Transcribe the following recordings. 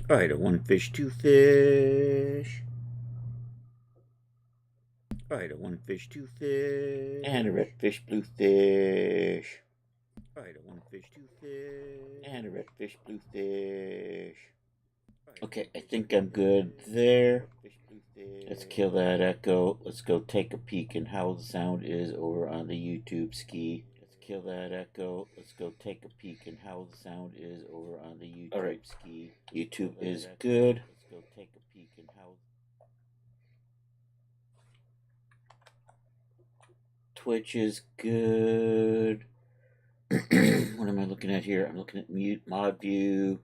Alright, a one fish, two fish. Alright, a one fish, two fish. And a red fish, blue fish. Alright, a one fish, two fish. And a red fish, blue fish. Okay, I think I'm good there. Let's kill that echo. Let's go take a peek in how the sound is over on the YouTube ski. Let's kill that echo. Let's go take a peek in how the sound is over on the YouTube ski. YouTube is good. Let's go take a peek in how Twitch is good. What am I looking at here? I'm looking at mute mod view.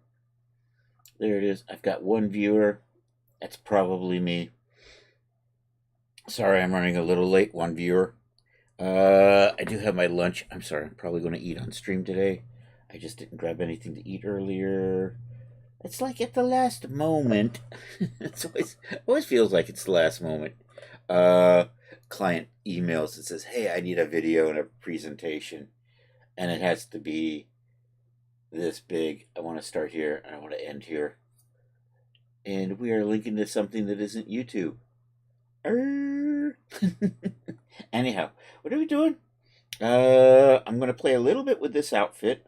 There it is. I've got one viewer. That's probably me. Sorry, I'm running a little late. One viewer. I do have my lunch. I'm sorry. I'm probably going to eat on stream today. I just didn't grab anything to eat earlier. It's like at the last moment. It always feels like it's the last moment. Client emails and says, "Hey, I need a video and a presentation, and it has to be this big. I want to start here and I want to end here, and we are linking to something that isn't YouTube." Anyhow, what are we doing? I'm going to play a little bit with this outfit.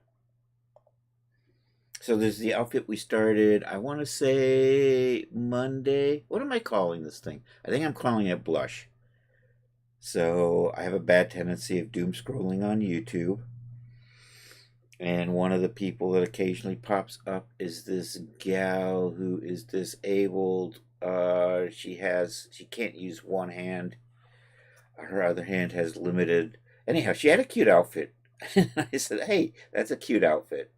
So there's the outfit we started, I want to say Monday. What am I calling this thing? I think I'm calling it Blush. So I have a bad tendency of doom scrolling on YouTube. And one of the people that occasionally pops up is this gal who is disabled. She can't use one hand. Her other hand has limited. Anyhow, she had a cute outfit. I said, "Hey, that's a cute outfit."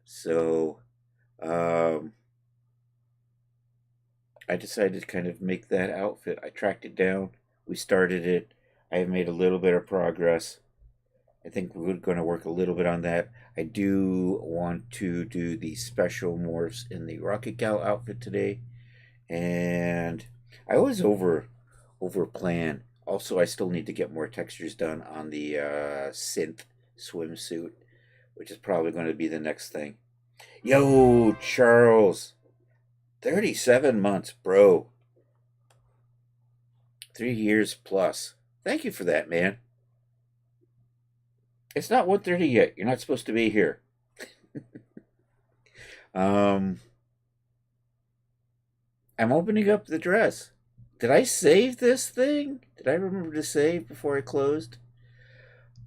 So, I decided to kind of make that outfit. I tracked it down. We started it. I have made a little bit of progress. I think we're going to work a little bit on that. I do want to do the special morphs in the Rocket Gal outfit today. And I always over plan. Also, I still need to get more textures done on the synth swimsuit, which is probably going to be the next thing. Yo, Charles. 37 months, bro. 3 years plus. Thank you for that, man. It's not 1:30 yet. You're not supposed to be here. I'm opening up the dress. Did I save this thing? Did I remember to save before I closed?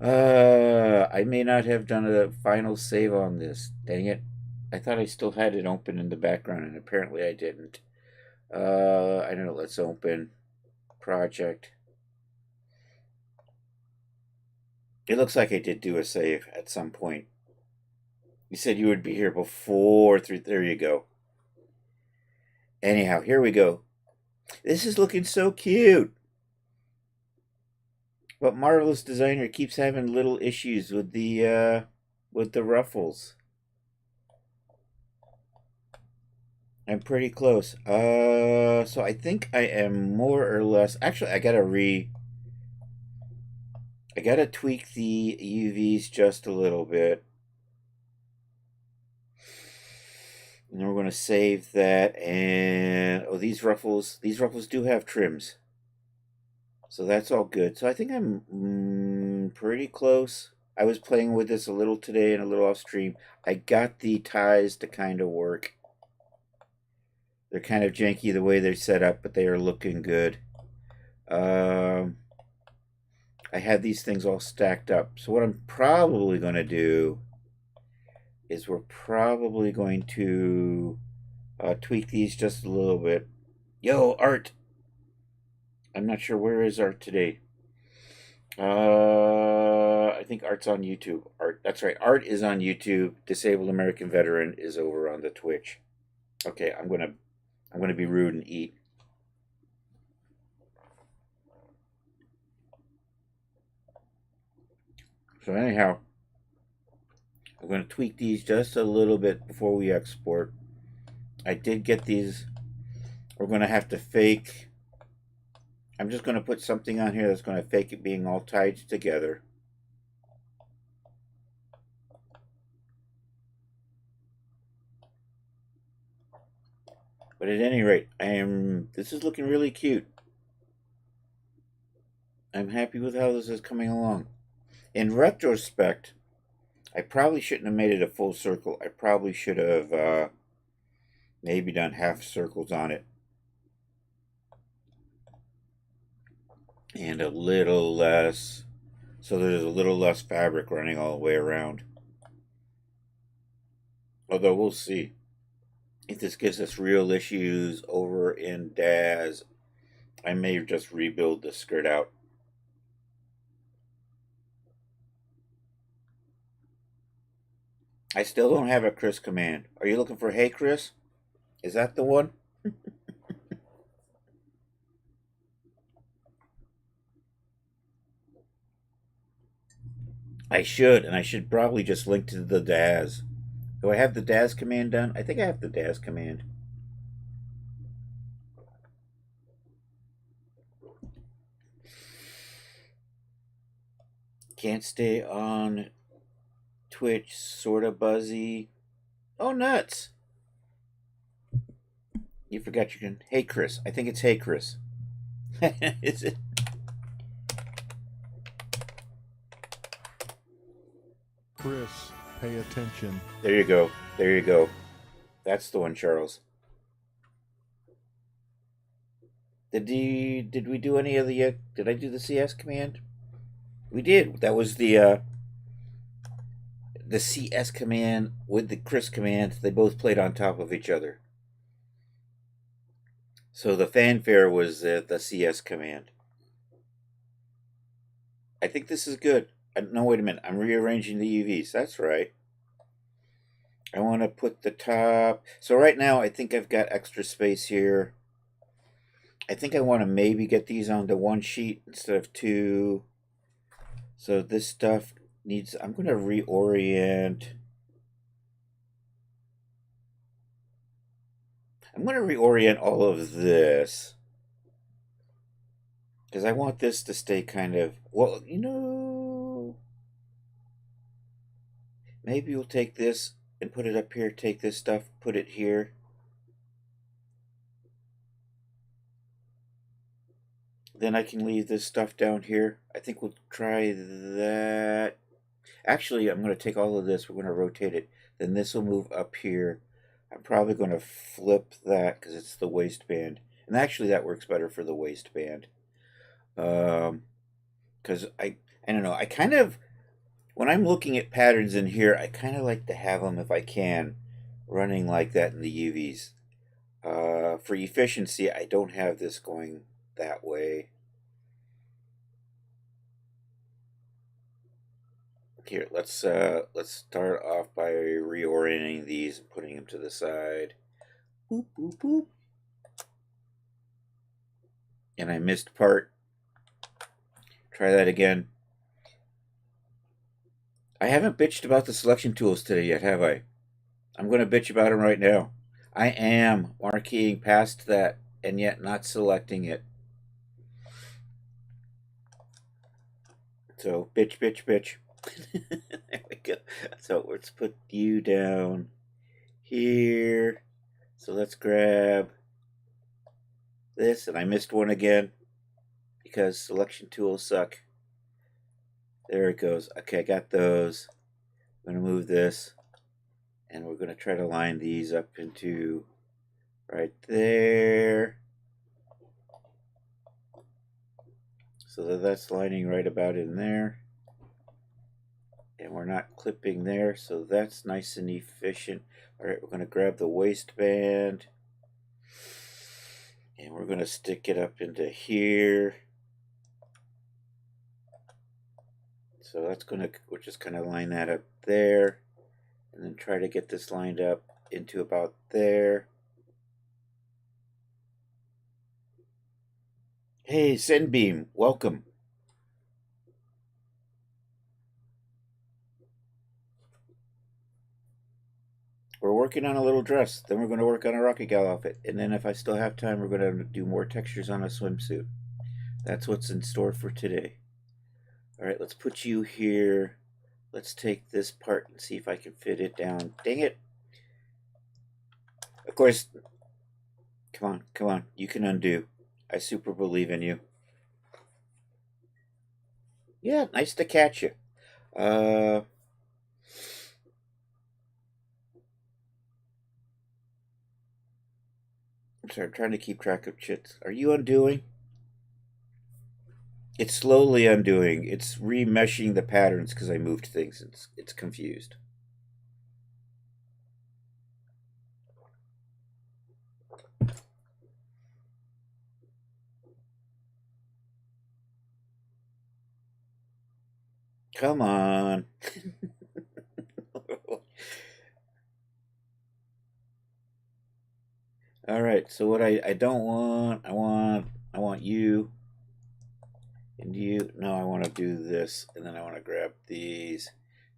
I may not have done a final save on this. Dang it. I thought I still had it open in the background, and apparently I didn't. I don't know. Let's open project. It looks like I did do a save at some point. You said you would be here before 3. There you go. Anyhow, here we go. This is looking so cute. But Marvelous Designer keeps having little issues with the ruffles. I'm pretty close. So I think I am more or less. Actually, I gotta tweak the UVs just a little bit. And then we're going to save that. And these ruffles do have trims. So that's all good. So I think I'm pretty close. I was playing with this a little today and a little off stream. I got the ties to kind of work. They're kind of janky the way they're set up, but they are looking good. I have these things all stacked up. So what I'm probably going to do is we're probably going to tweak these just a little bit. Yo, Art. I'm not sure where is Art today. I think Art's on YouTube. Art, that's right. Art is on YouTube. Disabled American Veteran is over on the Twitch. Okay, I'm gonna be rude and eat. So anyhow, I'm going to tweak these just a little bit before we export. I did get these. We're going to have to fake. I'm just going to put something on here that's going to fake it being all tied together. But at any rate, this is looking really cute. I'm happy with how this is coming along. In retrospect, I probably shouldn't have made it a full circle. I probably should have maybe done half circles on it. And a little less, so there's a little less fabric running all the way around. Although we'll see. If this gives us real issues over in Daz, I may just rebuild the skirt out. I still don't have a Chris command. Are you looking for Hey Chris? Is that the one? I should, and I should probably just link to the Daz. Do I have the Daz command done? I think I have the Daz command. Can't stay on Twitch, sorta buzzy. Oh, nuts! You forgot you can. Hey, Chris. I think it's Hey, Chris. Is it? Chris, pay attention. There you go. There you go. That's the one, Charles. Did we do any of the? Did I do the CS command? We did. That was the CS command with the Chris command. They both played on top of each other. So the fanfare was the CS command. I think this is good. No, wait a minute. I'm rearranging the UVs. That's right. I want to put the top. So right now, I think I've got extra space here. I think I want to maybe get these onto one sheet instead of two. So this stuff needs. I'm going to reorient. I'm going to reorient all of this. Because I want this to stay kind of. Well, you know. Maybe we'll take this and put it up here. Take this stuff, put it here. Then I can leave this stuff down here. I think we'll try that. Actually, I'm going to take all of this. We're going to rotate it. Then this will move up here. I'm probably going to flip that because it's the waistband. And actually, that works better for the waistband. Because I don't know. I kind of, when I'm looking at patterns in here, I kind of like to have them, if I can, running like that in the UVs. For efficiency, I don't have this going that way. Here, let's start off by reorienting these and putting them to the side. Boop, boop, boop. And I missed part. Try that again. I haven't bitched about the selection tools today yet, have I? I'm going to bitch about them right now. I am marqueing past that and yet not selecting it. So, bitch, bitch, bitch. There we go. So let's put you down here. So let's grab this, and I missed one again because selection tools suck. There it goes. Okay, I got those. I'm going to move this, and we're going to try to line these up into right there. So that's lining right about in there. And we're not clipping there, so that's nice and efficient. All right, we're going to grab the waistband, and we're going to stick it up into here. So that's going to, we'll just kind of line that up there, and then try to get this lined up into about there. Hey, Sendbeam, welcome. We're working on a little dress, then we're going to work on a Rocky Gal outfit, and then if I still have time, we're going to do more textures on a swimsuit. That's what's in store for today. All right, let's put you here. Let's take this part and see if I can fit it down. Dang it. Of course, Come on, come on. You can undo. I super believe in you. Yeah, nice to catch you. I'm sorry, I'm trying to keep track of chits. Are you undoing? It's slowly undoing. It's remeshing the patterns because I moved things. It's confused. Come on. All right. So what I don't want, I want you and you. No, I want to do this, and then I want to grab these,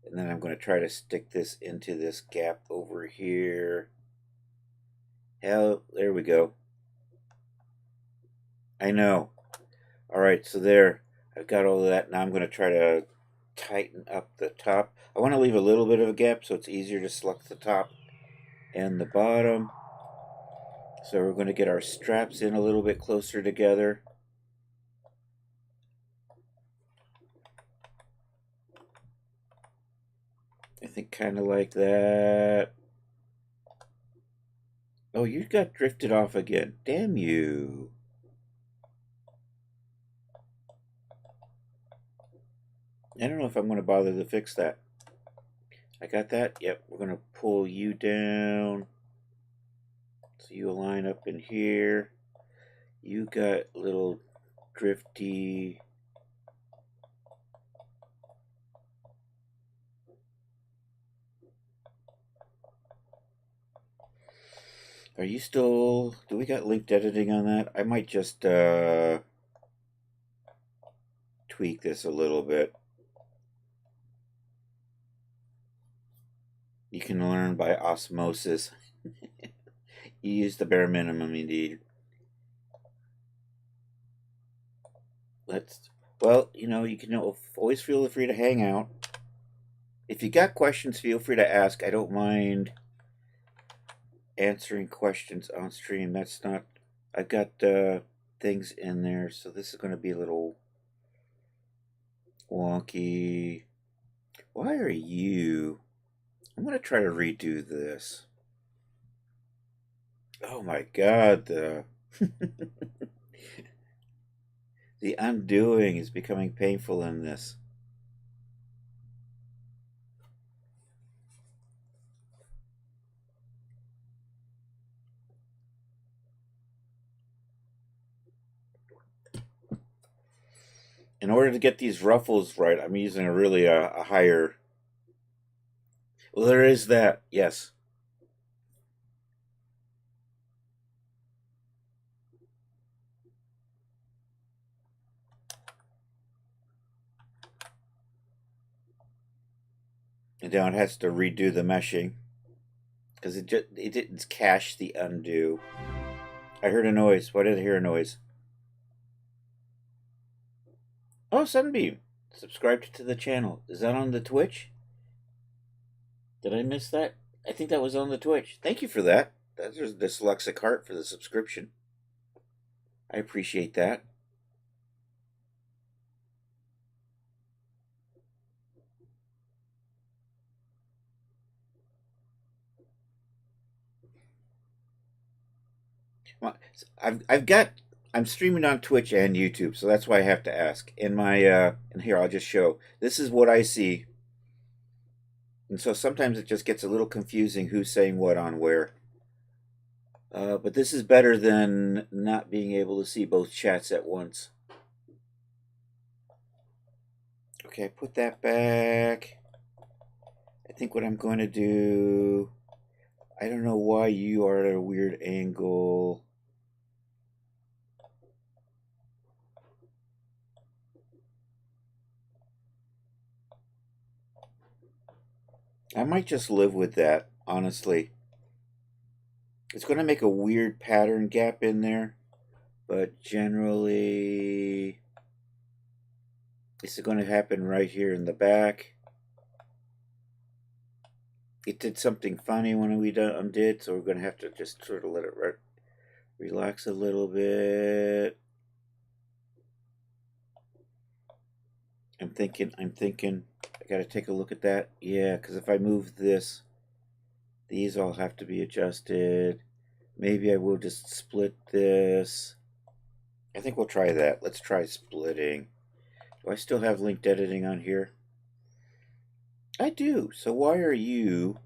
and then I'm going to try to stick this into this gap over here. Hell, there we go. I know. All right, so there. I've got all of that. Now I'm going to try to tighten up the top. I want to leave a little bit of a gap so it's easier to select the top and the bottom. So we're going to get our straps in a little bit closer together. I think kind of like that. Oh, you got drifted off again. Damn you. I don't know if I'm going to bother to fix that. I got that. Yep, we're going to pull you down. So you line up in here. You got little drifty. Are you still... Do we got linked editing on that? I might just tweak this a little bit. You can learn by osmosis. You use the bare minimum indeed. Well, you can always feel free to hang out. If you got questions, feel free to ask. I don't mind answering questions on stream. That's not... I've got things in there, so this is going to be a little wonky. Why are you... I'm going to try to redo this. Oh my god, the undoing is becoming painful in this. In order to get these ruffles right, I'm using a higher... Well, there is that, yes. And now it has to redo the meshing because it didn't cache the undo. I heard a noise. Why did I hear a noise? Oh, Sunbeam subscribed to the channel. Is that on the Twitch? Did I miss that? I think that was on the Twitch. Thank you for that. That's a dyslexic heart for the subscription. I appreciate that. I'm streaming on Twitch and YouTube, so that's why I have to ask. And here I'll just show. This is what I see. And so sometimes it just gets a little confusing who's saying what on where. But this is better than not being able to see both chats at once. Okay, put that back. I think what I'm going to do... I don't know why you are at a weird angle. I might just live with that, honestly. It's going to make a weird pattern gap in there, but generally this is going to happen right here in the back. It did something funny when we undid, so we're going to have to just sort of let it Relax a little bit. I'm thinking, I gotta take a look at that. Yeah, because if I move this, these all have to be adjusted. Maybe I will just split this. I think we'll try that. Let's try splitting. Do I still have linked editing on here? I do. So why are you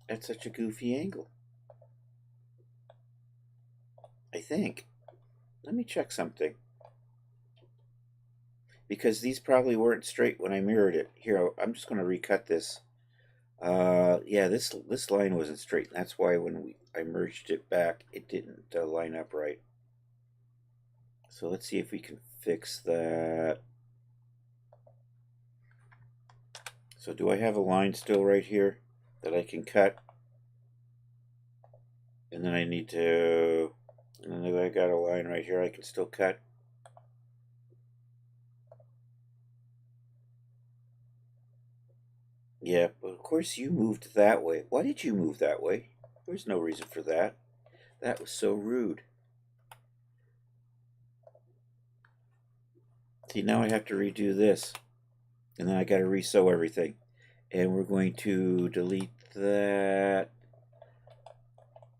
at such a goofy angle? I think. Let me check something. Because these probably weren't straight when I mirrored it. Here, I'm just going to recut this. Yeah, this line wasn't straight. That's why when I merged it back, it didn't line up right. So let's see if we can fix that. So do I have a line still right here that I can cut? And then I need to, and then I got a line right here I can still cut. Yeah, but of course you moved that way. Why did you move that way? There's no reason for that. That was so rude. See, now I have to redo this. And then I got to resew everything. And we're going to delete that.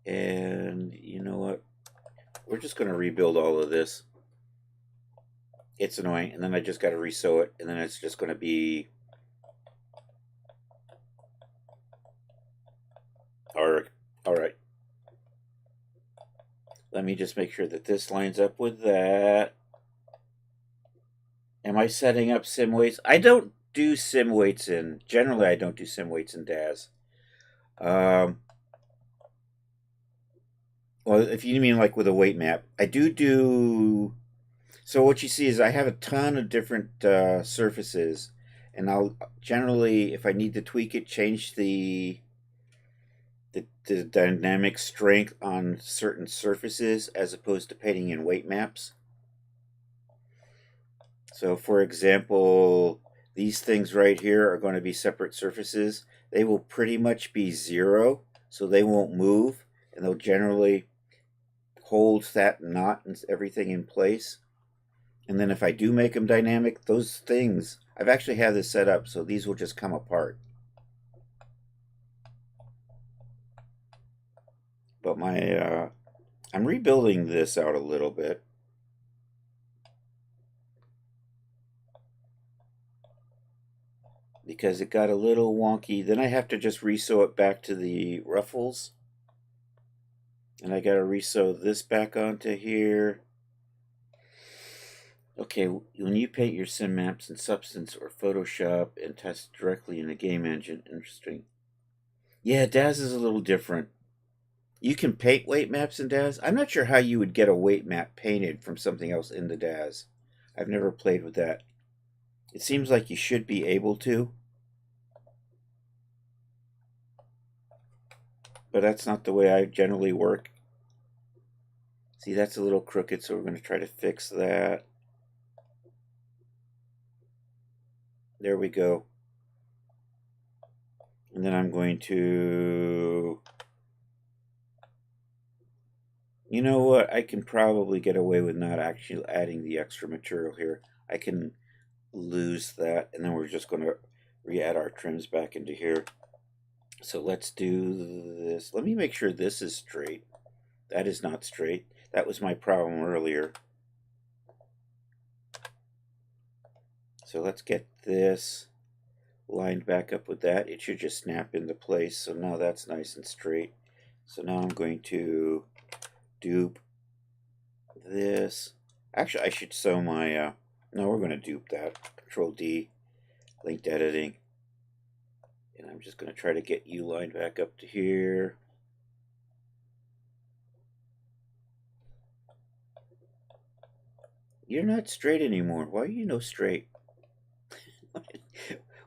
And you know what? We're just going to rebuild all of this. It's annoying. And then I just got to resew it. And then it's just going to be... All right. Let me just make sure that this lines up with that. Am I setting up sim weights? I don't do sim weights in... Generally, I don't do sim weights in DAZ. Well, if you mean like with a weight map, I do... So what you see is I have a ton of different surfaces, and I'll generally, if I need to tweak it, change the dynamic strength on certain surfaces as opposed to painting in weight maps. So for example, these things right here are going to be separate surfaces. They will pretty much be 0, so they won't move, and they'll generally hold that knot and everything in place. And then if I do make them dynamic, those things, I've actually had this set up, so these will just come apart. But I'm rebuilding this out a little bit. Because it got a little wonky. Then I have to just resew it back to the ruffles. And I got to resew this back onto here. Okay, when you paint your sim maps in Substance or Photoshop and test directly in a game engine, interesting. Yeah, DAZ is a little different. You can paint weight maps in DAZ. I'm not sure how you would get a weight map painted from something else in the DAZ. I've never played with that. It seems like you should be able to. But that's not the way I generally work. See, that's a little crooked, so we're going to try to fix that. There we go. And then I'm going to... You know what? I can probably get away with not actually adding the extra material here. I can lose that, and then we're just going to re-add our trims back into here. So let's do this. Let me make sure this is straight. That is not straight. That was my problem earlier. So let's get this lined back up with that. It should just snap into place. So now that's nice and straight. So now I'm going to dupe this. Actually, I should sew my... no, we're going to dupe that. Control D, linked editing. And I'm just going to try to get you lined back up to here. You're not straight anymore. Why are you no straight?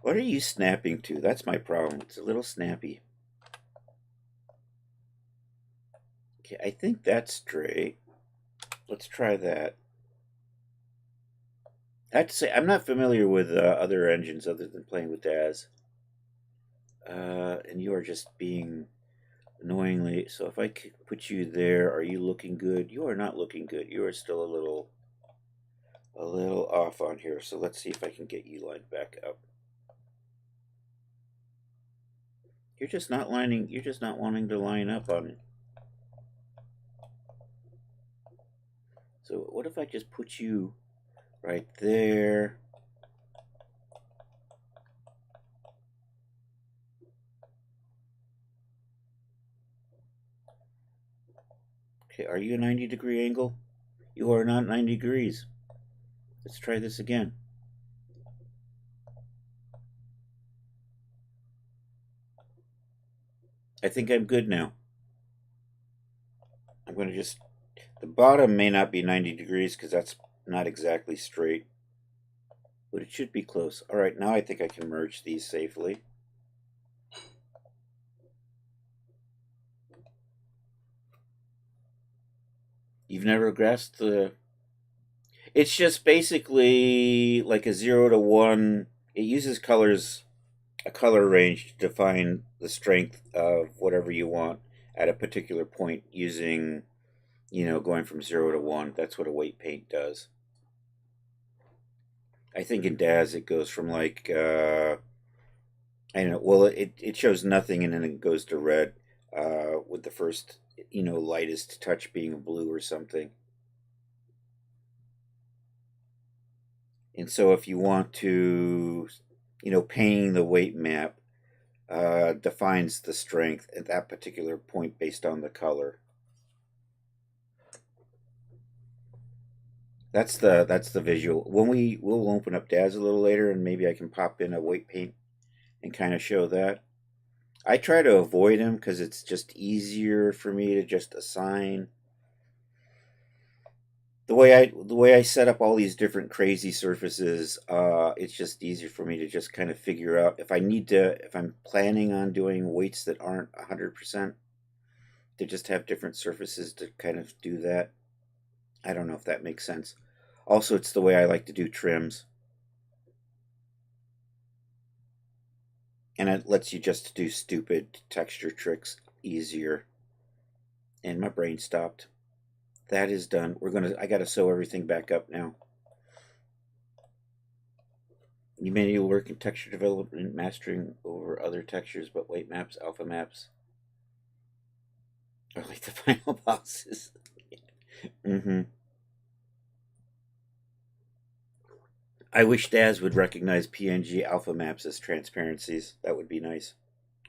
What are you snapping to? That's my problem. It's a little snappy. Okay, I think that's straight. Let's try that. I have to say, I'm not familiar with other engines other than playing with DAZ. And you are just being annoyingly. So if I put you there, are you looking good? You are not looking good. You are still a little off on here. So let's see if I can get you lined back up. You're just not wanting to line up on it. So what if I just put you right there? Okay, are you a 90-degree angle? You are not 90 degrees. Let's try this again. I think I'm good now. I'm going to just, the bottom may not be 90 degrees because that's not exactly straight, but it should be close. All right, now I think I can merge these safely. You've never grasped the, it's just basically like a 0 to 1. It uses colors, a color range to define the strength of whatever you want at a particular point using, going from 0 to 1. That's what a weight paint does. I think in DAZ it goes from like, I don't know, well, it shows nothing and then it goes to red with the first, lightest touch being blue or something. And so if you want to, painting the weight map defines the strength at that particular point based on the color. That's the visual. We'll open up DAZ a little later, and maybe I can pop in a weight paint and kind of show that. I try to avoid them because it's just easier for me to just assign. The way I set up all these different crazy surfaces, it's just easier for me to just kind of figure out if I'm planning on doing weights that aren't 100%, to just have different surfaces to kind of do that. I don't know if that makes sense. Also, it's the way I like to do trims. And it lets you just do stupid texture tricks easier. And my brain stopped. That is done. I gotta sew everything back up now. You manual work in texture development, mastering over other textures, but weight maps, alpha maps are like the final bosses. Mm-hmm. I wish DAZ would recognize PNG alpha maps as transparencies. That would be nice.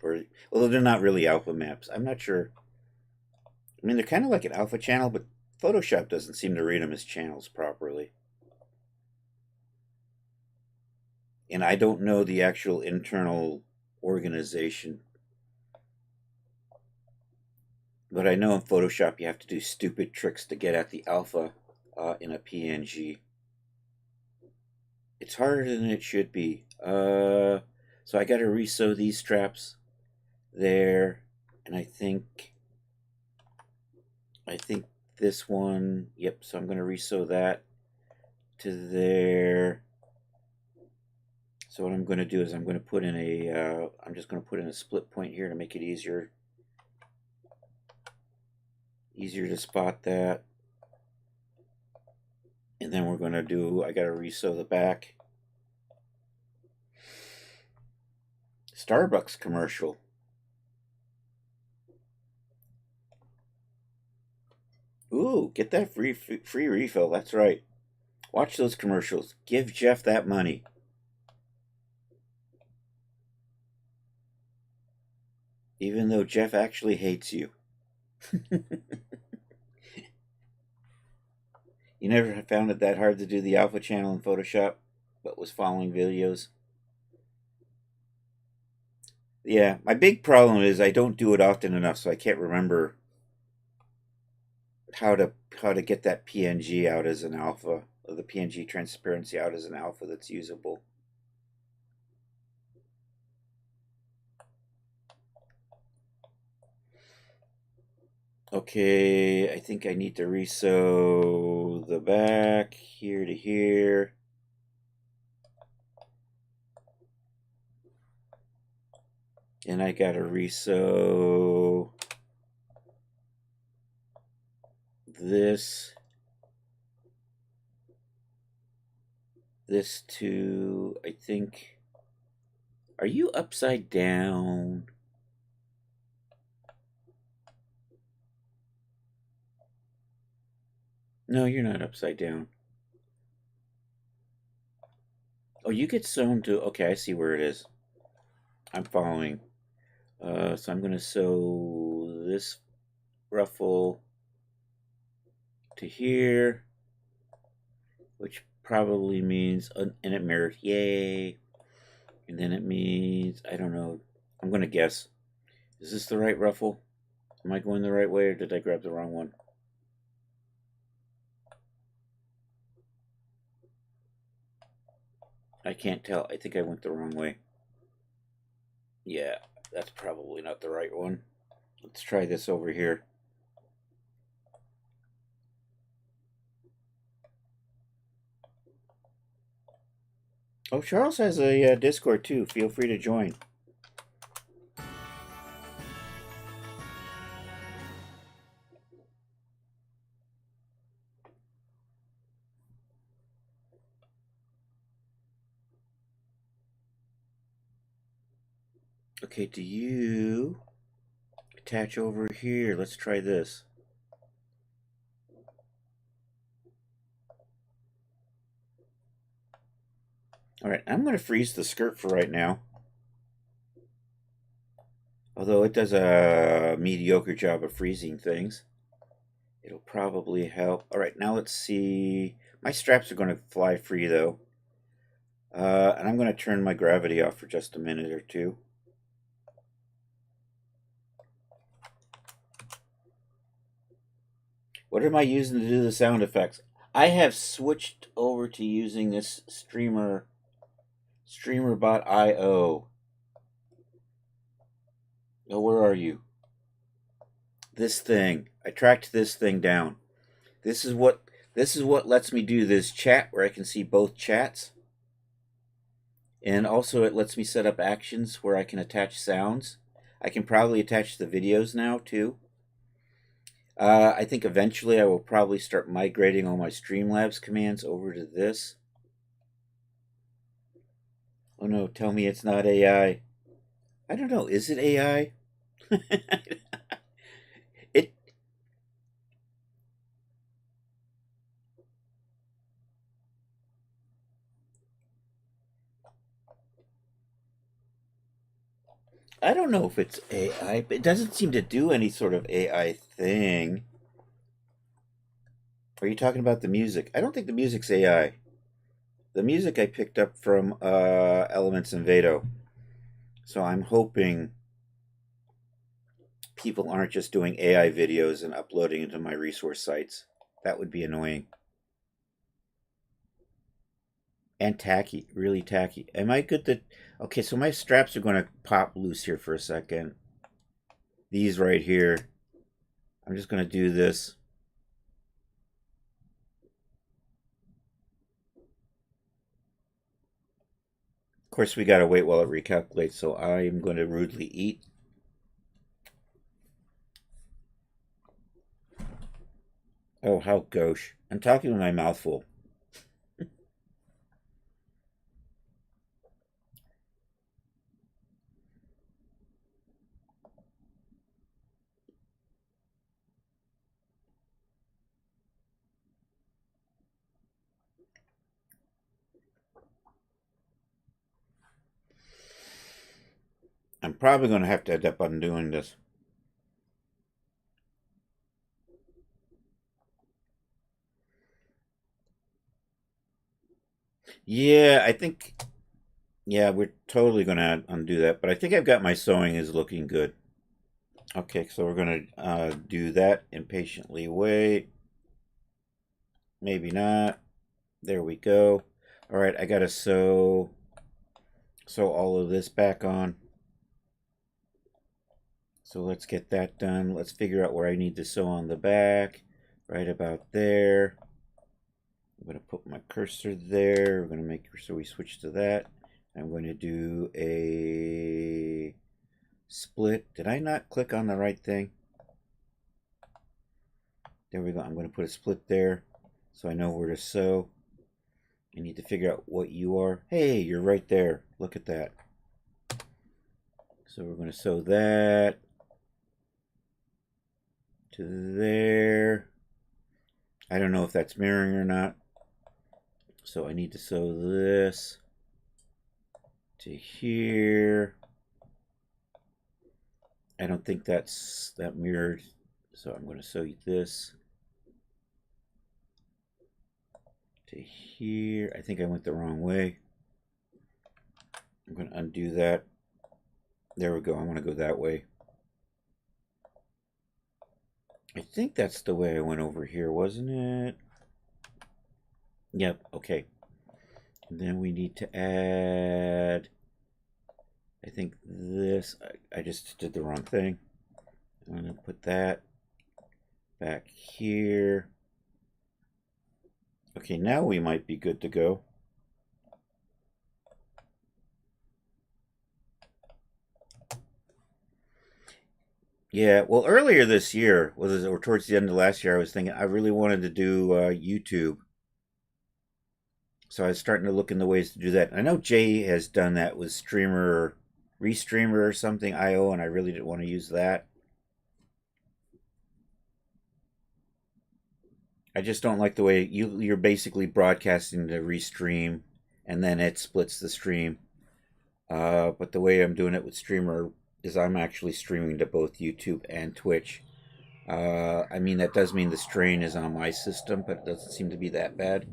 Or, although they're not really alpha maps. I'm not sure. I mean, they're kind of like an alpha channel, but Photoshop doesn't seem to read them as channels properly. And I don't know the actual internal organization. But I know in Photoshop you have to do stupid tricks to get at the alpha in a PNG. It's harder than it should be. So I got to resew these straps there, and I think this one. Yep. So I'm going to resew that to there. So what I'm going to do is I'm going to put in I'm just going to put in a split point here to make it easier to spot that. And then we're going to I got to resew the back. Starbucks commercial. Ooh, get that free refill. That's right. Watch those commercials. Give Jeff that money. Even though Jeff actually hates you. You never found it that hard to do the alpha channel in Photoshop, but was following videos? Yeah, my big problem is I don't do it often enough, so I can't remember how to get that PNG out as an alpha, or the PNG transparency out as an alpha that's usable. Okay, I think I need to resew the back here to here. And I gotta resew this to, I think, are you upside down? No, you're not upside down. Oh, you get sewn to, okay, I see where it is. I'm following. So I'm going to sew this ruffle to here, which probably means, and it mirrored, yay. And then it means, I don't know, I'm going to guess. Is this the right ruffle? Am I going the right way, or did I grab the wrong one? I can't tell. I think I went the wrong way. Yeah, that's probably not the right one. Let's try this over here. Oh, Charles has a Discord too. Feel free to join. Okay, do you attach over here? Let's try this. All right, I'm going to freeze the skirt for right now. Although it does a mediocre job of freezing things. It'll probably help. All right, now let's see. My straps are going to fly free though. And I'm going to turn my gravity off for just a minute or two. What am I using to do the sound effects? I have switched over to using this StreamerBot.io. Oh, where are you? This thing. I tracked this thing down. This is what lets me do this chat where I can see both chats. And also it lets me set up actions where I can attach sounds. I can probably attach the videos now too. I think eventually I will probably start migrating all my Streamlabs commands over to this. Oh no, tell me it's not AI. I don't know, is it AI? it I don't know if it's AI, but it doesn't seem to do any sort of AI thing. Are you talking about the music? I don't think the music's AI. The music I picked up from Elements and Vado. So I'm hoping people aren't just doing AI videos and uploading into my resource sites. That would be annoying. And tacky, really tacky. Am I good to... Okay, so my straps are going to pop loose here for a second. These right here. I'm just going to do this. Of course, we got to wait while it recalculates, so I'm going to rudely eat. Oh, how gauche. I'm talking with my mouth full. I'm probably going to have to end up undoing this. Yeah, I think... Yeah, we're totally going to undo that, but I think I've got my sewing is looking good. Okay, so we're going to do that, impatiently wait. Maybe not. There we go. All right, I got to sew all of this back on. So let's get that done. Let's figure out where I need to sew on the back. Right about there. I'm going to put my cursor there. We're going to make sure we switch to that. I'm going to do a split. Did I not click on the right thing? There we go. I'm going to put a split there so I know where to sew. I need to figure out what you are. Hey, you're right there. Look at that. So we're going to sew that to there. I don't know if that's mirroring or not. So I need to sew this to here. I don't think that's that mirrored. So I'm going to sew this to here. I think I went the wrong way. I'm going to undo that. There we go. I want to go that way. I think that's the way I went over here, wasn't it? Yep, okay. And then we need to add, I think this, I just did the wrong thing. I'm going to put that back here. Okay, now we might be good to go. Yeah, well, earlier this year, or towards the end of last year, I was thinking I really wanted to do YouTube. So I was starting to look into ways to do that. I know Jay has done that with Streamer, Restreamer or something, IO, and I really didn't want to use that. I just don't like the way you're basically broadcasting the Restream, and then it splits the stream. But the way I'm doing it with Streamer is I'm actually streaming to both YouTube and Twitch. I mean, that does mean the strain is on my system, but it doesn't seem to be that bad.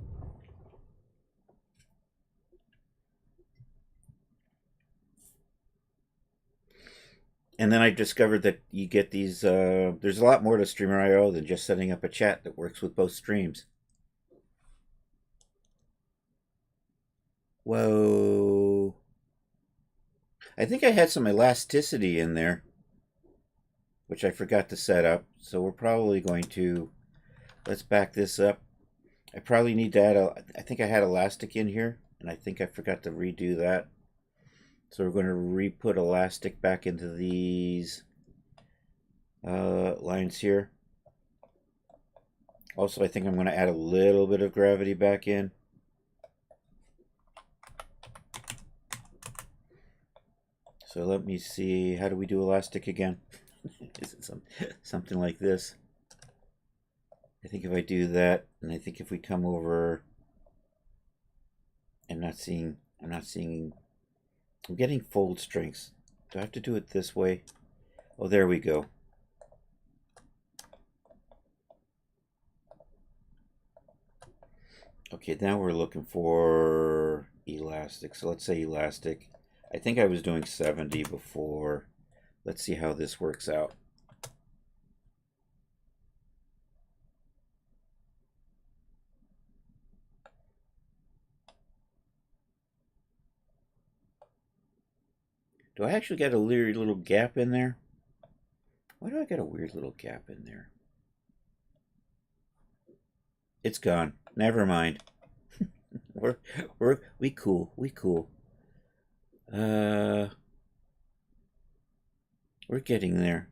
And then I discovered that you get these, there's a lot more to Streamer.io than just setting up a chat that works with both streams. Whoa. I think I had some elasticity in there, which I forgot to set up. So we're probably going to, let's back this up. I probably need to add I think I had elastic in here, and I think I forgot to redo that. So we're going to re-put elastic back into these lines here. Also, I think I'm going to add a little bit of gravity back in. So let me see, how do we do elastic again? Is it something like this? I think if I do that, and I think if we come over, I'm getting fold strengths. Do I have to do it this way? Oh, there we go. Okay, now we're looking for elastic. So let's say elastic. I think I was doing 70 before. Let's see how this works out. Do I actually get a weird little gap in there? Why do I get a weird little gap in there? It's gone. Never mind. We cool. We're getting there.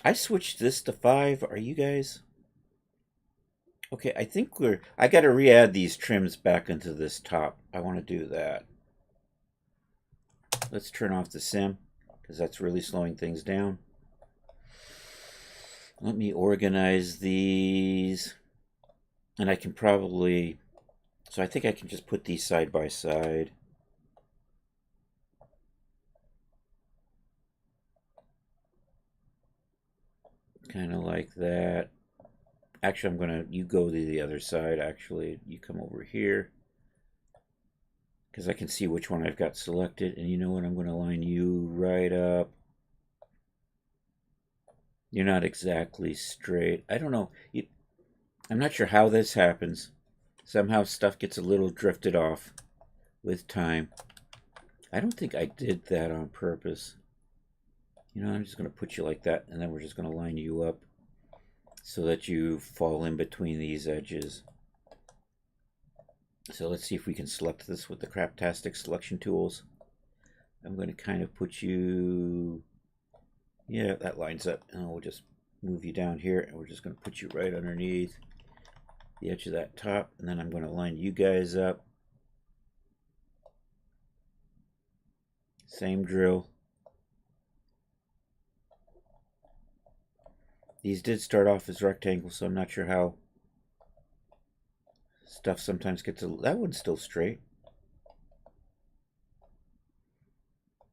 I switched this to 5. Are you guys? Okay, I think I got to re-add these trims back into this top. I want to do that. Let's turn off the sim, because that's really slowing things down. Let me organize these. And I can probably, so I think I can just put these side by side. Kind of like that. Actually, you go to the other side, actually. You come over here. Because I can see which one I've got selected. And you know what? I'm going to line you right up. You're not exactly straight. I don't know. I'm not sure how this happens. Somehow stuff gets a little drifted off with time. I don't think I did that on purpose. You know, I'm just going to put you like that, and then we're just going to line you up so that you fall in between these edges. So let's see if we can select this with the Craptastic selection tools. I'm going to kind of put you, yeah, that lines up, and we'll just move you down here, and we're just going to put you right underneath the edge of that top, and then I'm going to line you guys up. Same drill. These did start off as rectangles, so I'm not sure how stuff sometimes gets that one's still straight.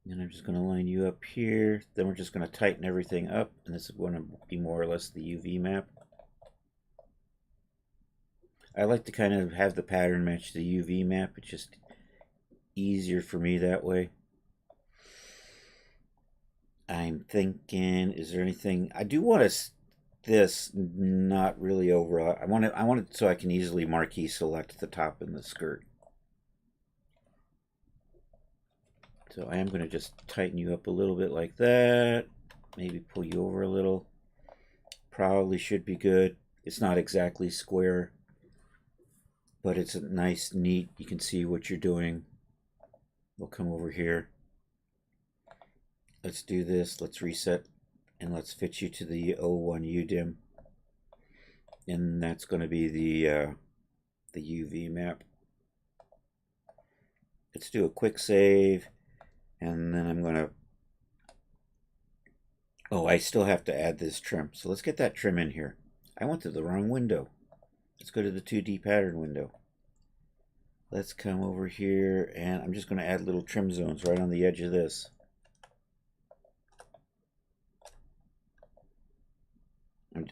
And I'm just going to line you up here. Then we're just going to tighten everything up, and this is going to be more or less the UV map. I like to kind of have the pattern match the UV map. It's just easier for me that way. I'm thinking, is there anything I do want this not really over? I want it so I can easily marquee select the top and the skirt. So I am going to just tighten you up a little bit like that. Maybe pull you over a little. Probably should be good. It's not exactly square, but it's a nice, neat. You can see what you're doing. We'll come over here. Let's do this. Let's reset, and let's fit you to the 01 UDIM. And that's going to be the UV map. Let's do a quick save. And then I'm going to, oh, I still have to add this trim. So let's get that trim in here. I went to the wrong window. Let's go to the 2D pattern window. Let's come over here, and I'm just going to add little trim zones right on the edge of this.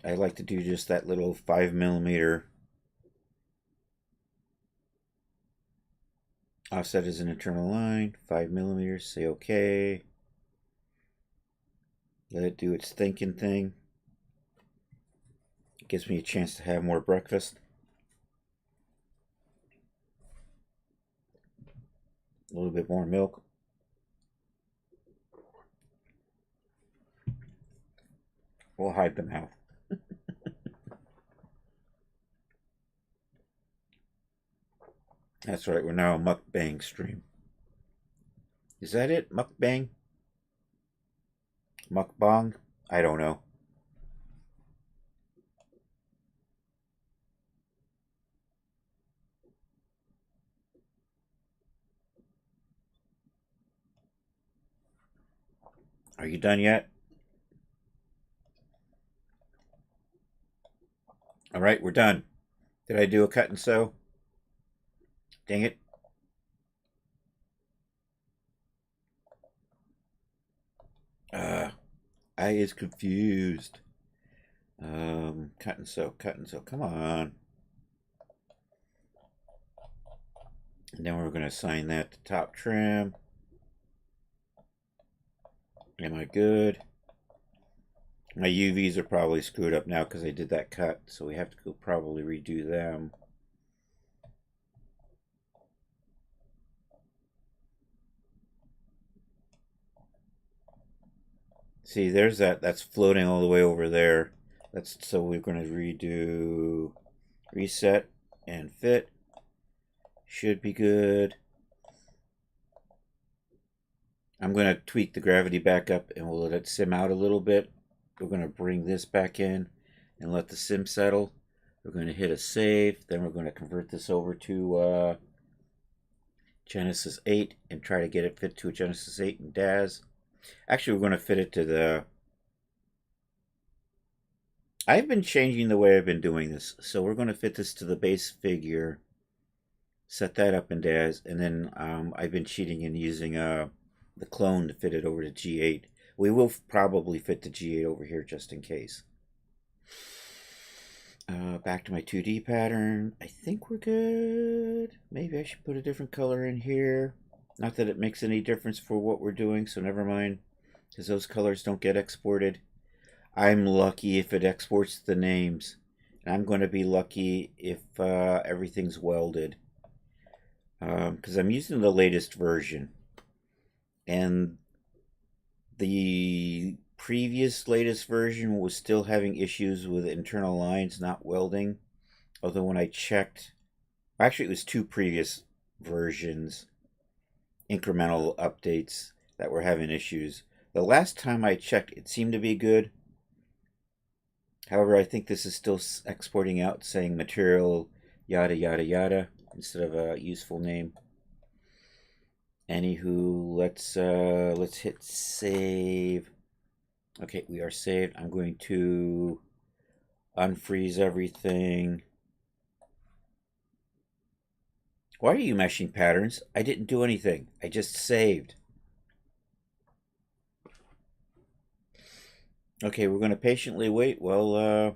I like to do just that little 5mm offset as an internal line, 5mm, say okay. Let it do its thinking thing. It gives me a chance to have more breakfast. A little bit more milk. We'll hide the mouth. That's right, we're now a mukbang stream. Is that it? Mukbang? Mukbang? I don't know. Are you done yet? All right, we're done. Did I do a cut and sew? Dang it. I is confused. Cut and sew, come on. And then we're going to assign that to top trim. Am I good? My UVs are probably screwed up now because I did that cut, so we have to go probably redo them. See, there's that's floating all the way over there. So we're going to redo reset and fit. Should be good. I'm going to tweak the gravity back up, and we'll let it sim out a little bit. We're going to bring this back in and let the sim settle. We're going to hit a save. Then we're going to convert this over to Genesis 8 and try to get it fit to a Genesis 8 in DAZ. Actually, we're going to fit it to the... I've been changing the way I've been doing this. So we're going to fit this to the base figure, set that up in DAZ, and then I've been cheating and using the clone to fit it over to G8. We will probably fit the G8 over here just in case. Back to my 2D pattern. I think we're good. Maybe I should put a different color in here. Not that it makes any difference for what we're doing, so never mind, because those colors don't get exported. I'm lucky if it exports the names. And I'm going to be lucky if everything's welded. Because I'm using the latest version. And the previous latest version was still having issues with internal lines not welding. Although when I checked, actually it was two previous versions, incremental updates that were having issues. The last time I checked, it seemed to be good. However, I think this is still exporting out saying material yada yada yada instead of a useful name. Anywho, let's hit save. Okay, we are saved. I'm going to unfreeze everything. Why are you meshing patterns? I didn't do anything. I just saved. Okay, we're going to patiently wait while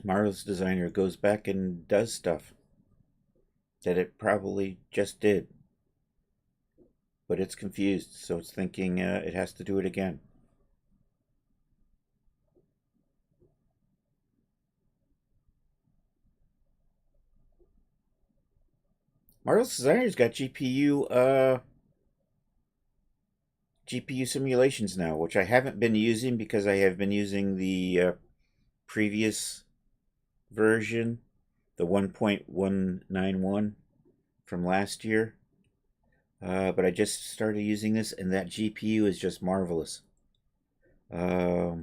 Marvelous Designer goes back and does stuff that it probably just did. But it's confused, so it's thinking it has to do it again. Marvelous Designer's got GPU simulations now, which I haven't been using because I have been using the previous version, the 1.191 from last year. But I just started using this, and that GPU is just marvelous. What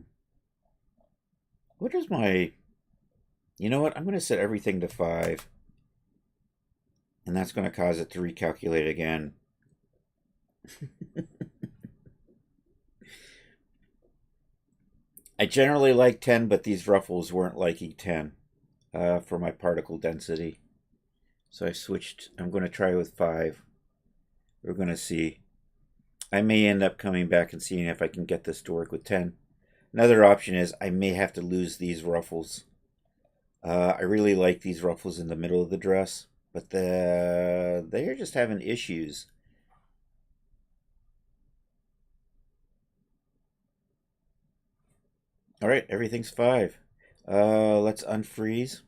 is my... You know what? I'm going to set everything to 5. And that's going to cause it to recalculate again. I generally like 10, but these ruffles weren't liking 10 for my particle density. So I switched. I'm going to try with 5. We're going to see. I may end up coming back and seeing if I can get this to work with 10. Another option is I may have to lose these ruffles. I really like these ruffles in the middle of the dress, but they're just having issues. All right, everything's 5. Let's unfreeze.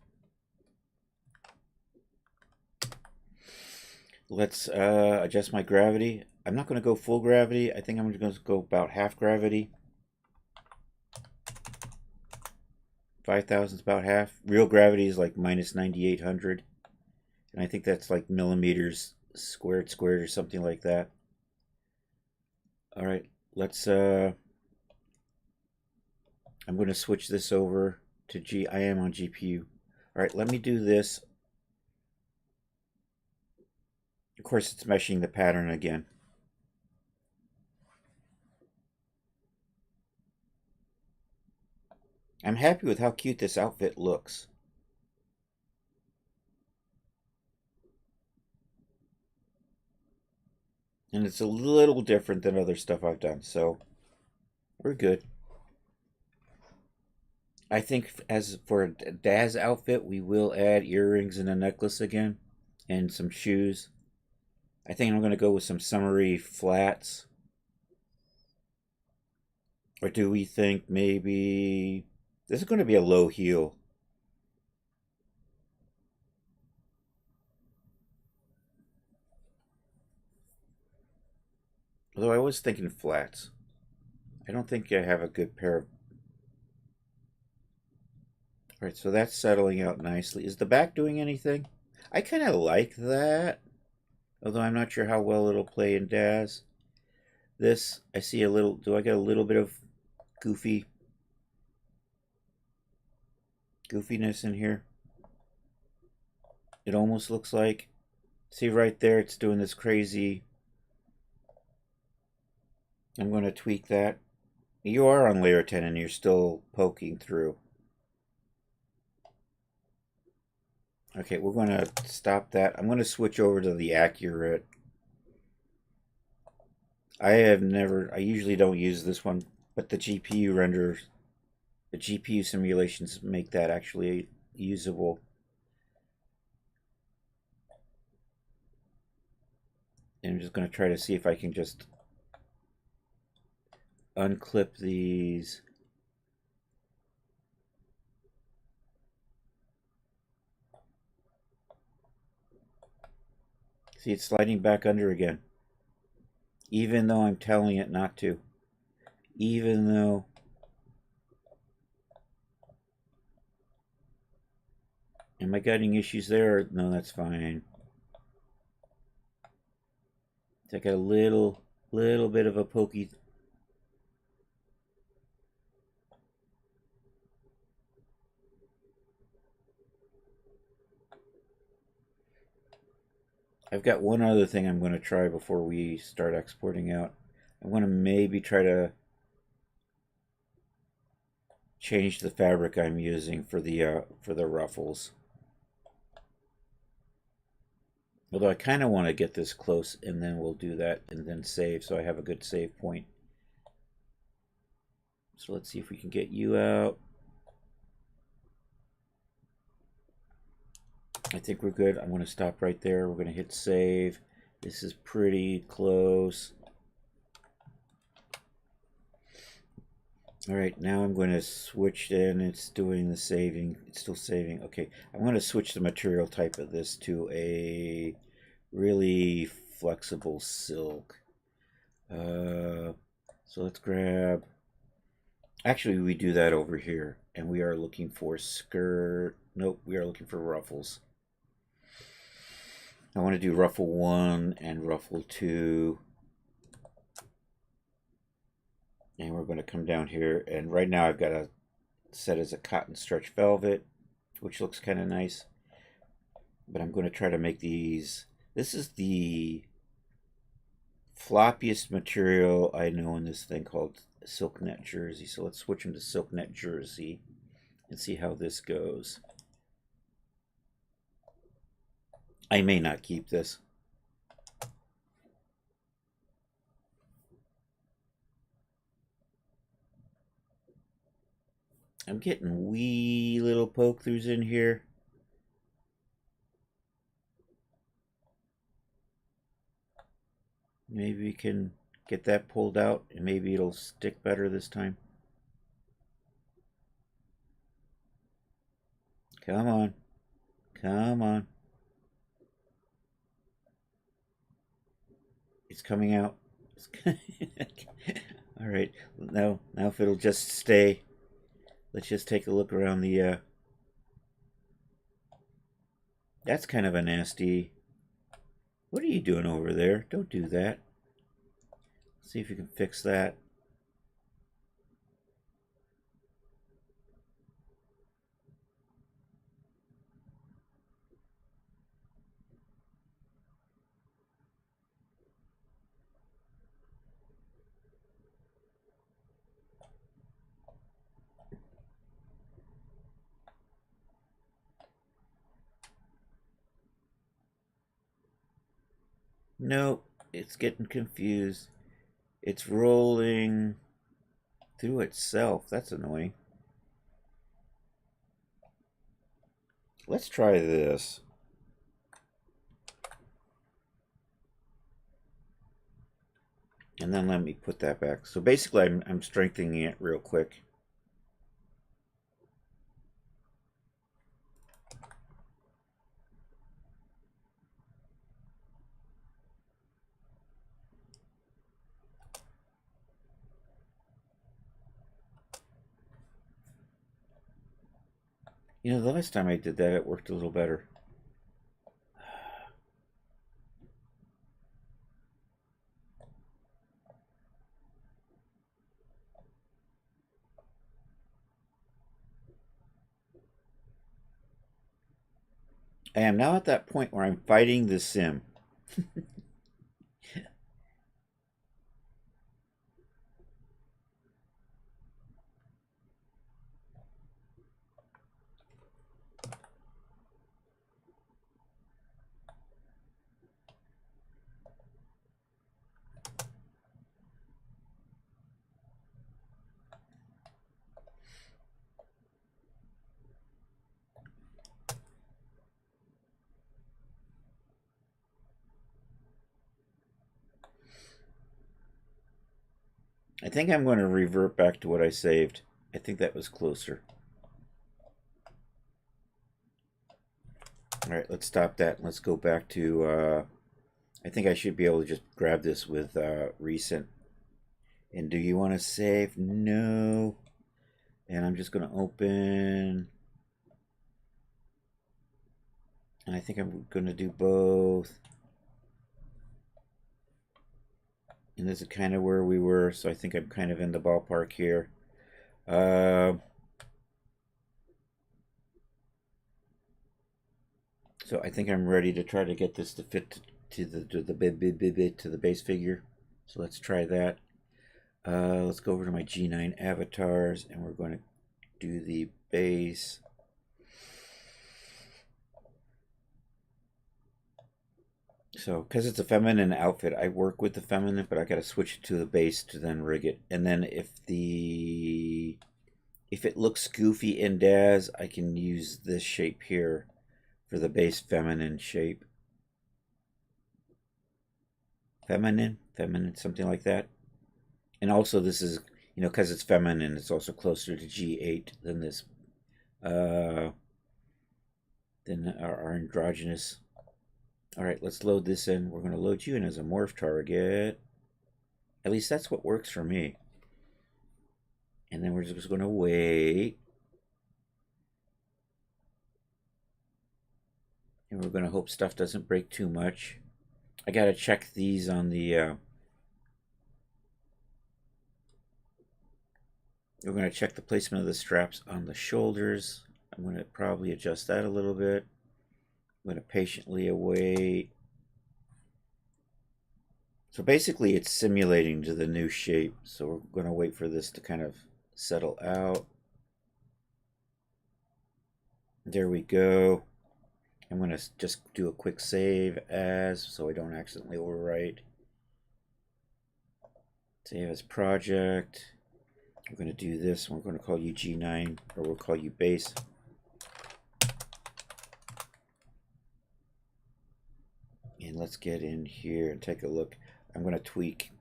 Let's adjust my gravity. I'm not going to go full gravity. I think I'm going to go about half gravity. 5,000 is about half. Real gravity is like minus 9,800. And I think that's like millimeters squared or something like that. All right, let's I'm going to switch this over to I am on GPU. All right, let me do this. Of course, it's meshing the pattern again. I'm happy with how cute this outfit looks. And it's a little different than other stuff I've done, so we're good. I think as for Daz outfit, we will add earrings and a necklace again, and some shoes. I think I'm going to go with some summery flats. Or do we think maybe this is going to be a low heel? Although I was thinking flats. I don't think I have a good pair of... Alright, so that's settling out nicely. Is the back doing anything? I kind of like that. Although I'm not sure how well it'll play in Daz. This, I see a little... Do I get a little bit of goofiness in here? It almost looks like... See right there, it's doing this crazy... I'm going to tweak that. You are on layer 10 and you're still poking through. Okay, we're going to stop that. I'm going to switch over to the accurate. I usually don't use this one, but the GPU renders, the GPU simulations make that actually usable. And I'm just going to try to see if I can just unclip these. See, it's sliding back under again. Even though I'm telling it not to. Even though... Am I getting issues there? No, that's fine. I got a little bit of a pokey. I've got one other thing I'm going to try before we start exporting out. I want to maybe try to change the fabric I'm using for the ruffles. Although I kind of want to get this close, and then we'll do that and then save, so I have a good save point. So let's see if we can get you out. I think we're good. I'm going to stop right there. We're going to hit save. This is pretty close. All right, now I'm going to switch in. It's doing the saving. It's still saving. Okay, I'm going to switch the material type of this to a really flexible silk. So let's grab... Actually, we do that over here. And we are looking for skirt. Nope, we are looking for ruffles. I want to do ruffle 1 and ruffle 2. And we're going to come down here. And right now I've got it set as a cotton stretch velvet, which looks kind of nice. But I'm going to try to make these... This is the floppiest material I know in this thing called silk net jersey. So let's switch them to silk net jersey and see how this goes. I may not keep this. I'm getting wee little poke throughs in here. Maybe we can get that pulled out and maybe it'll stick better this time. Come on. Come on. It's coming out. All right. Now if it'll just stay. Let's just take a look around the... That's kind of a nasty... What are you doing over there? Don't do that. See if you can fix that. Nope, it's getting confused. It's rolling through itself. That's annoying. Let's try this. And then let me put that back. So basically I'm strengthening it real quick. You know, the last time I did that, it worked a little better. I am now at that point where I'm fighting the sim. I think I'm going to revert back to what I saved. I think that was closer. All right, let's stop that. Let's go back to, I think I should be able to just grab this with recent. And do you want to save? No. And I'm just going to open. And I think I'm going to do both. And this is kind of where we were, so I think I'm kind of in the ballpark here. So I think I'm ready to try to get this to fit to the base figure. So let's try that. Let's go over to my G9 avatars, and we're going to do the base. So, because it's a feminine outfit, I work with the feminine, but I got to switch it to the base to then rig it. And then if it looks goofy in Daz, I can use this shape here for the base feminine shape. Feminine, something like that. And also this is, because it's feminine, it's also closer to G8 than this, than our androgynous. All right, let's load this in. We're going to load you in as a morph target. At least that's what works for me. And then we're just going to wait. And we're going to hope stuff doesn't break too much. I got to check these on the... we're going to check the placement of the straps on the shoulders. I'm going to probably adjust that a little bit. I'm going to patiently await. So basically it's simulating to the new shape. So we're going to wait for this to kind of settle out. There we go. I'm going to just do a quick save as, so I don't accidentally overwrite. Save as project. We're going to do this. We're going to call you G9, or we'll call you base. And let's get in here and take a look. I'm going to tweak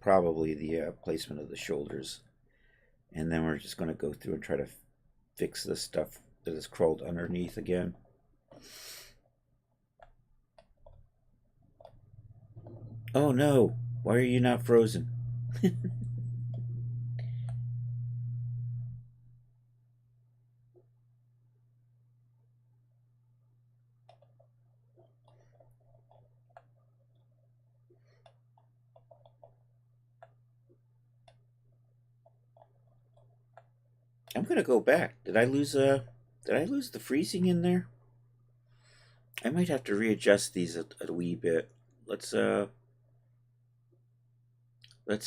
probably the placement of the shoulders. And then we're just going to go through and try to fix this stuff that is crawled underneath again. Oh no, why are you not frozen? I'm gonna go back. Did I lose the freezing in there? I might have to readjust these a wee bit. Let's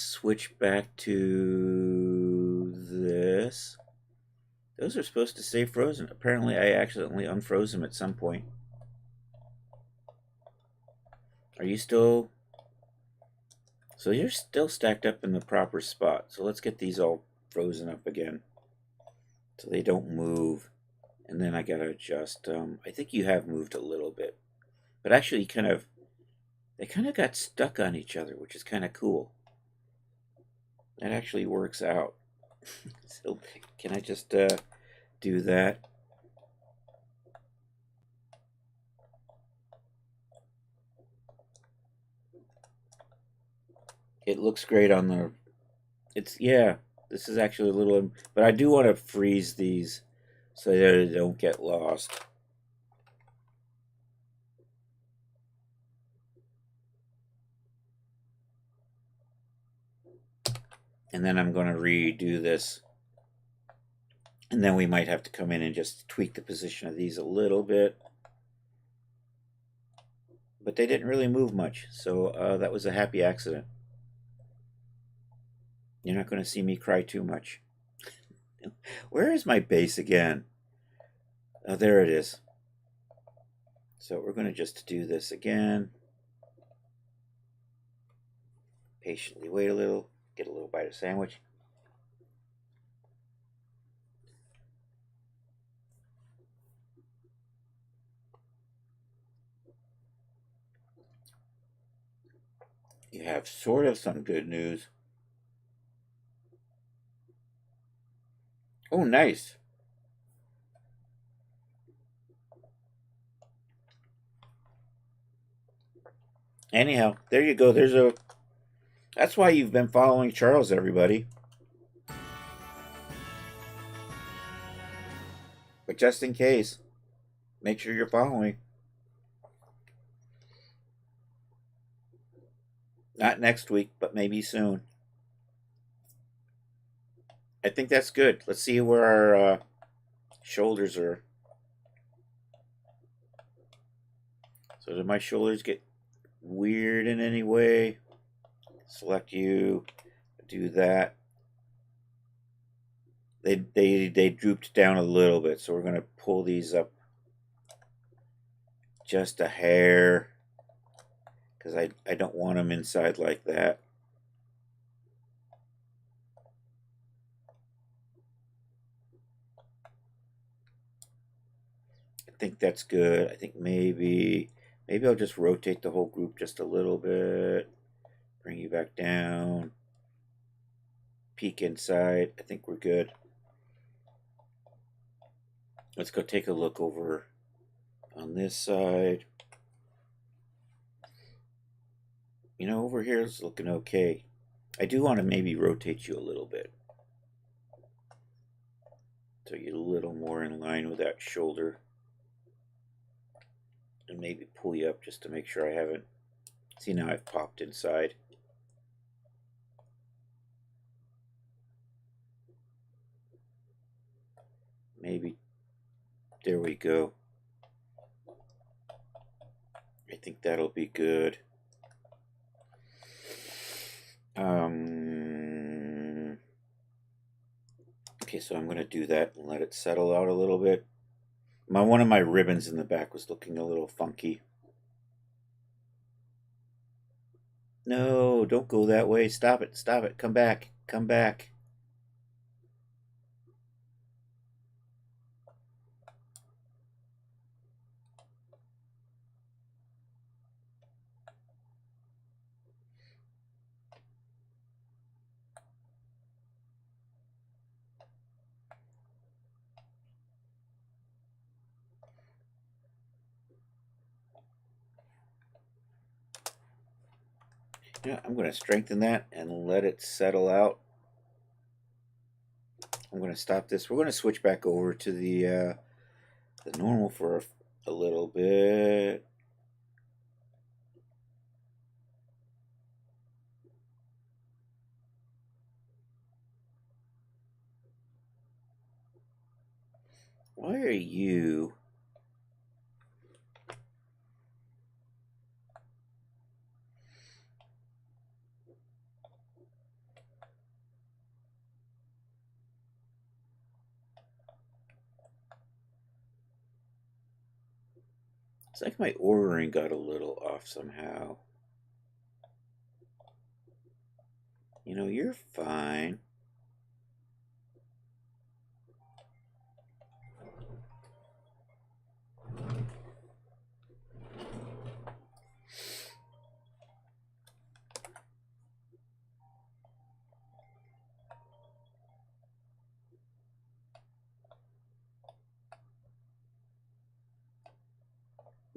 switch back to this. Those are supposed to stay frozen. Apparently I accidentally unfroze them at some point. Are you still... So you're still stacked up in the proper spot. So let's get these all frozen up again, so they don't move. And then I gotta adjust. I think you have moved a little bit, but actually, they kind of got stuck on each other, which is kind of cool. That actually works out. So can I just do that? It looks great on the. Yeah. This is actually a little, but I do want to freeze these so that they don't get lost. And then I'm going to redo this. And then we might have to come in and just tweak the position of these a little bit. But they didn't really move much, so that was a happy accident. You're not going to see me cry too much. Where is my base again? Oh, there it is. So we're going to just do this again. Patiently wait a little, get a little bite of sandwich. You have sort of some good news. Oh, nice. Anyhow, there you go. That's why you've been following Charles, everybody. But just in case, make sure you're following. Not next week, but maybe soon. I think that's good. Let's see where our shoulders are. So did my shoulders get weird in any way? Select you, do that. They drooped down a little bit, so we're going to pull these up just a hair, because I don't want them inside like that. I think that's good. I think maybe I'll just rotate the whole group just a little bit. Bring you back down. Peek inside. I think we're good. Let's go take a look over on this side. You know, over here it's looking okay. I do want to maybe rotate you a little bit, so you're a little more in line with that shoulder. And maybe pull you up just to make sure I haven't... See, now I've popped inside. Maybe... There we go. I think that'll be good. Okay, so I'm going to do that and let it settle out a little bit. One of my ribbons in the back was looking a little funky. No, don't go that way. Stop it. Stop it. Come back. Come back. Yeah, I'm going to strengthen that and let it settle out. I'm going to stop this. We're going to switch back over to the normal for a little bit. Why are you... It's like my ordering got a little off somehow. You know, you're fine.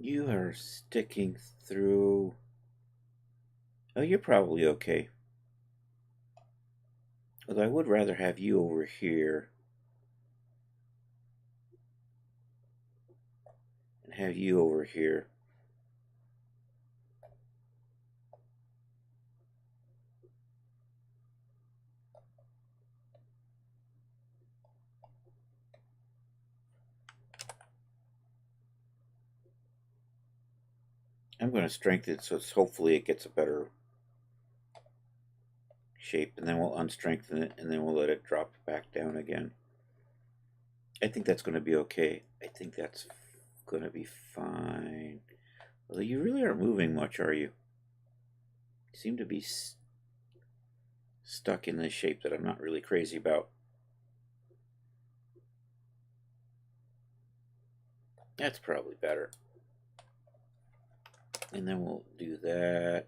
You are sticking through. Oh, you're probably okay. Although I would rather have you over here and have you over here. I'm going to strengthen it so hopefully it gets a better shape, and then we'll unstrengthen it, and then we'll let it drop back down again. I think that's going to be okay. I think that's going to be fine. Although you really aren't moving much, are you? You seem to be stuck in this shape that I'm not really crazy about. That's probably better. And then we'll do that.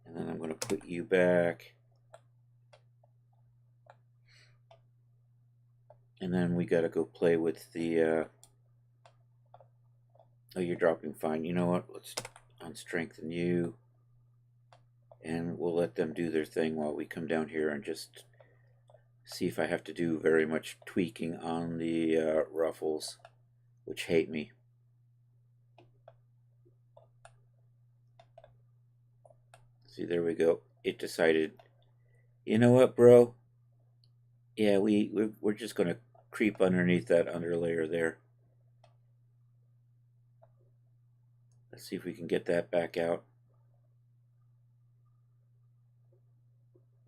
And then I'm going to put you back. And then we got to go play with the... Oh, you're dropping fine. You know what? Let's unstrengthen you. And we'll let them do their thing while we come down here and just see if I have to do very much tweaking on the ruffles, which hate me. See, there we go. It decided, you know what, bro? Yeah, we're just going to creep underneath that underlayer there. Let's see if we can get that back out.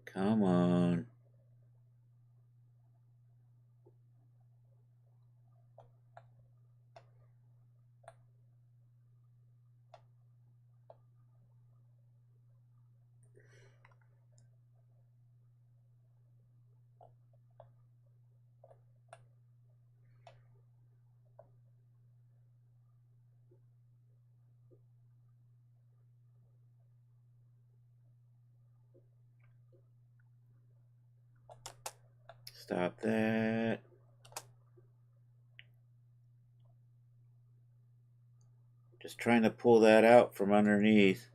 Come on. Stop that. Just trying to pull that out from underneath.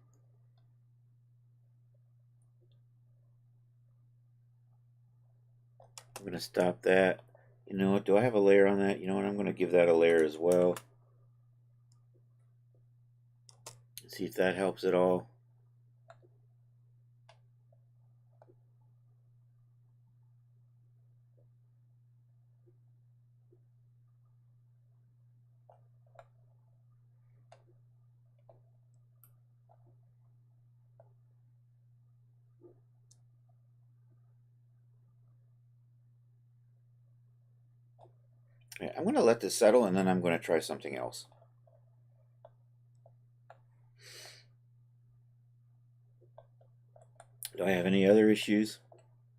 I'm going to stop that. You know what? Do I have a layer on that? You know what? I'm going to give that a layer as well. See if that helps at all. I'm going to let this settle and then I'm going to try something else. Do I have any other issues?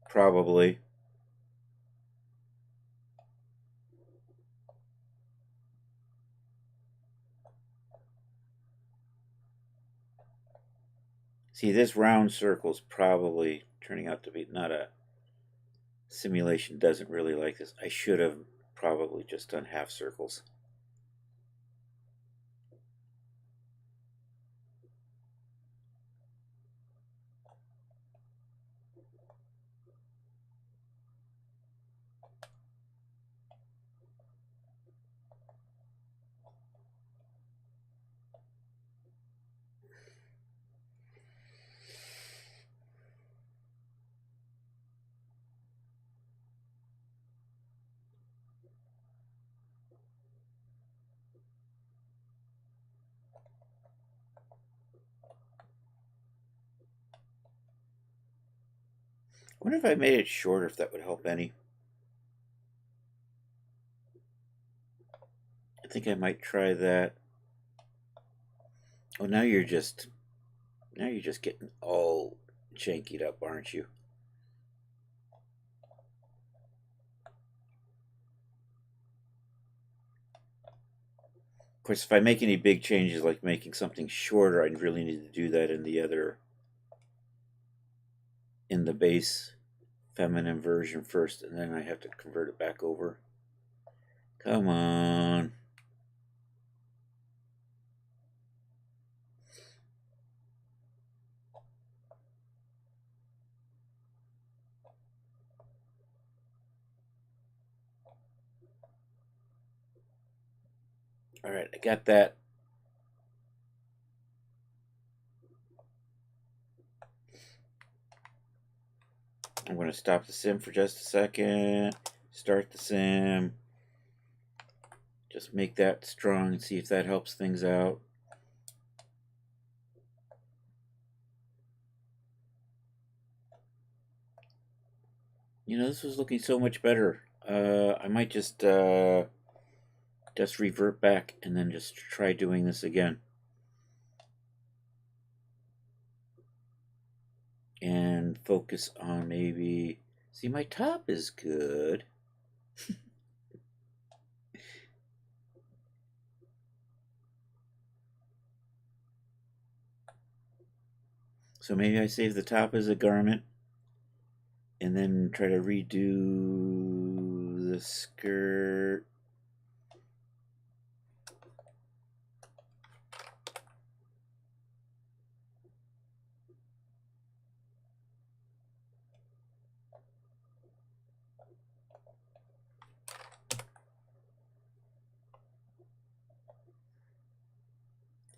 Probably. See, this round circle's probably turning out to be not a simulation. Doesn't really like this. I should have probably just done half circles. I wonder if I made it shorter, if that would help any. I think I might try that. Oh, now you're just getting all jankied up, aren't you? Of course, if I make any big changes, like making something shorter, I'd really need to do that in the base feminine version first, and then I have to convert it back over. Come on. All right, I got that. I'm going to stop the sim for just a second. Start the sim. Just make that strong and see if that helps things out. You know, this was looking so much better. I might just revert back and then just try doing this again. And focus on maybe... See, my top is good. So maybe I save the top as a garment and then try to redo the skirt.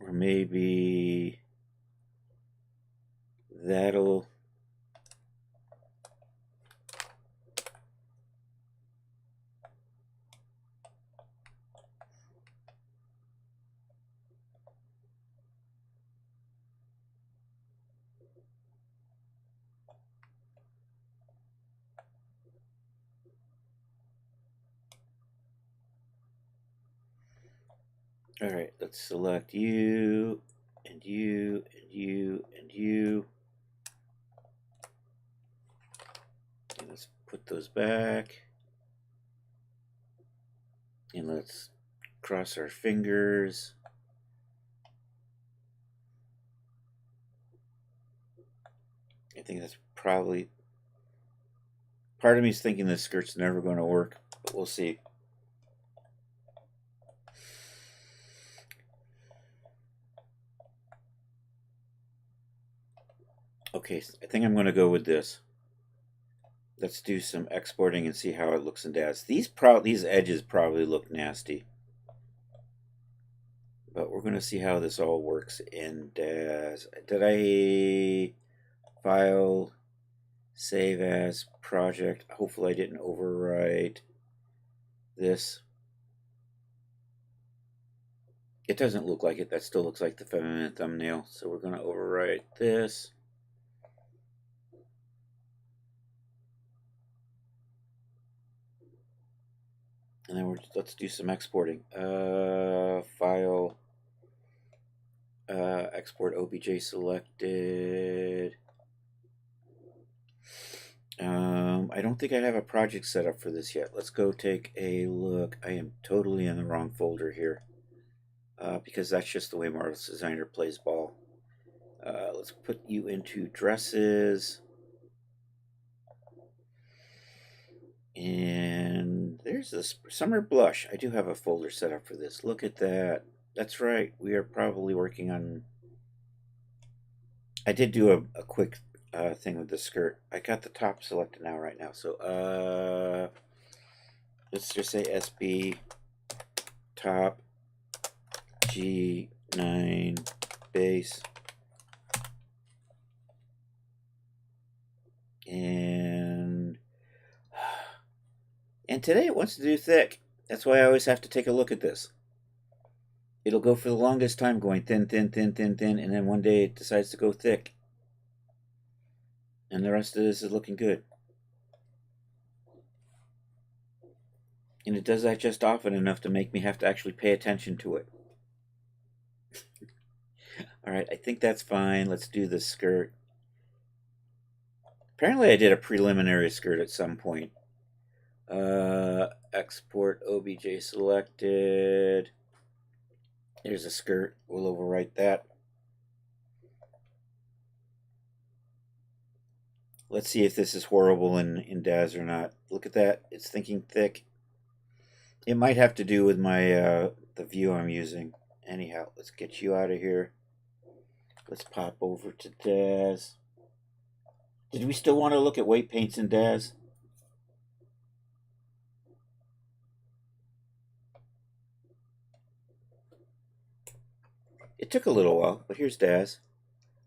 Or maybe that'll... All right, let's select you, and you, and you, and you. And let's put those back. And let's cross our fingers. I think that's probably... Part of me is thinking this skirt's never going to work, but we'll see. Okay, I think I'm going to go with this. Let's do some exporting and see how it looks in DAZ. These edges probably look nasty, but we're going to see how this all works in DAZ. Did I file, save as, project? Hopefully I didn't overwrite this. It doesn't look like it. That still looks like the feminine thumbnail. So we're going to overwrite this. And then let's do some exporting. File, export OBJ selected. I don't think I have a project set up for this yet. Let's go take a look. I am totally in the wrong folder here, because that's just the way Marvelous Designer plays ball. Let's put you into dresses. And there's this summer blush. I do have a folder set up for this. Look at that. That's right. We are probably working on... I did do a quick thing with the skirt. I got the top selected now right now. So let's just say SB top G9 base. And today it wants to do thick. That's why I always have to take a look at this. It'll go for the longest time going thin, thin, thin, thin, thin, and then one day it decides to go thick. And the rest of this is looking good. And it does that just often enough to make me have to actually pay attention to it. All right, I think that's fine. Let's do the skirt. Apparently I did a preliminary skirt at some point. Export OBJ selected. There's a skirt. We'll overwrite that. Let's see if this is horrible in DAZ or not. Look at that. It's thinking thick. It might have to do with my the view I'm using. Anyhow, let's get you out of here. Let's pop over to DAZ. Did we still want to look at weight paints in DAZ? It took a little while, but here's DAZ.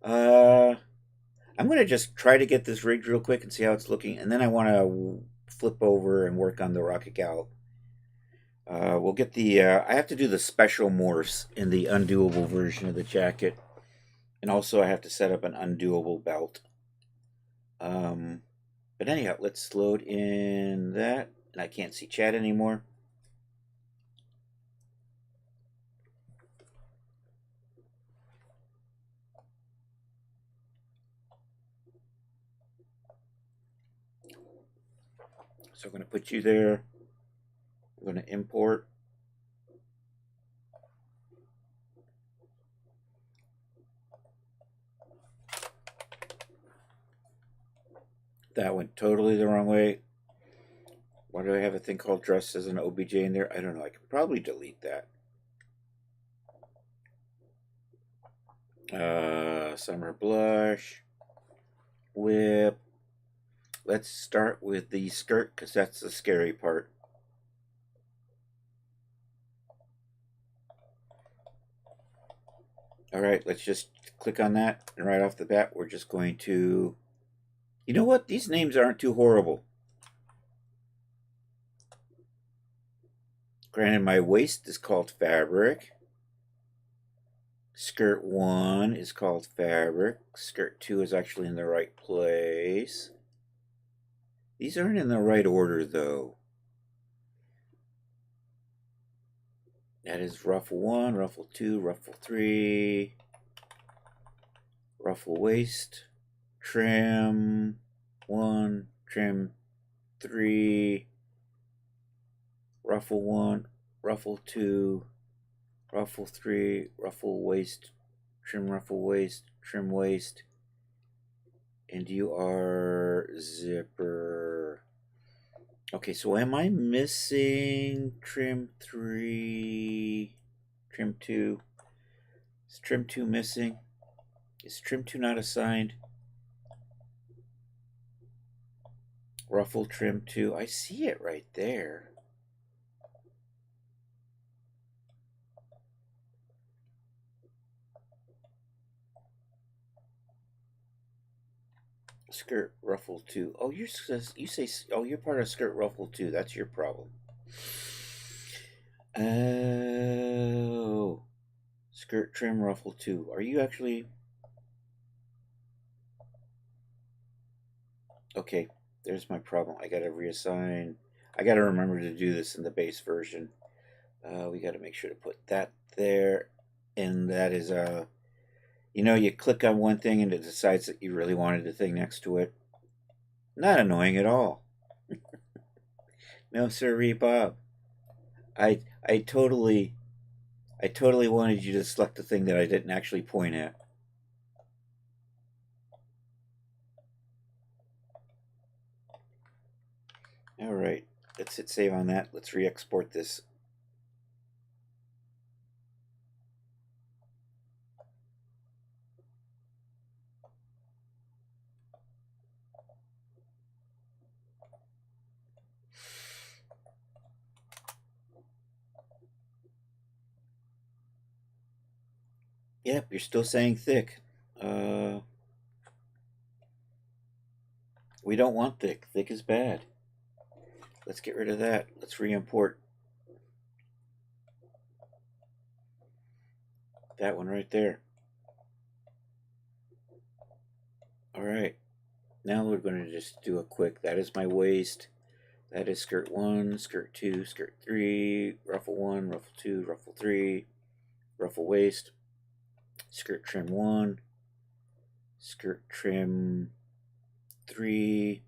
I'm going to just try to get this rigged real quick and see how it's looking, and then I want to flip over and work on the Rocket Gal. We'll get the... I have to do the special morphs in the undoable version of the jacket, and also I have to set up an undoable belt. But anyhow, let's load in that, and I can't see chat anymore. So I'm going to put you there. I'm going to import. That went totally the wrong way. Why do I have a thing called dress as an OBJ in there? I don't know. I can probably delete that. Summer blush. Whip. Let's start with the skirt because that's the scary part. All right, let's just click on that. And right off the bat, we're just going to... You know what? These names aren't too horrible. Granted, my waist is called fabric. Skirt 1 is called fabric. Skirt 2 is actually in the right place. These aren't in the right order though. That is ruffle 1, ruffle 2, ruffle 3, ruffle waist, trim 1, trim 3, ruffle 1, ruffle 2, ruffle 3, ruffle waist, trim waist, and you are zipper. Okay, so am I missing trim 3, trim 2? Is trim 2 missing? Is trim 2 not assigned? Ruffle trim 2. I see it right there. Skirt ruffle 2. Oh, you say oh, you're part of skirt ruffle 2. That's your problem. Oh. Skirt trim ruffle 2. Are you actually... Okay, there's my problem. I gotta reassign. I gotta remember to do this in the base version. We gotta make sure to put that there. And that is, you know, you click on one thing and it decides that you really wanted the thing next to it. Not annoying at all. No, sirree, Bob. I totally wanted you to select the thing that I didn't actually point at. All right, let's hit save on that. Let's re-export this. Yep, you're still saying thick. We don't want thick. Thick is bad. Let's get rid of that. Let's re-import that one right there. All right. Now we're going to just do a quick. That is my waist. That is skirt 1, skirt 2, skirt 3, ruffle 1, ruffle 2, ruffle 3, ruffle waist, skirt trim 1, skirt trim 3.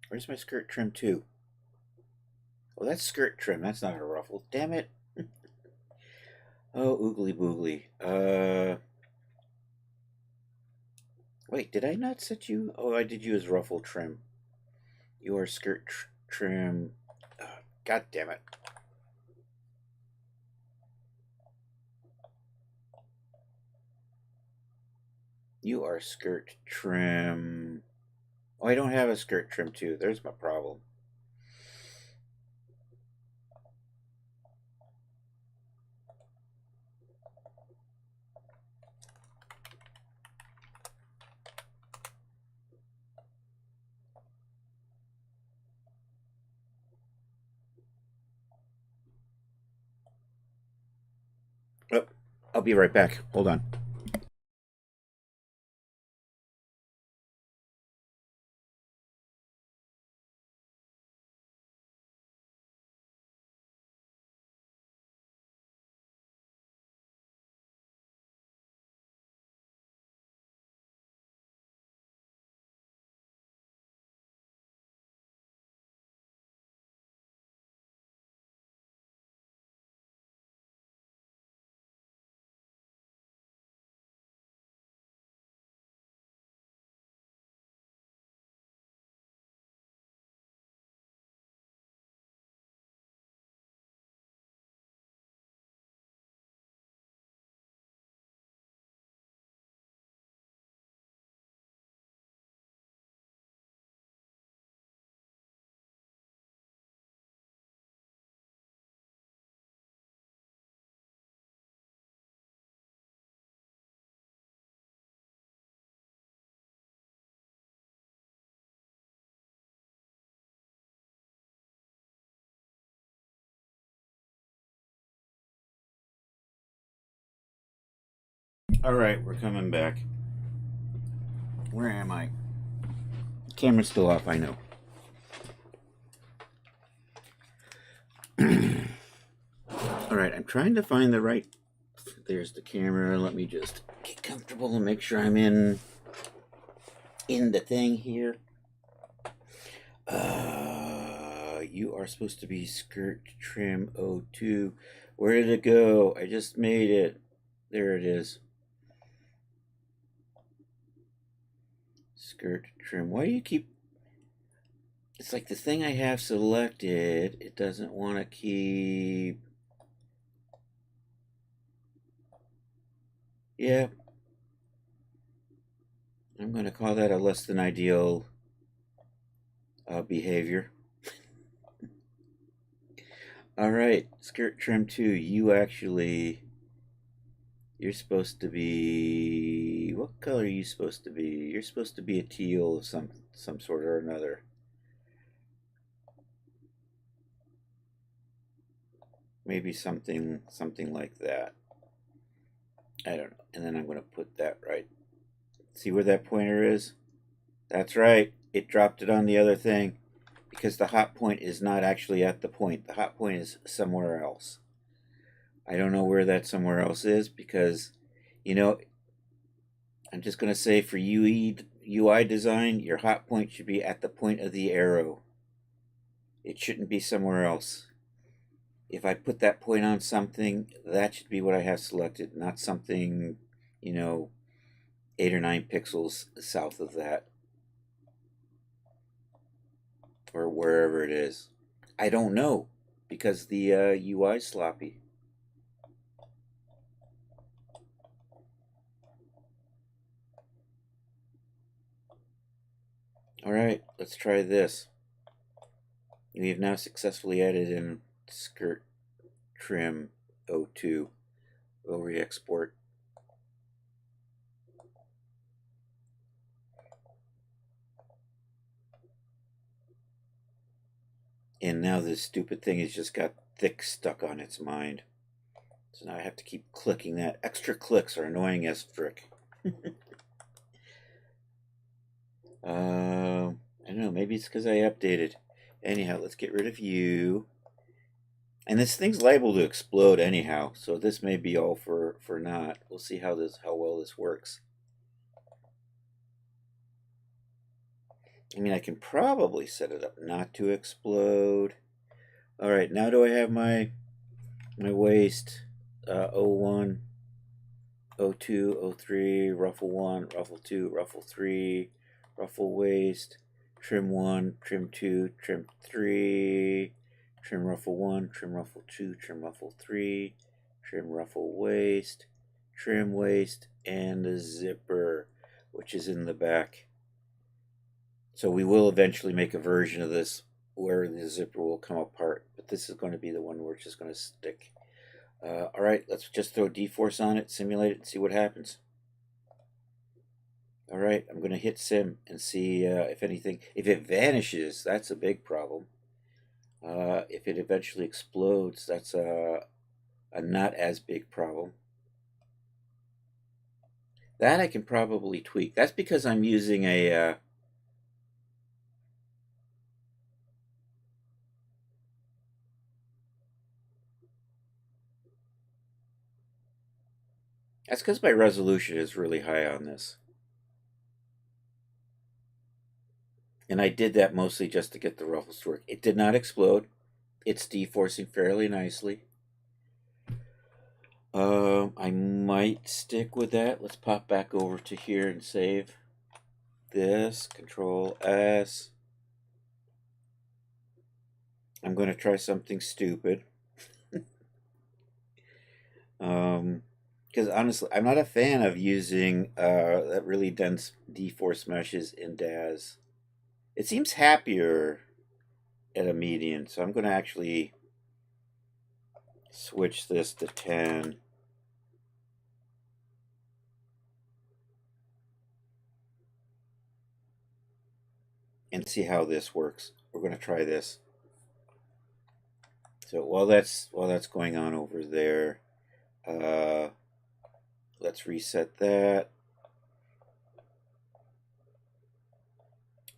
Where's my skirt trim 2? Oh, that's skirt trim. That's not a ruffle. Damn it. Oh, oogly boogly. Wait, did I not set you? Oh, I did you as ruffle trim. You are skirt trim. God damn it. You are skirt trim. Oh, I don't have a skirt trim too. There's my problem. Oh, I'll be right back. Hold on. Alright, we're coming back. Where am I? Camera's still off, I know. Alright, I'm trying to find the right... There's the camera. Let me just get comfortable and make sure I'm in the thing here. You are supposed to be skirt trim 02. Where did it go? I just made it. There it is. Skirt trim. Why do you keep... It's like the thing I have selected, it doesn't want to keep... Yeah. I'm going to call that a less than ideal behavior. Alright, skirt trim 2. You're supposed to be... What color are you supposed to be? You're supposed to be a teal of some sort or another. Maybe something like that. I don't know. And then I'm going to put that right. See where that pointer is? That's right. It dropped it on the other thing. Because the hot point is not actually at the point. The hot point is somewhere else. I don't know where that somewhere else is because, you know, I'm just going to say for UI design, your hot point should be at the point of the arrow. It shouldn't be somewhere else. If I put that point on something, that should be what I have selected, not something, 8 or 9 pixels south of that. Or wherever it is. I don't know, because the UI is sloppy. Alright, let's try this. We have now successfully added in skirt trim 02. We'll re-export. And now this stupid thing has just got thick stuck on its mind. So now I have to keep clicking that. Extra clicks are annoying as frick. I don't know, maybe it's because I updated. Anyhow, let's get rid of you. And this thing's liable to explode anyhow, so this may be all for naught. We'll see how well this works. I mean, I can probably set it up not to explode. All right, now do I have my waist 01, 02, 03, ruffle 1, ruffle 2, ruffle 3, ruffle waist, trim 1, trim 2, trim 3, trim ruffle 1, trim ruffle 2, trim ruffle 3, trim ruffle waist, and the zipper, which is in the back. So we will eventually make a version of this where the zipper will come apart, but this is going to be the one where it's just going to stick. All right, let's just throw D-Force on it, simulate it, and see what happens. All right, I'm going to hit sim and see if it vanishes, that's a big problem. If it eventually explodes, that's a not as big problem. That I can probably tweak. That's because I'm using a... That's because my resolution is really high on this. And I did that mostly just to get the ruffles to work. It did not explode. It's deforcing fairly nicely. I might stick with that. Let's pop back over to here and save this. Control S. I'm going to try something stupid. Because honestly, I'm not a fan of using that really dense D-force meshes in DAZ. It seems happier at a median, so I'm going to actually switch this to 10. And see how this works. We're going to try this. So while that's going on over there, let's reset that.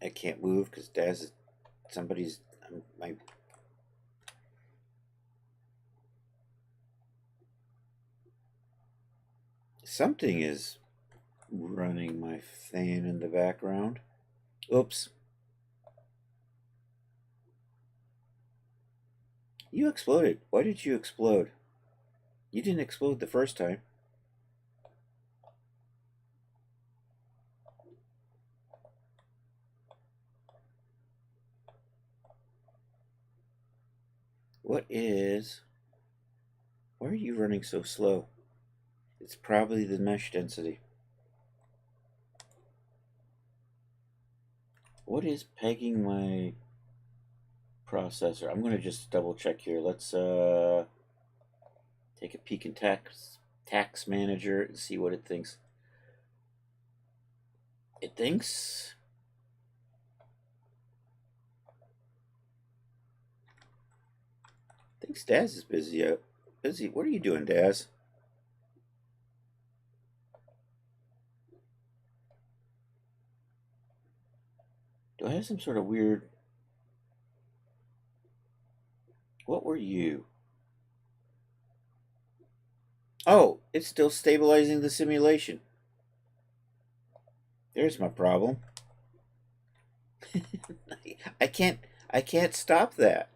I can't move because Daz is somebody's my. Something is running my fan in the background. Oops. You exploded. Why did you explode? You didn't explode the first time. Why are you running so slow? It's probably the mesh density. What is pegging my processor? I'm going to just double check here. Let's take a peek in tax manager and see what it thinks. It thinks Daz is busy. Busy. What are you doing, Daz? Do I have some sort of weird... What were you? Oh, it's still stabilizing the simulation. There's my problem. I can't stop that.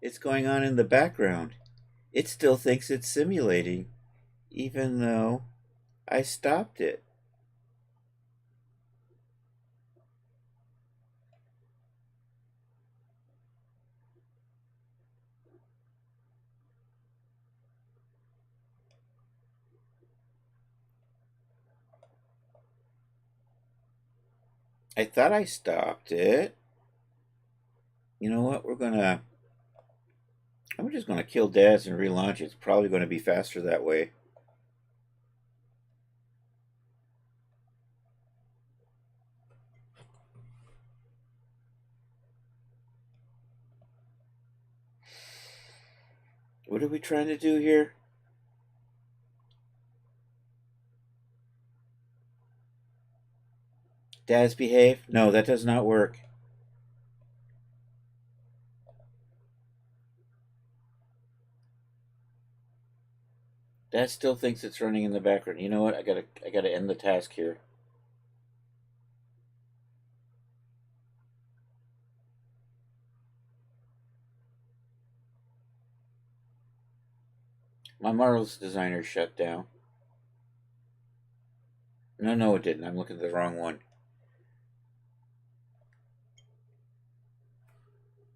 It's going on in the background. It still thinks it's simulating, even though I stopped it. I thought I stopped it. You know what? I'm just gonna kill Daz and relaunch it. It's probably gonna be faster that way. What are we trying to do here? Daz, behave? No, that does not work. Daz still thinks it's running in the background. You know what? I gotta end the task here. My Marvel's designer shut down. No, it didn't. I'm looking at the wrong one.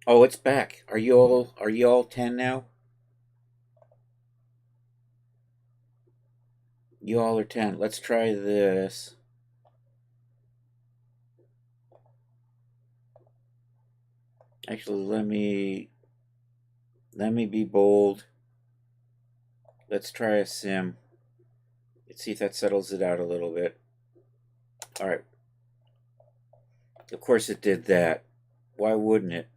Oh, it's back. Are you all 10 now? You all are 10. Let's try this. Actually, let me be bold. Let's try a sim. Let's see if that settles it out a little bit. All right. Of course it did that. Why wouldn't it?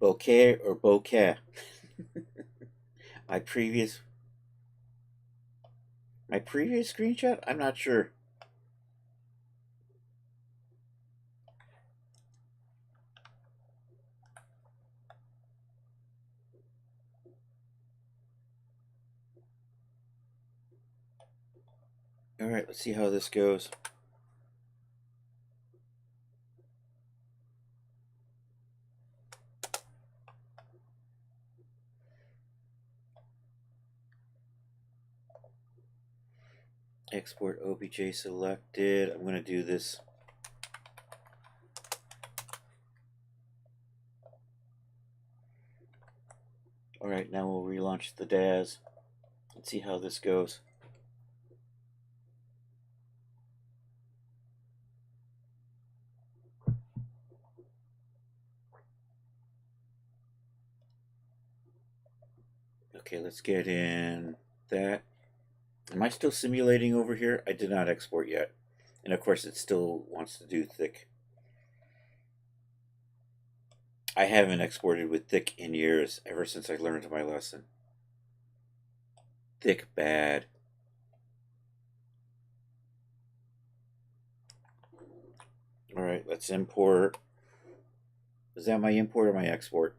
Bokeh or bokeh? my previous screenshot? I'm not sure. All right, let's see how this goes. Export OBJ selected. I'm going to do this. All right, now we'll relaunch the Daz. Let's see how this goes. Okay, let's get in that. Am I still simulating over here? I did not export yet. And of course it still wants to do thick. I haven't exported with thick in years, ever since I learned my lesson. Thick bad. Alright, let's import. Is that my import or my export?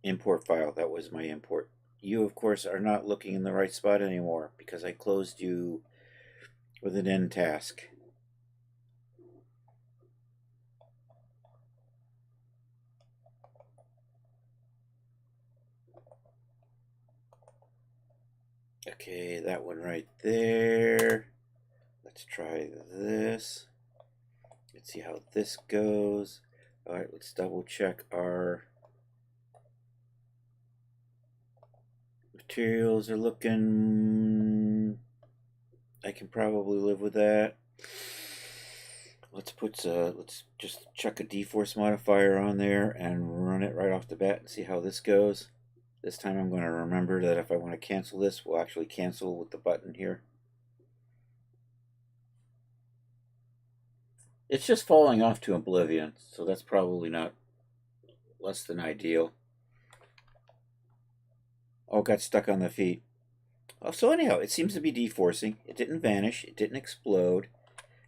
Import file, that was my import. You, of course, are not looking in the right spot anymore because I closed you with an end task. Okay, that one right there. Let's try this. Let's see how this goes. Alright, let's double check our materials are looking. I can probably live with that. Let's just chuck a D-force modifier on there and run it right off the bat and see how this goes. This time I'm going to remember that if I want to cancel this, we'll actually cancel with the button here. It's just falling off to oblivion, so that's probably not less than ideal. Oh, it got stuck on the feet. Oh, so anyhow, it seems to be deforcing. It didn't vanish. It didn't explode.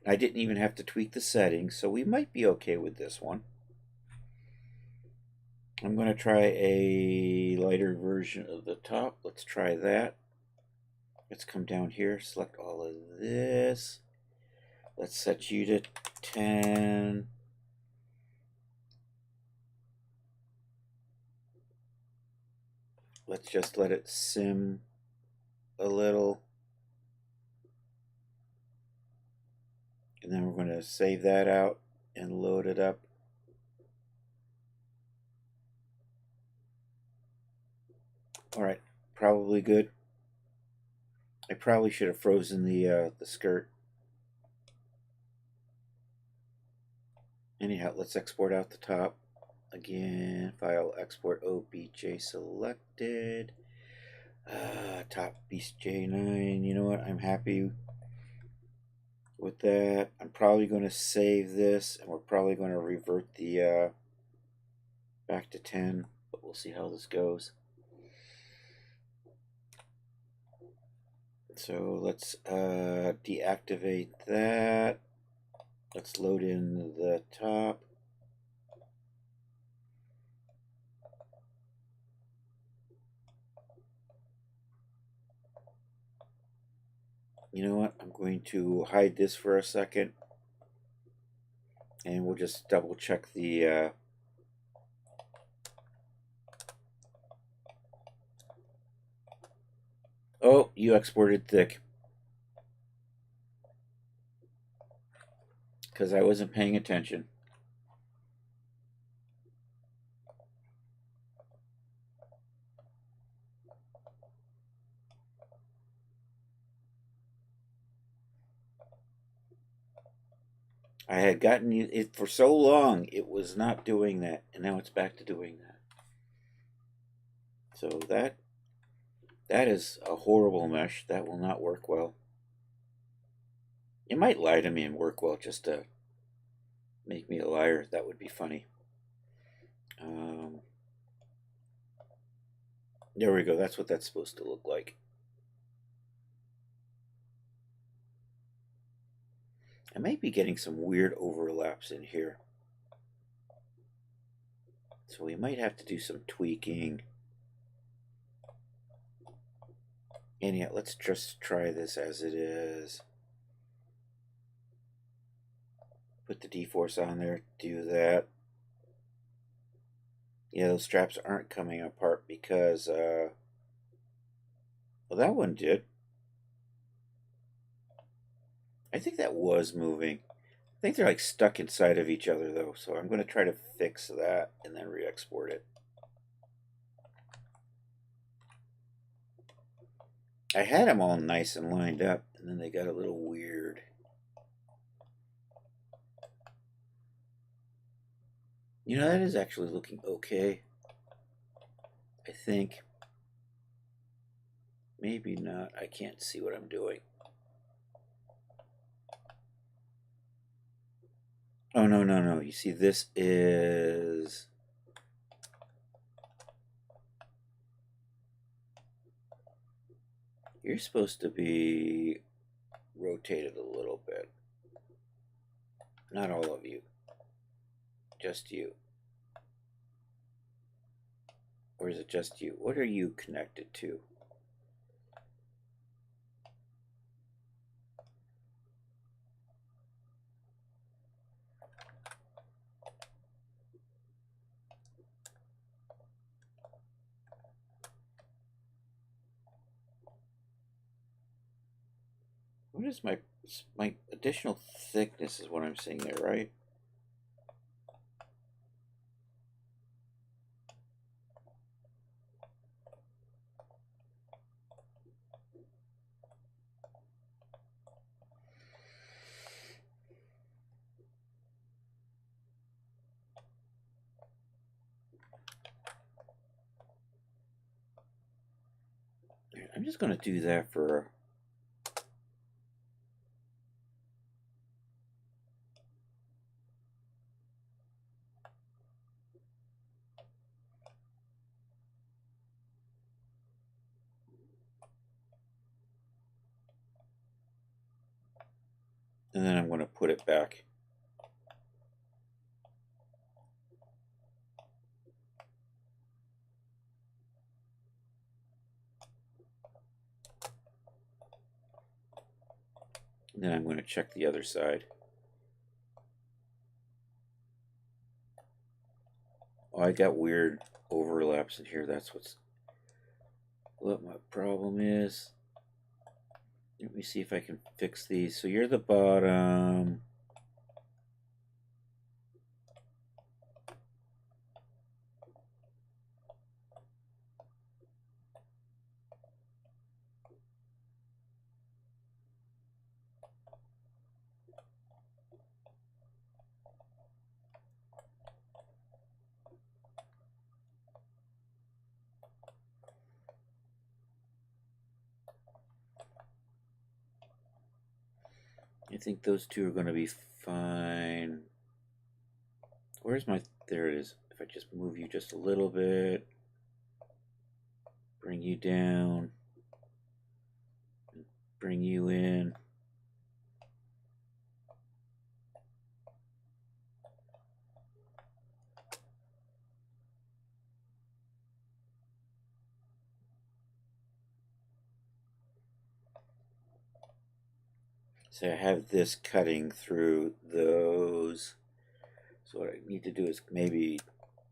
I didn't even have to tweak the settings, so we might be okay with this one. I'm going to try a lighter version of the top. Let's try that. Let's come down here, select all of this. Let's set you to 10. Let's just let it sim a little. And then we're going to save that out and load it up. Alright, probably good. I probably should have frozen the skirt. Anyhow, let's export out the top. Again, file export OBJ selected. Top BJ9. You know what? I'm happy with that. I'm probably going to save this, and we're probably going to revert the back to 10, but we'll see how this goes. So let's deactivate that. Let's load in the top. You know what? I'm going to hide this for a second. And we'll just double check the oh, you exported thick. Because I wasn't paying attention. I had gotten it for so long, it was not doing that, and now it's back to doing that. So that is a horrible mesh. That will not work well. It might lie to me and work well just to make me a liar. That would be funny. There we go. That's what that's supposed to look like. I might be getting some weird overlaps in here. So we might have to do some tweaking. Anyhow, let's just try this as it is. Put the D-force on there, do that. Yeah, those straps aren't coming apart because, well, that one did. I think that was moving. I think they're like stuck inside of each other though, so I'm going to try to fix that and then re-export it. I had them all nice and lined up, and then they got a little weird. You know, that is actually looking okay. I think. Maybe not. I can't see what I'm doing. Oh, no, no, no. You see, this is... You're supposed to be rotated a little bit. Not all of you. Just you. Or is it just you? What are you connected to? What is my additional thickness is what I'm seeing there, right? I'm just going to do that for... And then I'm going to put it back. And then I'm going to check the other side. Oh, I got weird overlaps in here. That's what my problem is. Let me see if I can fix these. So you're the bottom. I think those two are going to be fine. Where's my... There it is. If I just move you just a little bit. Bring you down. Bring you in. So I have this cutting through those. So what I need to do is maybe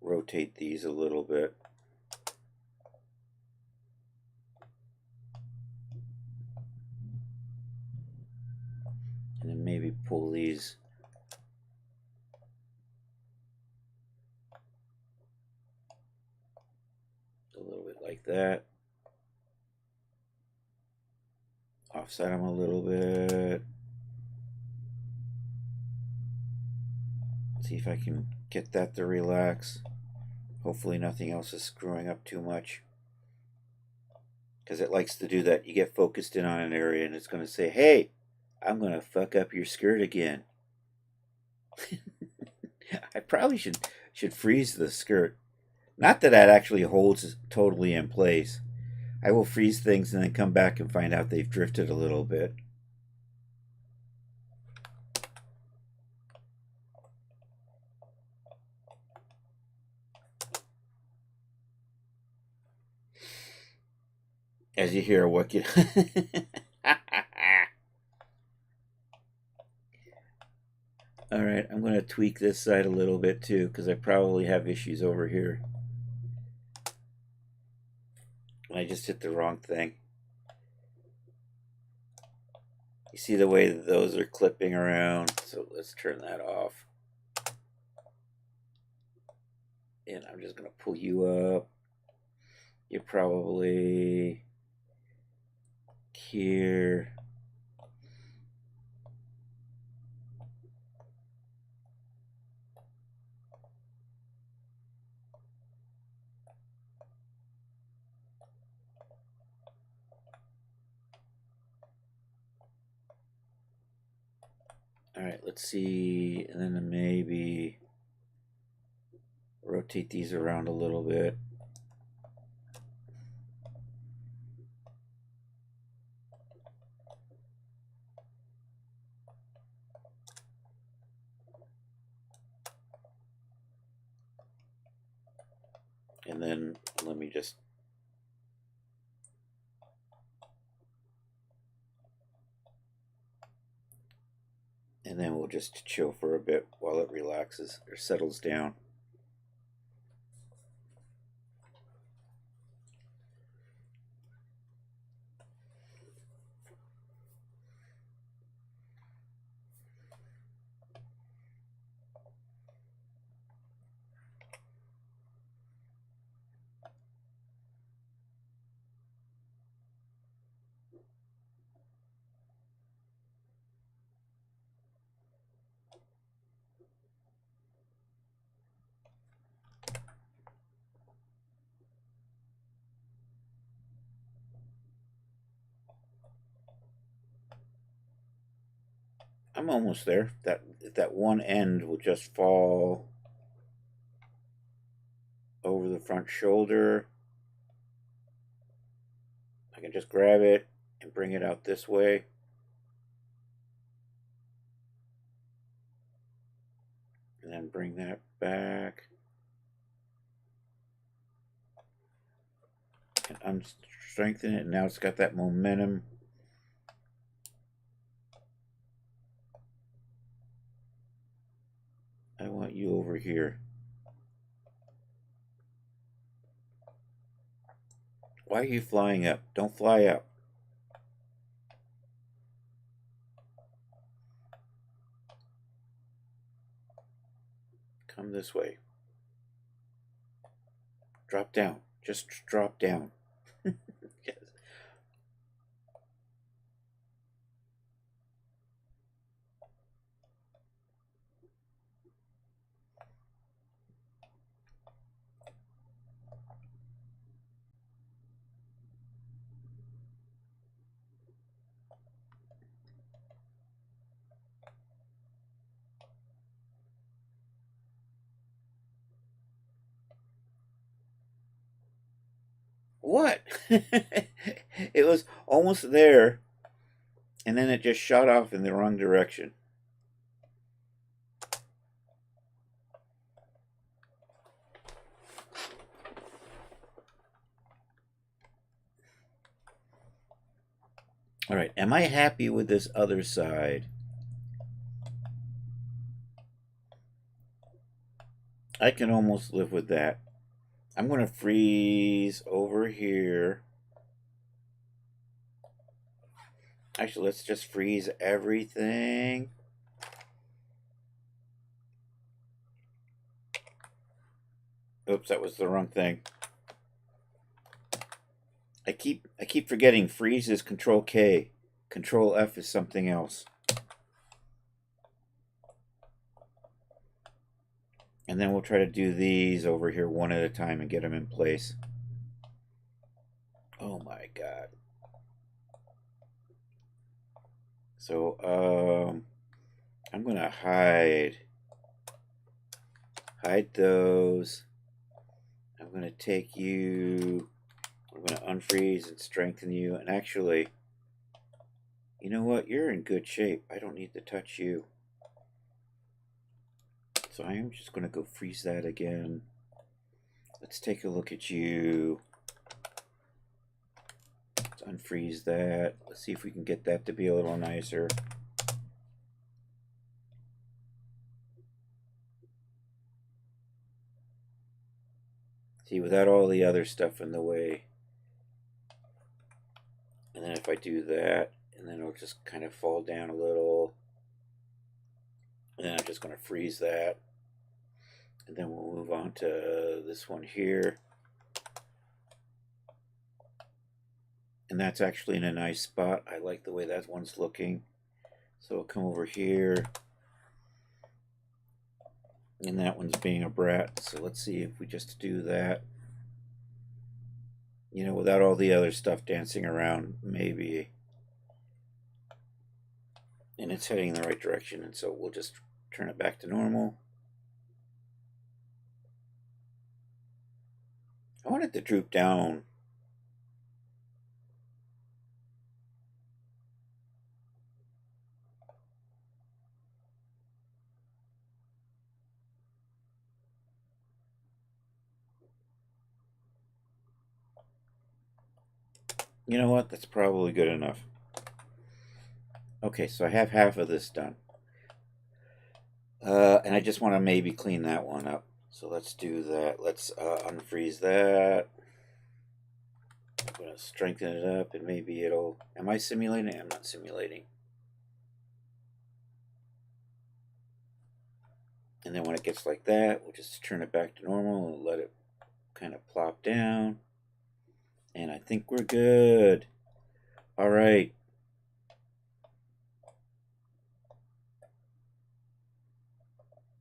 rotate these a little bit. And then maybe pull these a little bit like that. Offset them a little bit. See if I can get that to relax. Hopefully nothing else is screwing up too much. Because it likes to do that. You get focused in on an area and it's going to say, hey, I'm going to fuck up your skirt again. I probably should freeze the skirt. Not that that actually holds totally in place. I will freeze things and then come back and find out they've drifted a little bit. As you hear, what can... All right, I'm going to tweak this side a little bit too because I probably have issues over here. I just hit the wrong thing. You see the way that those are clipping around, so let's turn that off. And I'm just going to pull you up. You're probably here. All right, let's see, and then maybe rotate these around a little bit. And then let me just and then we'll just chill for a bit while it relaxes or settles down. I'm almost there. That one end will just fall over the front shoulder. I can just grab it and bring it out this way. And then bring that back. And unstrengthen it. Now it's got that momentum. I want you over here. Why are you flying up? Don't fly up. Come this way. Drop down. Just drop down. Yes. What? It was almost there, and then it just shot off in the wrong direction. All right, am I happy with this other side? I can almost live with that. I'm going to freeze over here. Actually, let's just freeze everything. Oops, that was the wrong thing. I keep forgetting freeze is Control K. Control F is something else. And then we'll try to do these over here one at a time and get them in place. Oh my god. So, I'm going to hide those. I'm going to take you, I'm going to unfreeze and strengthen you. And actually, you know what? You're in good shape. I don't need to touch you. So I am just going to go freeze that again. Let's take a look at you. Let's unfreeze that. Let's see if we can get that to be a little nicer. See, without all the other stuff in the way. And then if I do that, and then it'll just kind of fall down a little. And then I'm just going to freeze that. And then we'll move on to this one here. And And that's actually in a nice spot. I like the way that one's looking. So we'll come over here. And that one's being a brat. So let's see if we just do that. You know, without all the other stuff dancing around, maybe. And it's heading in the right direction. And so we'll just turn it back to normal. I want it to droop down. You know what? That's probably good enough. Okay, so I have half of this done. And I just want to maybe clean that one up. So let's do that. Let's unfreeze that. I'm going to strengthen it up and maybe it'll... Am I simulating? I'm not simulating. And then when it gets like that, we'll just turn it back to normal and let it kind of plop down. And I think we're good. All right.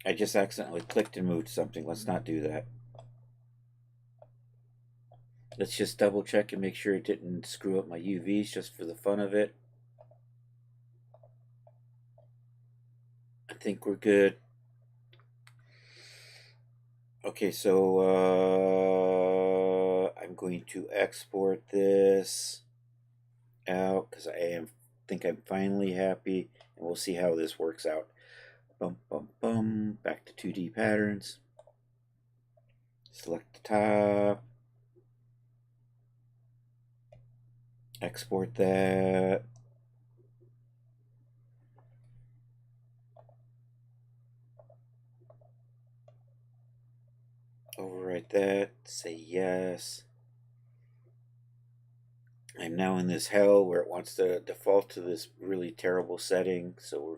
I just accidentally clicked and moved something. Let's not do that. Let's just double check and make sure it didn't screw up my UVs just for the fun of it. I think we're good. Okay, so I'm going to export this out because think I'm finally happy, and we'll see how this works out. Bum, bum, bum. Back to 2D patterns. Select the top. Export that. Overwrite that. Say yes. I'm now in this hell where it wants to default to this really terrible setting, so we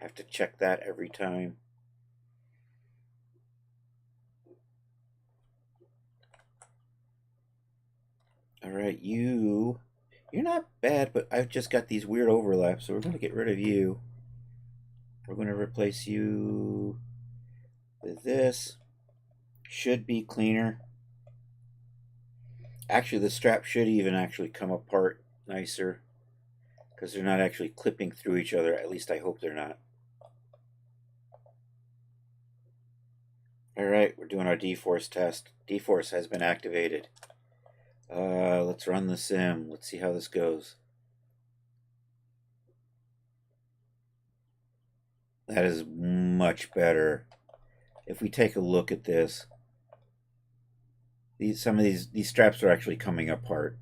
have to check that every time. All right, you're not bad, but I've just got these weird overlaps, so we're going to get rid of you. We're going to replace you with this. Should be cleaner. Actually, the strap should even actually come apart nicer because they're not actually clipping through each other. At least I hope they're not. All right, we're doing our D-Force test. D-Force has been activated. Let's run the sim. Let's see how this goes. That is much better. If we take a look at this, some of these straps are actually coming apart.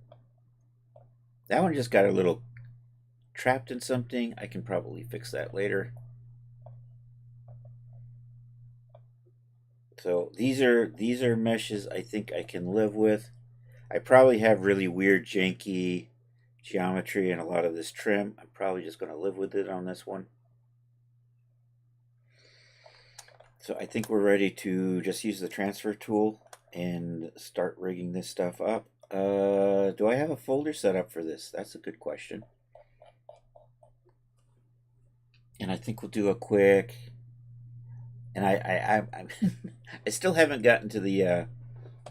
That one just got a little trapped in something. I can probably fix that later. So these are meshes I think I can live with. I probably have really weird janky geometry in a lot of this trim. I'm probably just going to live with it on this one. So I think we're ready to just use the transfer tool and start rigging this stuff up. Do I have a folder set up for this? That's a good question. And I think we'll do a quick. And I still haven't gotten to the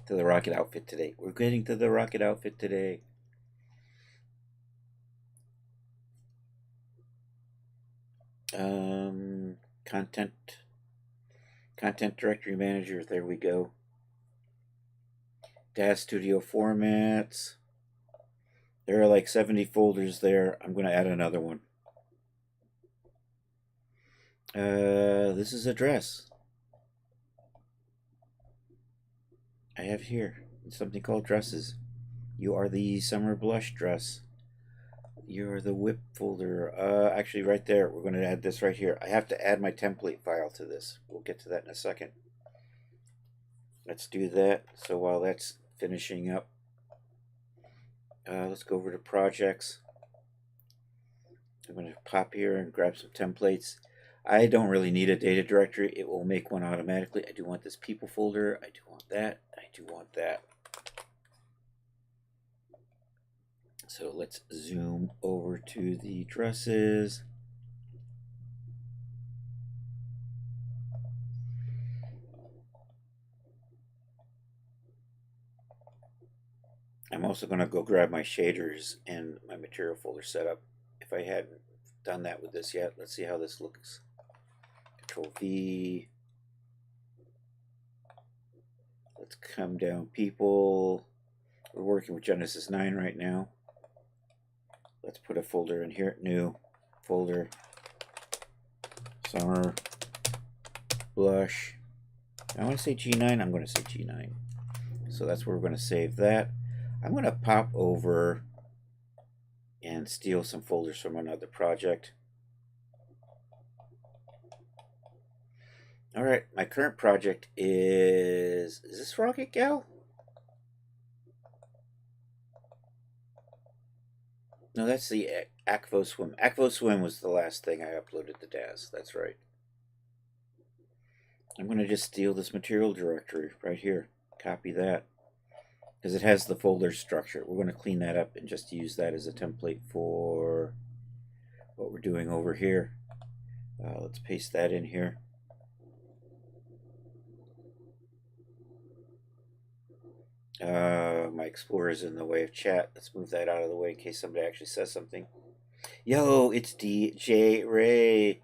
rocket outfit today. We're getting to the rocket outfit today. Content directory manager. There we go. DAZ Studio formats. There are like 70 folders there. I'm going to add another one. This is a dress. I have here something called dresses. You are the summer blush dress. You're the whip folder. Actually, right there. We're going to add this right here. I have to add my template file to this. We'll get to that in a second. Let's do that. So while that's finishing up, let's go over to projects. I'm going to pop here and grab some templates. I don't really need a data directory. It will make one automatically. I do want this people folder. I do want that. I do want that. So let's zoom over to the dresses. I'm also going to go grab my shaders and my material folder setup. If I hadn't done that with this yet, let's see how this looks. Control V. Let's come down people. We're working with Genesis 9 right now. Let's put a folder in here. New folder. Summer blush. I want to say G9. I'm going to say G9. So that's where we're going to save that. I'm going to pop over and steal some folders from another project. All right, my current project is this Rocket Gal? No, that's the Akvo Swim. Akvo Swim was the last thing I uploaded to Daz. That's right. I'm going to just steal this material directory right here. Copy that. Because it has the folder structure. We're going to clean that up and just use that as a template for what we're doing over here. Let's paste that in here. My Explorer is in the way of chat. Let's move that out of the way in case somebody actually says something. Yo, it's DJ Ray.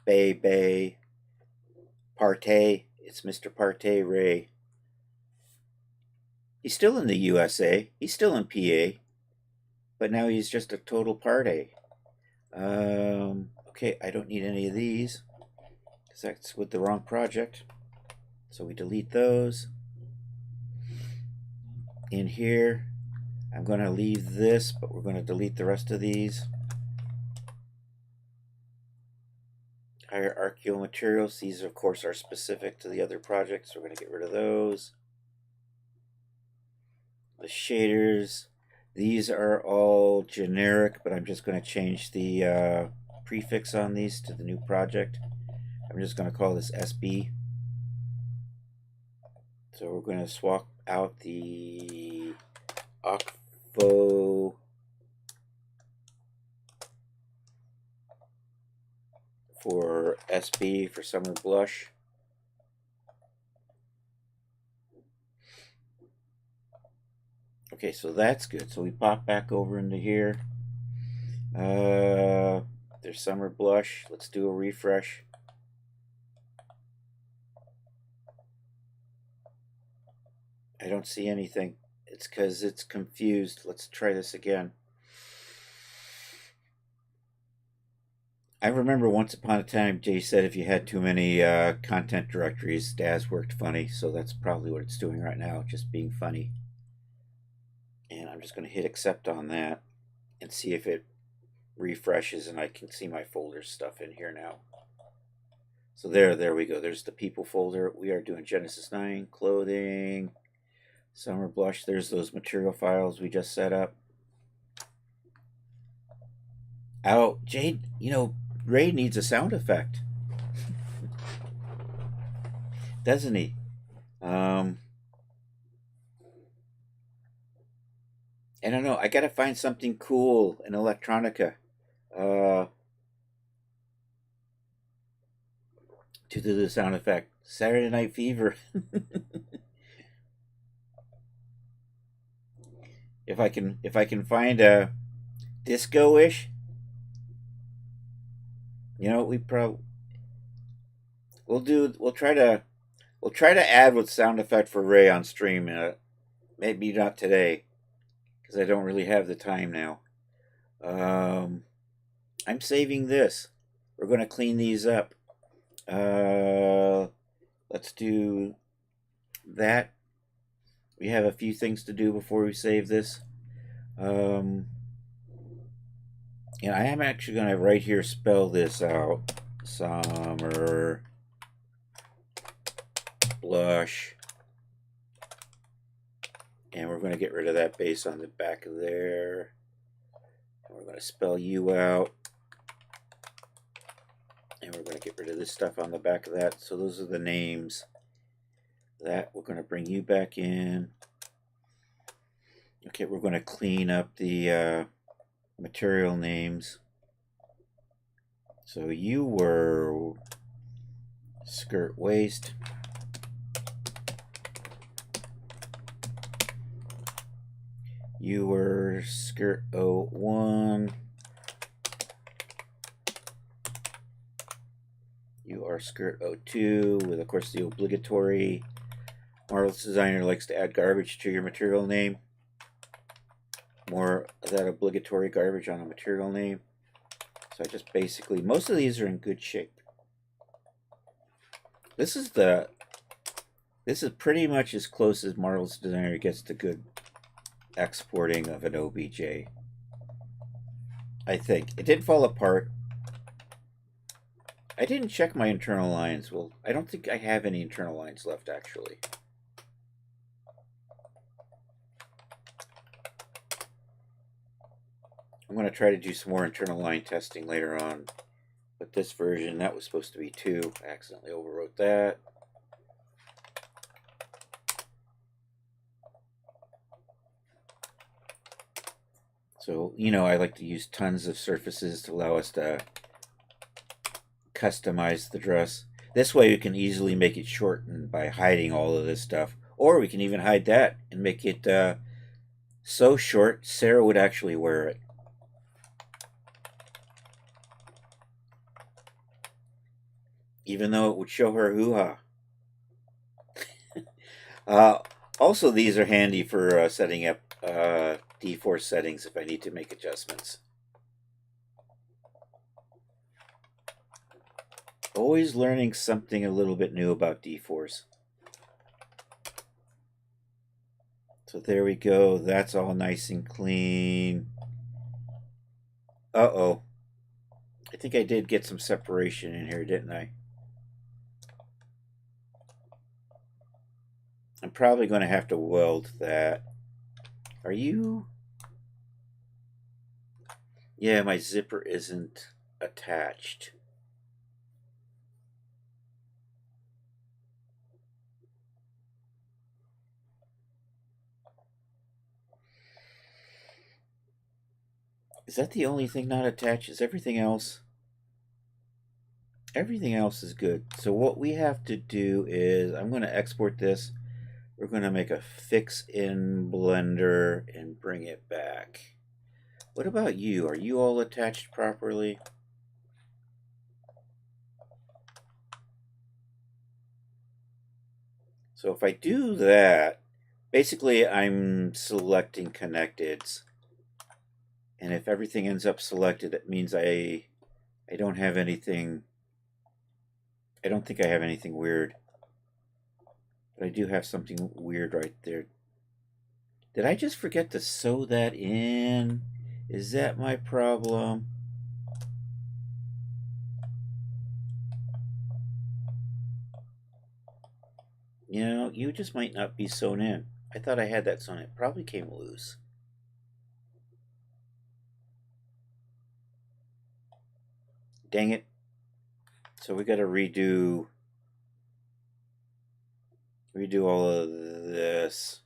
Bay. Partey. It's Mr. Partey Ray. He's still in the USA. He's still in PA. But now he's just a total partey. Okay, I don't need any of these. Because that's with the wrong project. So we delete those. In here, I'm going to leave this, but we're going to delete the rest of these. Hierarchical materials. These, of course, are specific to the other projects. We're going to get rid of those. The shaders. These are all generic, but I'm just going to change the prefix on these to the new project. I'm just going to call this SB. So we're going to swap out the Akvo for SB for Summer Blush. Okay, so that's good. So we pop back over into here. There's Summer Blush. Let's do a refresh. I don't see anything. It's because it's confused. Let's try this again. I remember once upon a time, Jay said if you had too many content directories, Daz worked funny. So that's probably what it's doing right now, just being funny. And I'm just going to hit accept on that and see if it refreshes and I can see my folder stuff in here now. So there we go. There's the people folder. We are doing Genesis 9, clothing, Summer Blush. There's those material files we just set up. Oh, Jade, you know, Ray needs a sound effect. Doesn't he? I don't know. I gotta find something cool in electronica. To do the sound effect. Saturday Night Fever. If I can find a disco-ish, you know, we'll try to add with sound effect for Ray on stream. Maybe not today, because I don't really have the time now. I'm saving this. We're going to clean these up. Let's do that. We have a few things to do before we save this. And I am actually going to right here spell this out. Summer Blush. And we're going to get rid of that base on the back of there. And we're going to spell you out. And we're going to get rid of this stuff on the back of that. So those are the names. That we're going to bring you back in. Okay, we're going to clean up the material names. So you were skirt waist. You were skirt 01. You are skirt 02 with, of course, the obligatory Marvelous Designer likes to add garbage to your material name. More of that obligatory garbage on a material name. So I just basically, most of these are in good shape. This is pretty much as close as Marvelous Designer gets to good exporting of an OBJ. I think. It did fall apart. I didn't check my internal lines. Well, I don't think I have any internal lines left, actually. I'm going to try to do some more internal line testing later on. But this version, that was supposed to be 2. I accidentally overwrote that. So, you know, I like to use tons of surfaces to allow us to customize the dress. This way we can easily make it shorten by hiding all of this stuff. Or we can even hide that and make it so short Sarah would actually wear it. Even though it would show her hoo-ha. Also, these are handy for setting up D-Force settings if I need to make adjustments. Always learning something a little bit new about D-Force. So there we go. That's all nice and clean. Uh-oh. I think I did get some separation in here, didn't I? I'm probably going to have to weld that. Are you? Yeah, my zipper isn't attached. Is that the only thing not attached? Is everything else? Everything else is good. So what we have to do is, I'm going to export this. We're going to make a fix in Blender and bring it back. What about you? Are you all attached properly? So if I do that, basically I'm selecting connecteds. And if everything ends up selected, it means I don't have anything. I don't think I have anything weird. But I do have something weird right there. Did I just forget to sew that in? Is that my problem? You know, you just might not be sewn in. I thought I had that sewn in. It probably came loose. Dang it. So we got to redo all of this.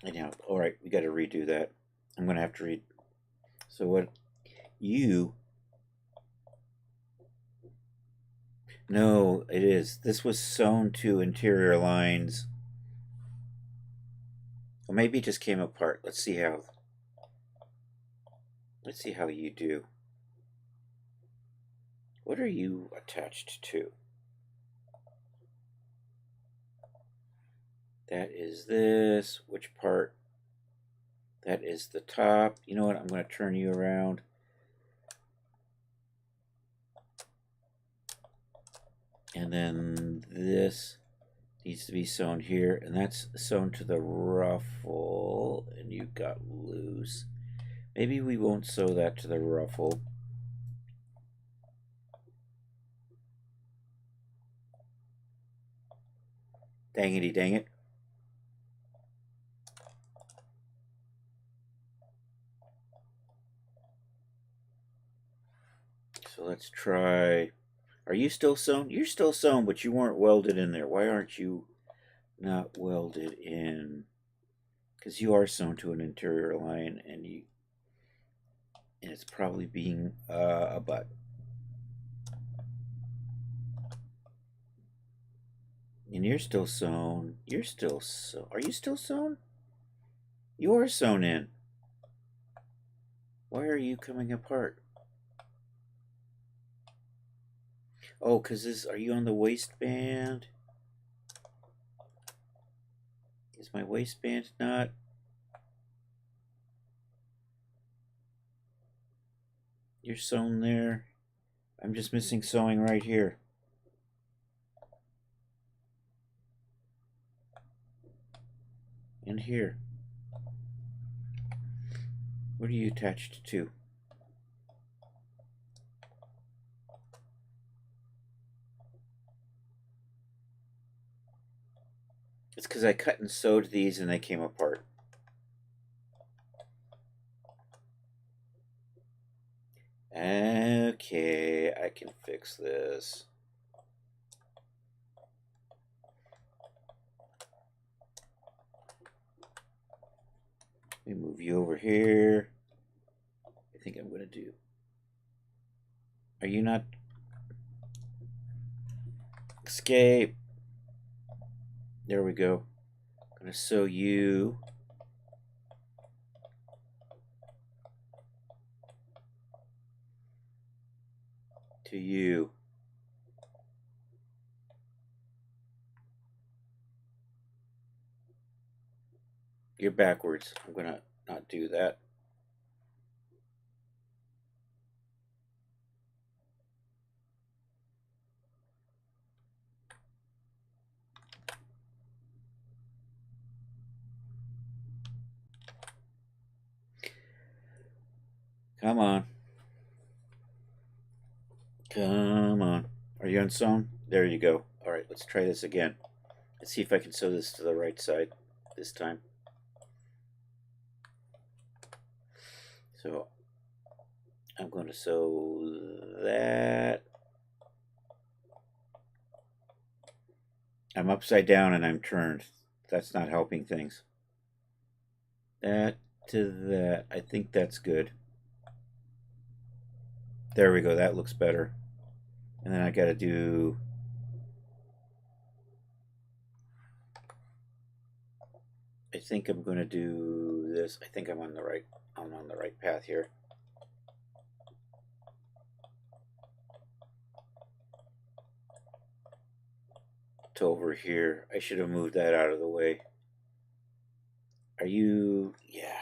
Anyhow, all right, we got to redo that. I'm going to have to read. So what you... No, it is. This was sewn to interior lines. Or maybe it just came apart. Let's see how you do. What are you attached to? That is this. Which part? That is the top. You know what? I'm going to turn you around. And then this needs to be sewn here. And that's sewn to the ruffle. And you got loose. Maybe we won't sew that to the ruffle. Dangity dang it. So let's try. Are you still sewn? You're still sewn, but you weren't welded in there. Why aren't you not welded in? because you are sewn to an interior line, and it's probably being a butt. And you're still sewn. You're still sewn. Are you still sewn? You are sewn in. Why are you coming apart? Oh, are you on the waistband? Is my waistband not? You're sewn there. I'm just missing sewing right here. And here. What are you attached to? It's because I cut and sewed these and they came apart. Okay, I can fix this. Let me move you over here. I think I'm going to do. Are you not? Escape. There we go. I'm going to sew you. To you. You're backwards. I'm going to not do that. Come on. Come on. Are you unsewn? There you go. All right, let's try this again. Let's see if I can sew this to the right side this time. So I'm going to sew that. I'm upside down and I'm turned. That's not helping things. That to that. I think that's good. There we go. That looks better. And then I got to do. I think I'm going to do this. I think I'm on the right path here. To over here. I should have moved that out of the way. Are you? Yeah.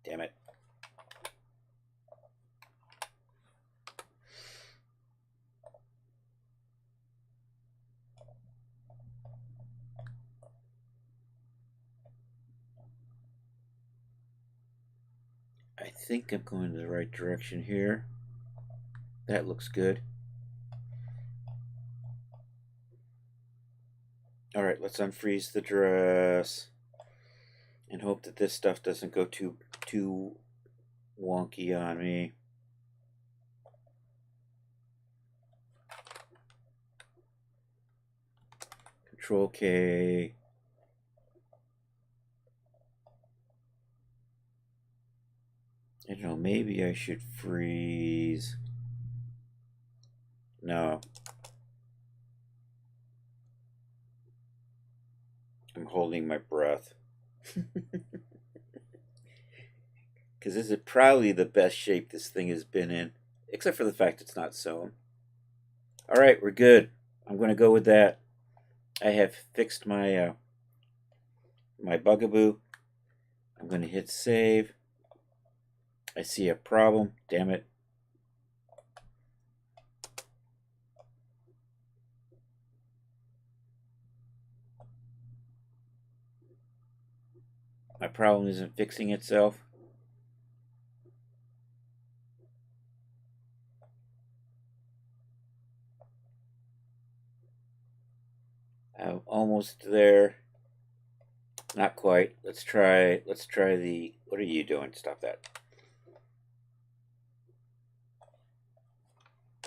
Damn it. I think I'm going in the right direction here. That looks good. All right, let's unfreeze the dress and hope that this stuff doesn't go too wonky on me. Control K. I don't know, maybe I should freeze. No. I'm holding my breath. Because this is probably the best shape this thing has been in, except for the fact it's not sewn. All right, we're good. I'm going to go with that. I have fixed my my bugaboo. I'm going to hit save. I see a problem. Damn it. My problem isn't fixing itself. I'm almost there. Not quite. Let's try the. What are you doing? Stop that.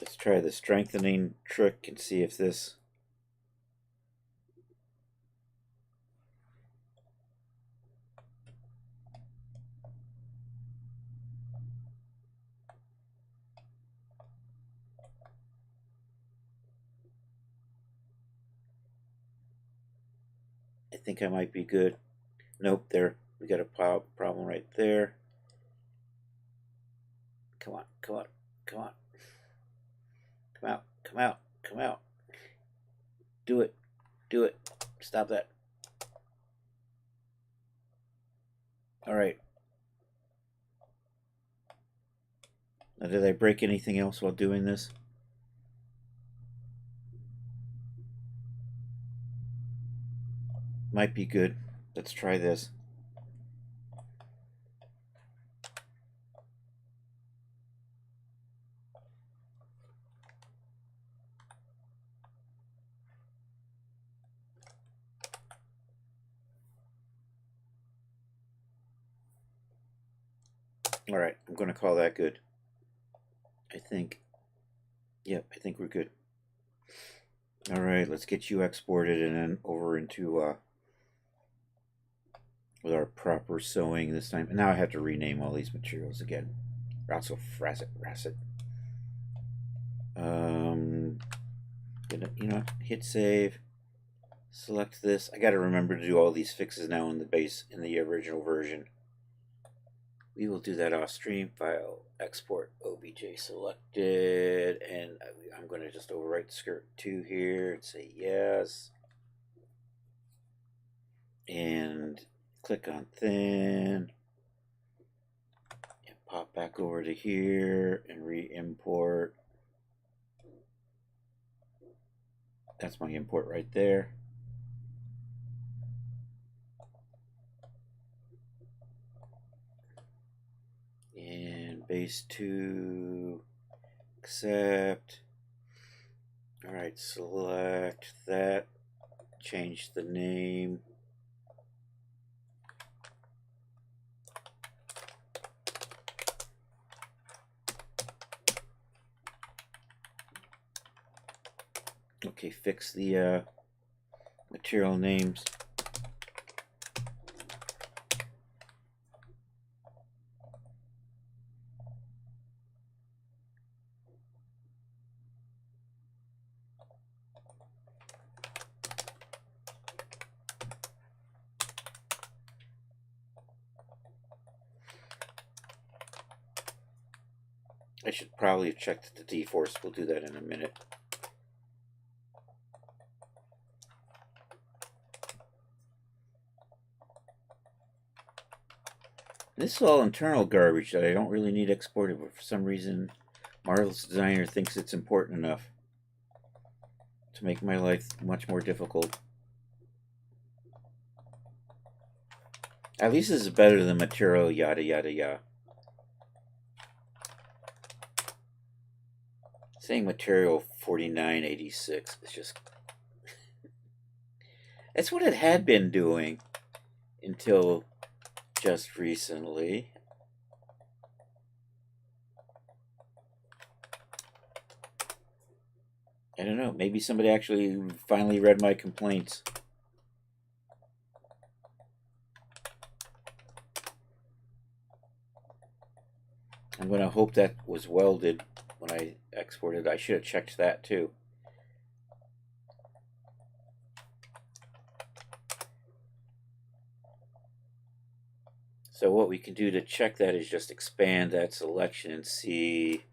Let's try the strengthening trick and see if this. think I might be good. Nope, there. We got a problem right there. Come on, come on, come on. Come out, come out, come out. Do it, do it. Stop that. All right. Now, did I break anything else while doing this? Might be good. Let's try this. All right, I'm going to call that good. I think. Yep, I think we're good. All right, let's get you exported and then over into with our proper sewing this time. And now I have to rename all these materials again. Ratzel Frasset Rasset. Hit save. Select this. I got to remember to do all these fixes now in the original version. We will do that off stream. File, export, OBJ selected, and I'm going to just overwrite the script 2 here and say yes. And click on thin. And pop back over to here and re-import. That's my import right there. And base 2, accept. All right, select that, change the name. Okay, fix the material names. I should probably have checked the D-force. We'll do that in a minute. This is all internal garbage that I don't really need exported, but for some reason Marvelous Designer thinks it's important enough to make my life much more difficult. At least this is better than material yada yada yada. Saying material 4986 is just... That's what it had been doing until just recently. I don't know. Maybe somebody actually finally read my complaints. I'm going to hope that was welded when I exported. I should have checked that too. So what we can do to check that is just expand that selection and see.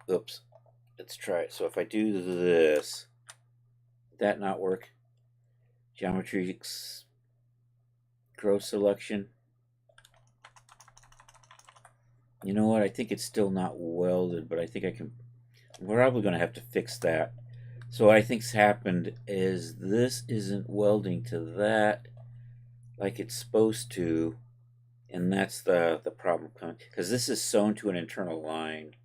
Oops. Let's try it. So if I do this, did that not work? Geometry grow selection. You know what? I think it's still not welded, but I think I can. We're probably going to have to fix that. So what I think's happened is this isn't welding to that like it's supposed to, and that's the problem coming, because this is sewn to an internal line.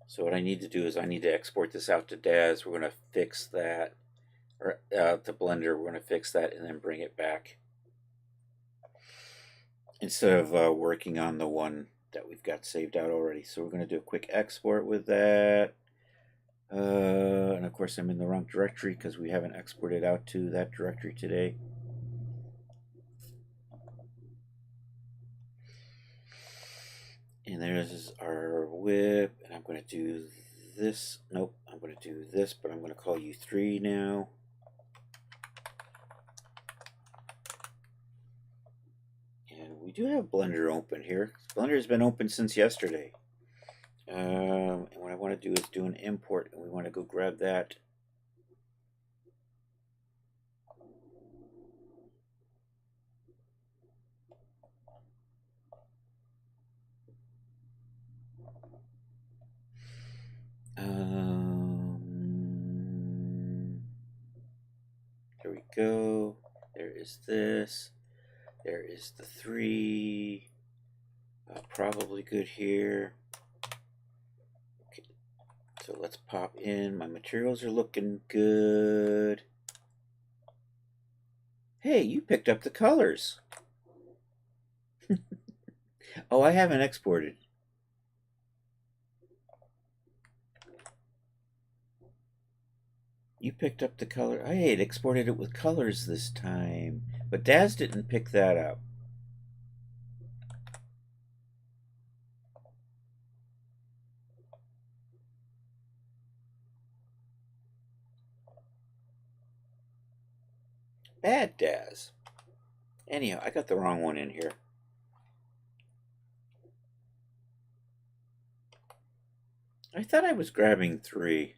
So what I need to do is I need to export this out to DAZ. We're going to fix that, or to Blender. We're going to fix that and then bring it back, instead of working on the one that we've got saved out already. So we're going to do a quick export with that. And of course I'm in the wrong directory because we haven't exported out to that directory today. And there's our whip, and I'm going to do this. Nope, I'm I'm going to do this, but I'm going to call you 3 now. And we do have Blender open here. Blender's been open since yesterday. And what I want to do is do an import, and we want to go grab that. There we go. There is this. There is the 3. Probably good here. Okay. So let's pop in. My materials are looking good. Hey, you picked up the colors. Oh, I haven't exported. You picked up the color. I had exported it with colors this time, but Daz didn't pick that up. Bad Daz. Anyhow, I got the wrong one in here. I thought I was grabbing 3.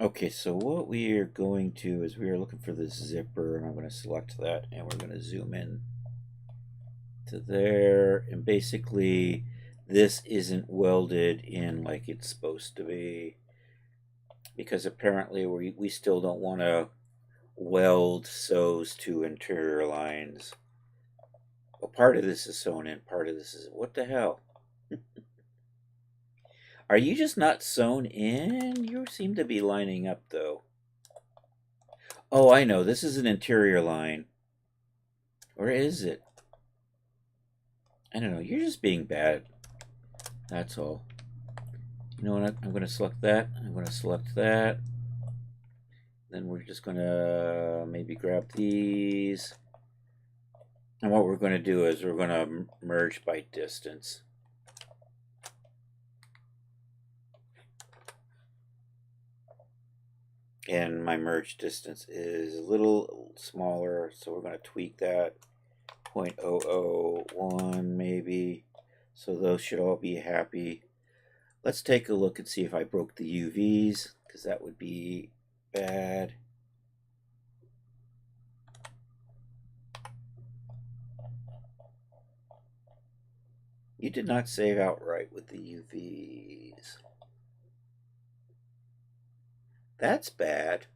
Okay, so what we are going to is we are looking for the zipper, and I'm going to select that, and we're going to zoom in to there, and basically this isn't welded in like it's supposed to be, because apparently we still don't want to weld sews to interior lines. Well, part of this is sewn in, part of this is... What the hell? Are you just not sewn in? You seem to be lining up, though. Oh, I know. This is an interior line. Or is it? I don't know. You're just being bad. That's all. You know what? I'm going to select that. I'm going to select that. Then we're just going to maybe grab these. And what we're going to do is we're going to merge by distance. And my merge distance is a little smaller, so we're going to tweak that. 0.001 maybe. So those should all be happy. Let's take a look and see if I broke the UVs, because that would be bad. You did not save outright with the UVs. That's bad.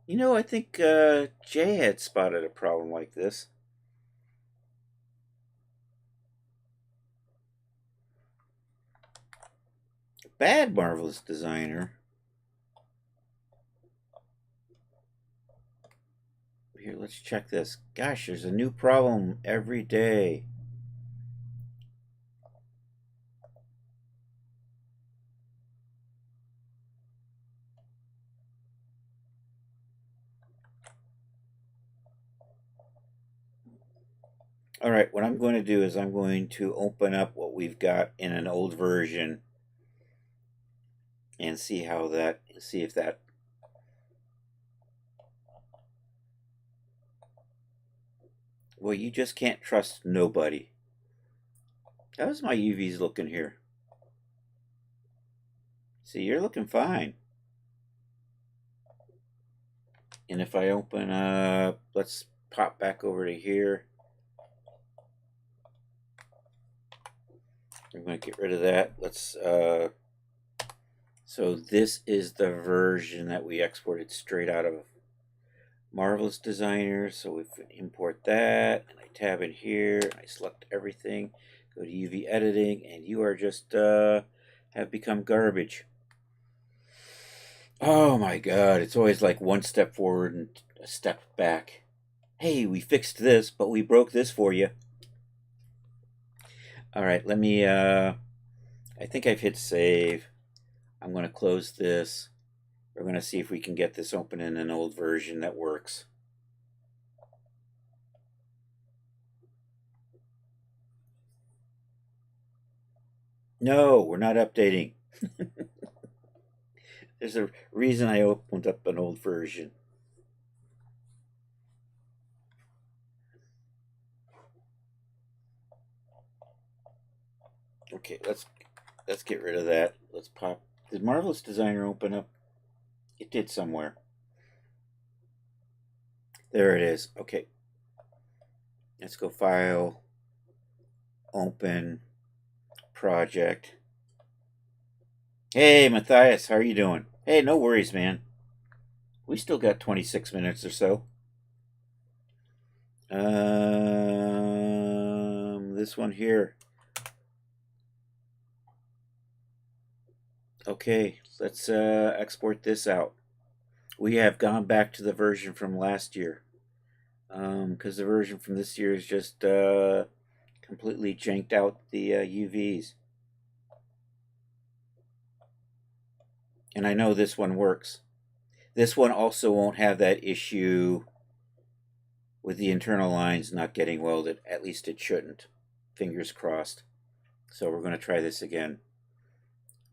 You know, I think Jay had spotted a problem like this. Bad Marvelous Designer. Here, let's check this. Gosh, there's a new problem every day. All right, what I'm going to do is I'm going to open up what we've got in an old version and see if that... Well, you just can't trust nobody. How's my UVs looking here? See, you're looking fine. And if I open up, let's pop back over to here. I'm going to get rid of that. Let's, so this is the version that we exported straight out of Marvelous Designer. So we import that, and I tab in here, and I select everything, go to UV editing, and you are just, have become garbage. Oh my god, it's always like one step forward and a step back. Hey, we fixed this, but we broke this for you. Alright, let me, I think I've hit save. I'm going to close this. We're going to see if we can get this open in an old version that works. No, we're not updating. There's a reason I opened up an old version. Okay, let's get rid of that. Let's pop. Did Marvelous Designer open up? It did somewhere. There it is. Okay. Let's go File, Open, Project. Hey, Matthias, how are you doing? Hey, no worries, man. We still got 26 minutes or so. This one here. Okay, let's export this out. We have gone back to the version from last year. Because the version from this year is just completely janked out the UVs. And I know this one works. This one also won't have that issue with the internal lines not getting welded. At least it shouldn't. Fingers crossed. So we're going to try this again.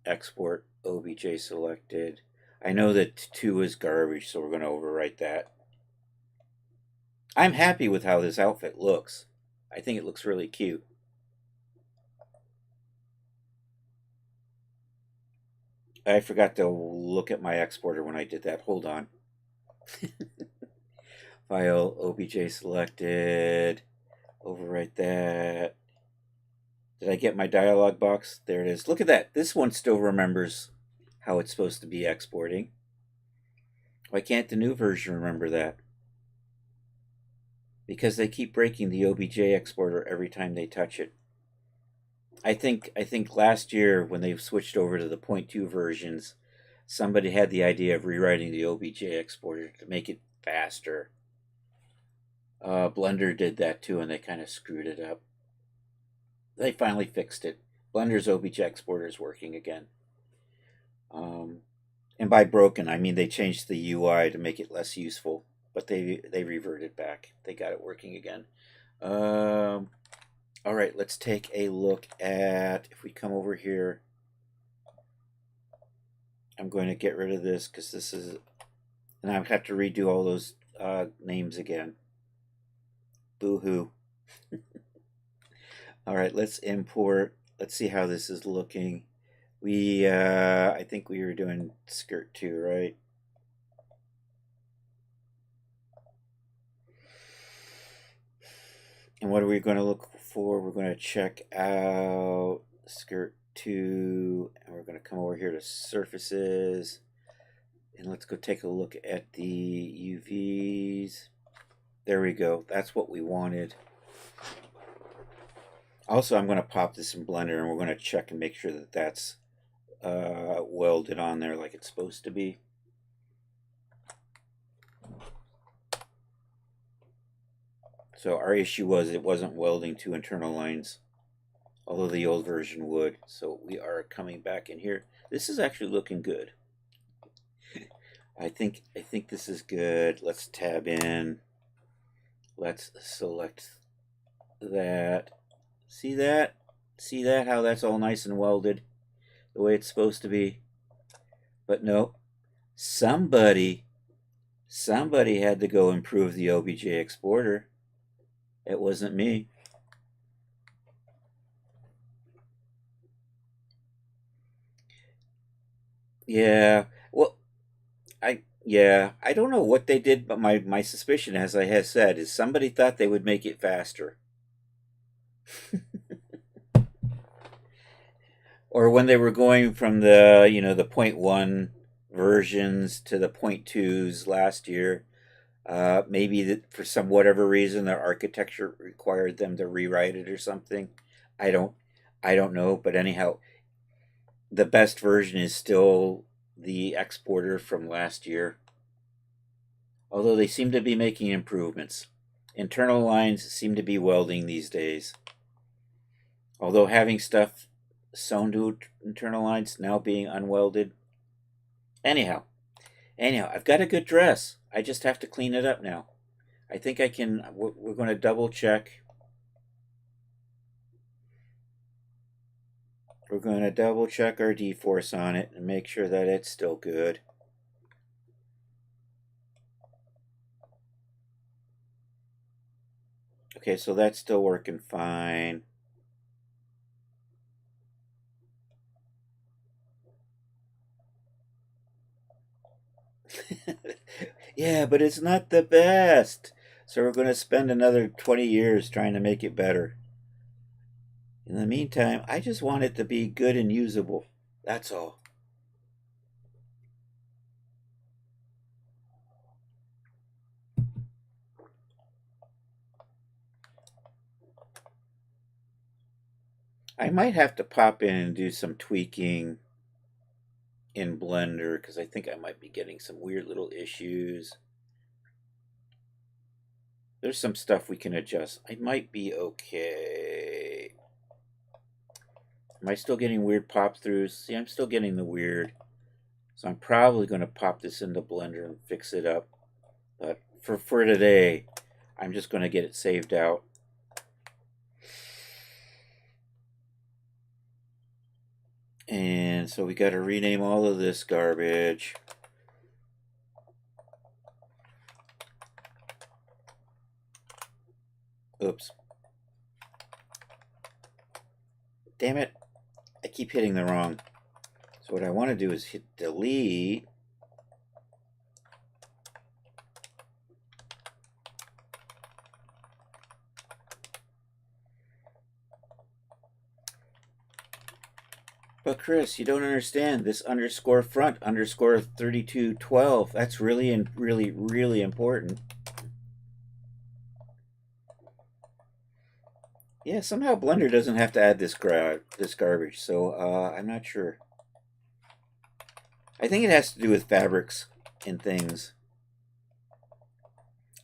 Export OBJ selected. I know that 2 is garbage, so we're going to overwrite that. I'm happy with how this outfit looks. I think it looks really cute. I forgot to look at my exporter when I did that. Hold on. File, OBJ selected. Overwrite that. Did I get my dialog box? There it is. Look at that. This one still remembers how it's supposed to be exporting. Why can't the new version remember that? Because they keep breaking the OBJ exporter every time they touch it. I think last year when they switched over to the 0.2 versions, somebody had the idea of rewriting the OBJ exporter to make it faster. Blender did that too, and they kind of screwed it up. They finally fixed it. Blender's OBJ exporter is working again. And by broken, I mean they changed the UI to make it less useful, but they reverted back. They got it working again. All right, let's take a look at, if we come over here, I'm going to get rid of this because this is, and I have to redo all those names again. Boo-hoo. All right, let's import. Let's see how this is looking. We, I think we were doing skirt 2, right? And what are we going to look for? We're going to check out skirt 2, and we're going to come over here to surfaces, and let's go take a look at the UVs. There we go. That's what we wanted. Also, I'm going to pop this in Blender, and we're going to check and make sure that that's welded on there like it's supposed to be. So our issue was it wasn't welding to internal lines, although the old version would. So we are coming back in here. This is actually looking good. I think this is good. Let's tab in. Let's select that. See that? See that? How that's all nice and welded the way it's supposed to be. But no, somebody had to go improve the OBJ exporter. It wasn't me. Yeah. Well, I don't know what they did, but my suspicion, as I have said, is somebody thought they would make it faster. Or when they were going from the, the 0.1 versions to the 0.2s last year, maybe that for some whatever reason their architecture required them to rewrite it or something. I don't know, but anyhow, the best version is still the exporter from last year. Although they seem to be making improvements. Internal lines seem to be welding these days. Although having stuff sewn to internal lines now being unwelded. Anyhow, Anyhow, I've got a good dress. I just have to clean it up now. I think I can. We're going to double check. We're going to double check our D-force on it and make sure that it's still good. Okay, so that's still working fine. Yeah, but it's not the best. So we're going to spend another 20 years trying to make it better. In the meantime, I just want it to be good and usable. That's all. I might have to pop in and do some tweaking in Blender because I think I might be getting some weird little issues. There's some stuff we can adjust. I might be okay. Am I still getting weird pop throughs? See, I'm still getting the weird. So I'm probably going to pop this into Blender and fix it up. But for today, I'm just going to get it saved out. And so we got to rename all of this garbage. Oops. Damn it. I keep hitting the wrong. So what I want to do is hit delete. But Chris, you don't understand this underscore front underscore 3212. That's really, really important. Yeah, somehow Blender doesn't have to add this garbage, so I'm not sure. I think it has to do with fabrics and things.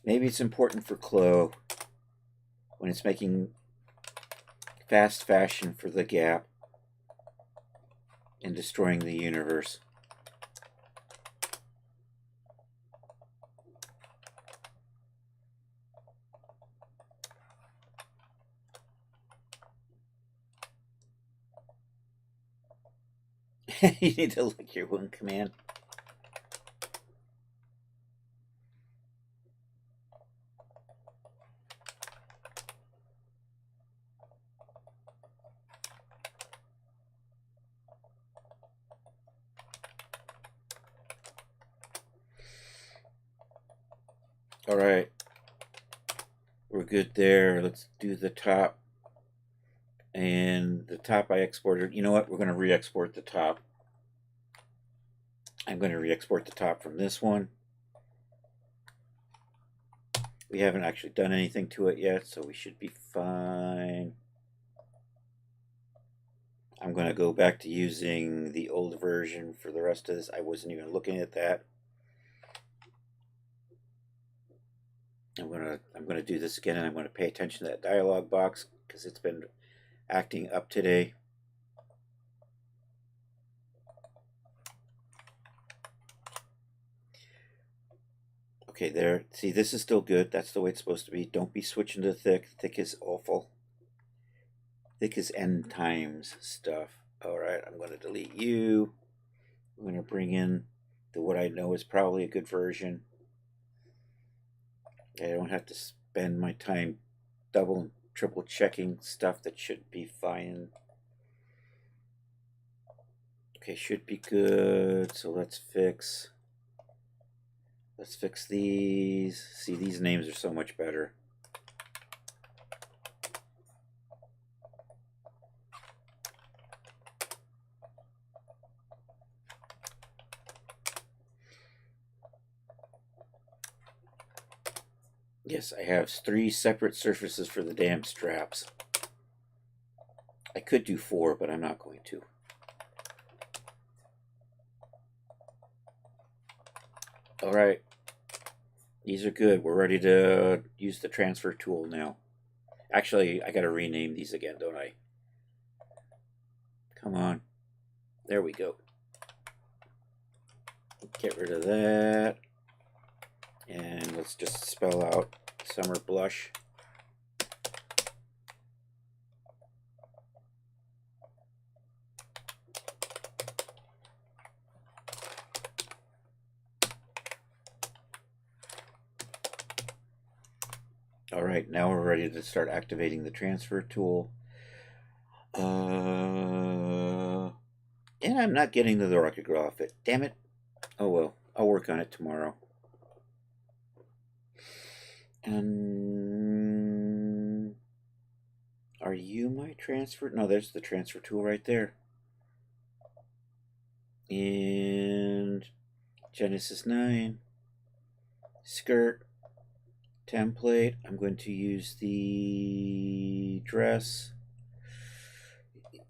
Maybe it's important for Clo when it's making fast fashion for the gap and destroying the universe. You need to lick your wound command. All right. We're good there. Let's do the top. And the top I exported. You know what? We're going to re-export the top. I'm going to re-export the top from this one. We haven't actually done anything to it yet, so we should be fine. I'm going to go back to using the old version for the rest of this. I wasn't even looking at that. I'm going to do this again, and I'm going to pay attention to that dialog box because it's been acting up today. Okay, there. See, this is still good. That's the way it's supposed to be. Don't be switching to thick. Thick is awful. Thick is end times stuff. All right, I'm going to delete you. I'm going to bring in what I know is probably a good version. I don't have to spend my time double and triple checking stuff that should be fine. Okay, should be good. So let's fix these. See, these names are so much better. Yes, I have 3 separate surfaces for the damn straps. I could do 4, but I'm not going to. All right. These are good. We're ready to use the transfer tool now. Actually, I got to rename these again, don't I? Come on. There we go. Get rid of that. And let's just spell out Summer Blush. All right, now we're ready to start activating the transfer tool. And I'm not getting the rocket girl outfit. Damn it. Oh well, I'll work on it tomorrow. And are you my transfer? No, there's the transfer tool right there. And Genesis 9. Skirt. Template. I'm going to use the dress.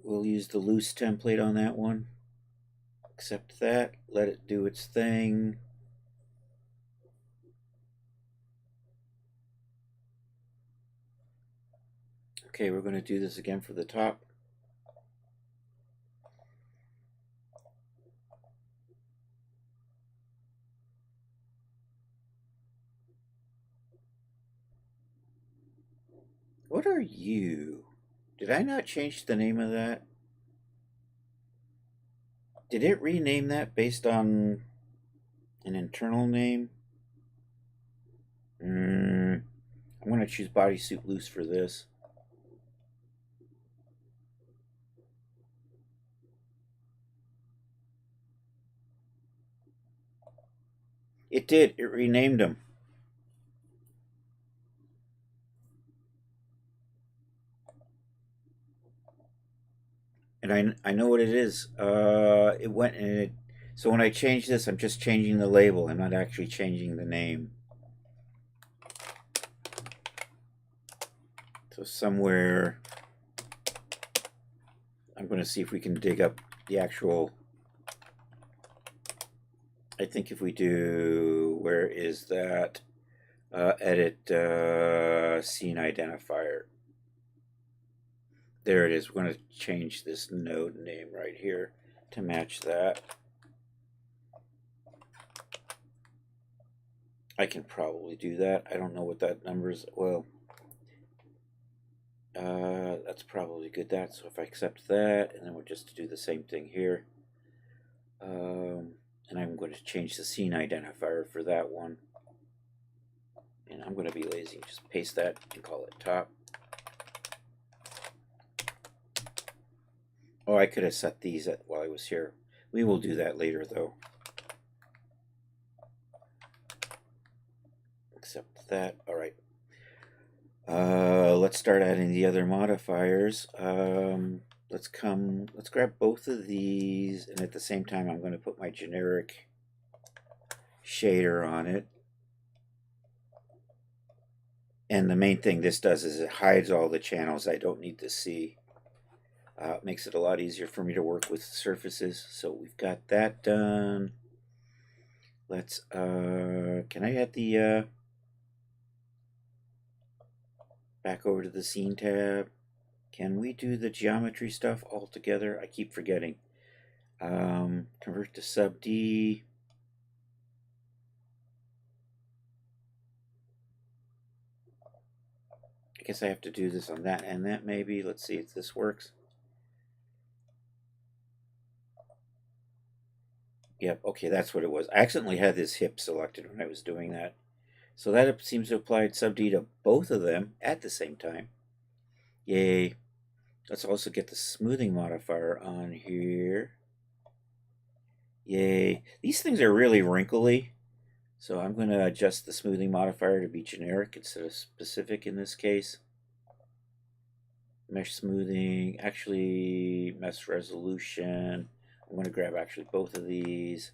We'll use the loose template on that one. Accept that. Let it do its thing. Okay, we're going to do this again for the top. What are you? Did I not change the name of that? Did it rename that based on an internal name? I'm going to choose bodysuit loose for this. It did. It renamed them. And I know what it is. It went and it. So when I change this, I'm just changing the label. I'm not actually changing the name. So somewhere, I'm going to see if we can dig up the actual. I think if we do, where is that? Edit scene identifier. There it is. We're going to change this node name right here to match that. I can probably do that. I don't know what that number is. Well, that's probably good. That so if I accept that, and then we'll just do the same thing here. And I'm going to change the scene identifier for that one. And I'm going to be lazy. Just paste that and call it top. Oh, I could have set these while I was here. We will do that later, though. Accept that. All right. Let's start adding the other modifiers. Let's grab both of these, and at the same time, I'm going to put my generic shader on it. And the main thing this does is it hides all the channels I don't need to see. It makes it a lot easier for me to work with surfaces. So we've got that done. Let's, can I add the, back over to the scene tab? Can we do the geometry stuff all together? I keep forgetting. Convert to sub D. I guess I have to do this on that and that maybe. Let's see if this works. Yep, okay, that's what it was. I accidentally had this hip selected when I was doing that. So that seems to apply sub D to both of them at the same time. Yay. Let's also get the smoothing modifier on here. Yay. These things are really wrinkly. So I'm going to adjust the smoothing modifier to be generic instead of specific in this case. Mesh smoothing, actually mesh resolution. I'm going to grab actually both of these.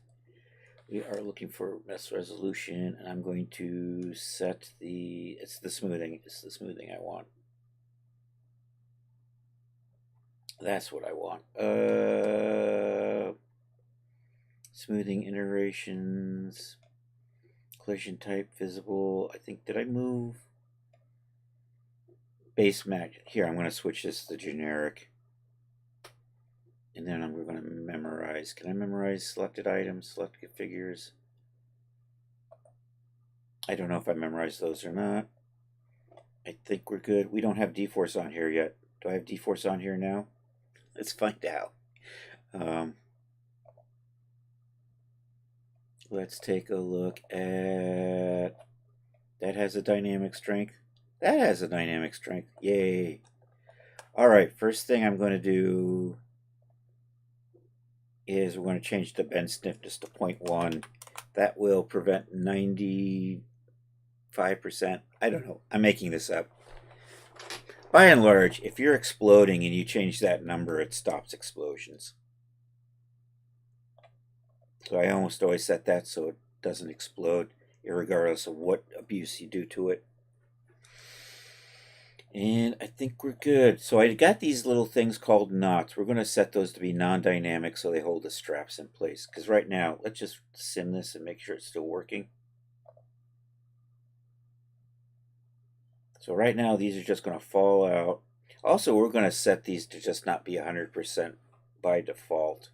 We are looking for mesh resolution, and I'm going to set it's the smoothing I want. That's what I want. Smoothing iterations, collision type visible. I think, did I move? Base match. Here, I'm going to switch this to generic. And then I'm going to memorize. Can I memorize selected items, selected figures? I don't know if I memorized those or not. I think we're good. We don't have D-Force on here yet. Do I have D-Force on here now? Let's find out. Let's take a look at... That has a dynamic strength. That has a dynamic strength. Yay. Alright, first thing I'm going to do is we're going to change the bend stiffness to 0.1. That will prevent 95%. I don't know. I'm making this up. By and large, if you're exploding and you change that number, it stops explosions. So I almost always set that so it doesn't explode, regardless of what abuse you do to it. And I think we're good. So I got these little things called knots. We're going to set those to be non-dynamic so they hold the straps in place. Because right now, let's just sim this and make sure it's still working. So right now, these are just going to fall out. Also, we're going to set these to just not be 100% by default.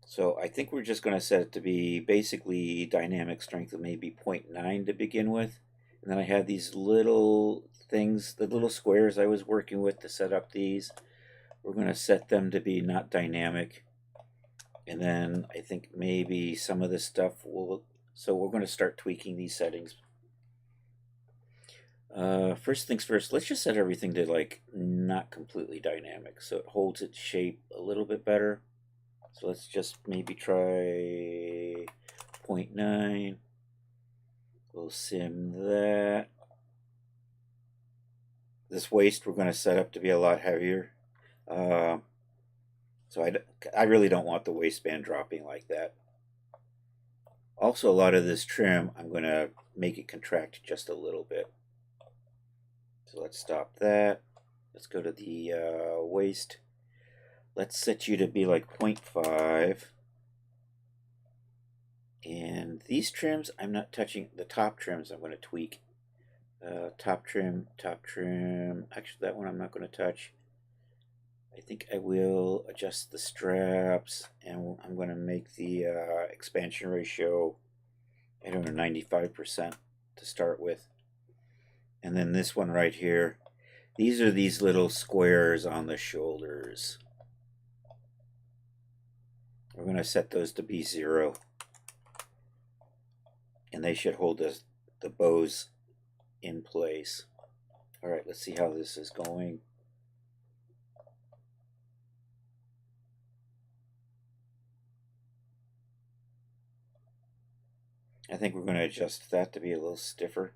So I think we're just going to set it to be basically dynamic strength of maybe 0.9 to begin with. And then I had these little things, the little squares I was working with to set up these. We're going to set them to be not dynamic. And then I think maybe some of this stuff will... So we're going to start tweaking these settings. First things first, let's just set everything to like not completely dynamic so it holds its shape a little bit better. So let's just maybe try 0.9. We'll sim that. This waist we're going to set up to be a lot heavier. So I really don't want the waistband dropping like that. Also, a lot of this trim, I'm going to make it contract just a little bit. So let's stop that. Let's go to the waist. Let's set you to be like 0.5. And these trims, I'm not touching. The top trims, I'm going to tweak. Top trim. Actually, that one I'm not going to touch. I think I will adjust the straps, and I'm going to make the expansion ratio, I don't know, 95% to start with. And then this one right here, these are these little squares on the shoulders. We're going to set those to be 0. And they should hold the bows in place. All right, let's see how this is going. I think we're going to adjust that to be a little stiffer.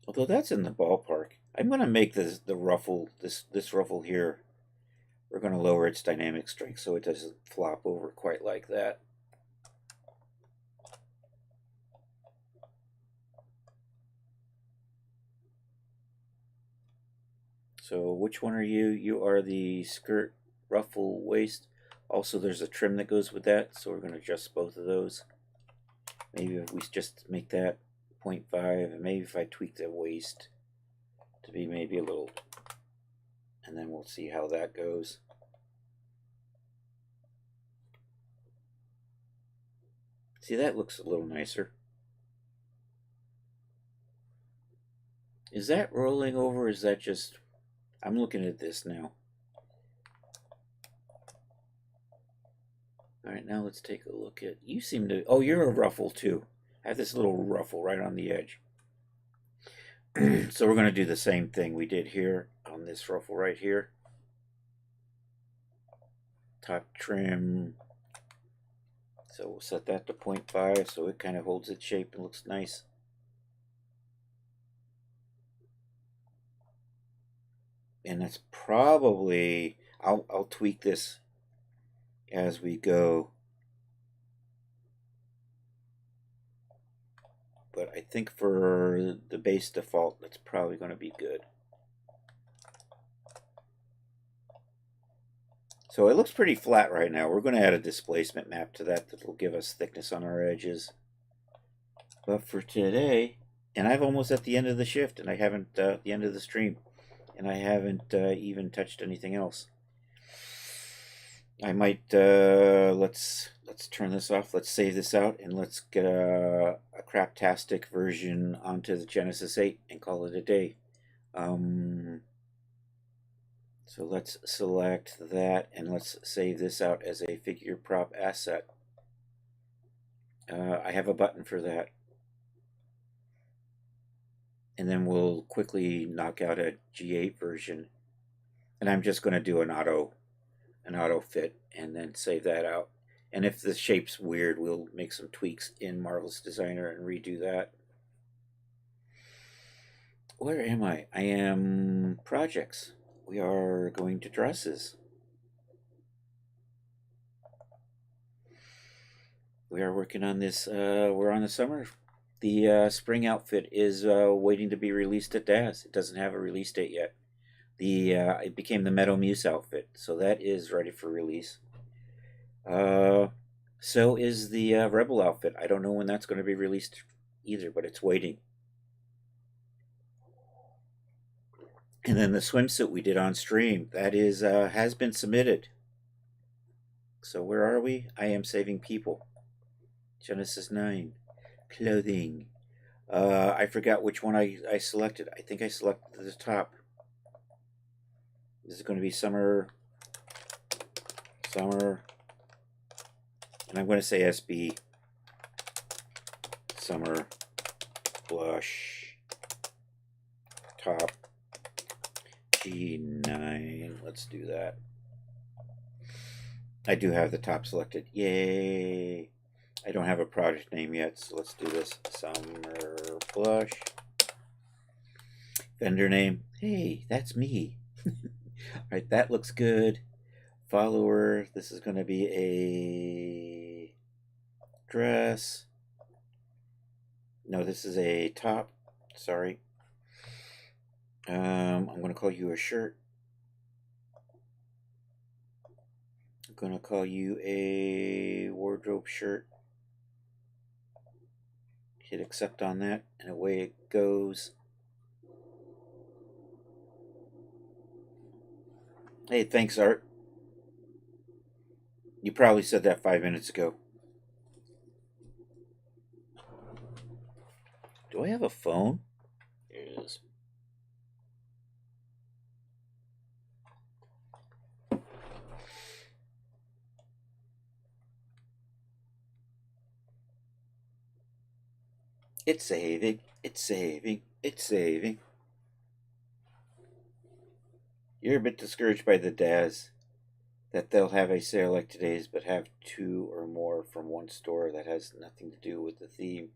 Although that's in the ballpark. I'm going to make this ruffle here. We're going to lower its dynamic strength so it doesn't flop over quite like that. So which one are you? You are the skirt ruffle waist. Also, there's a trim that goes with that, so we're going to adjust both of those. Maybe if we just make that 0.5, and maybe if I tweak the waist to be maybe a little, and then we'll see how that goes. See, that looks a little nicer. Is that rolling over? Is that just... I'm looking at this now. Alright, now let's take a look at... You seem to... Oh, you're a ruffle too. I have this little ruffle right on the edge. So we're going to do the same thing we did here on this ruffle right here. Top trim. So we'll set that to 0.5 so it kind of holds its shape and looks nice. And that's probably... I'll tweak this as we go. But I think for the base default, that's probably going to be good. So it looks pretty flat right now. We're going to add a displacement map to that will give us thickness on our edges. But for today, and I'm almost at the end of the shift, and I haven't the end of the stream, and I haven't even touched anything else. I might let's turn this off. Let's save this out, and let's get a craptastic version onto the Genesis 8 and call it a day. So let's select that, and let's save this out as a figure prop asset. I have a button for that. And then we'll quickly knock out a G8 version. And I'm just going to do an auto fit and then save that out. And if the shape's weird, we'll make some tweaks in Marvelous Designer and redo that. Where am I? I am projects. We are going to dresses. We are working on this. We're on the summer. The spring outfit is waiting to be released at DAS. It doesn't have a release date yet. It became the Meadow Muse outfit, so that is ready for release. So is the Rebel outfit. I don't know when that's going to be released either, but it's waiting. And then the swimsuit we did on stream, that is has been submitted. So where are we? I am saving people. Genesis 9. Clothing. I forgot which one I selected. I think I selected the top. This is going to be summer. And I'm going to say SB. Summer blush. Top. G9. Let's do that. I do have the top selected. Yay! I don't have a project name yet, so let's do this. Summer blush. Vendor name. Hey, that's me. Alright, that looks good. Follower. This is going to be a dress. No, this is a top. Sorry. I'm going to call you a shirt. I'm going to call you a wardrobe shirt. Hit accept on that, and away it goes. Hey, thanks, Art. You probably said that 5 minutes ago. Do I have a phone? There it is. It's saving. It's saving. It's saving. You're a bit discouraged by the DAS that they'll have a sale like today's, but have 2 or more from one store that has nothing to do with the theme.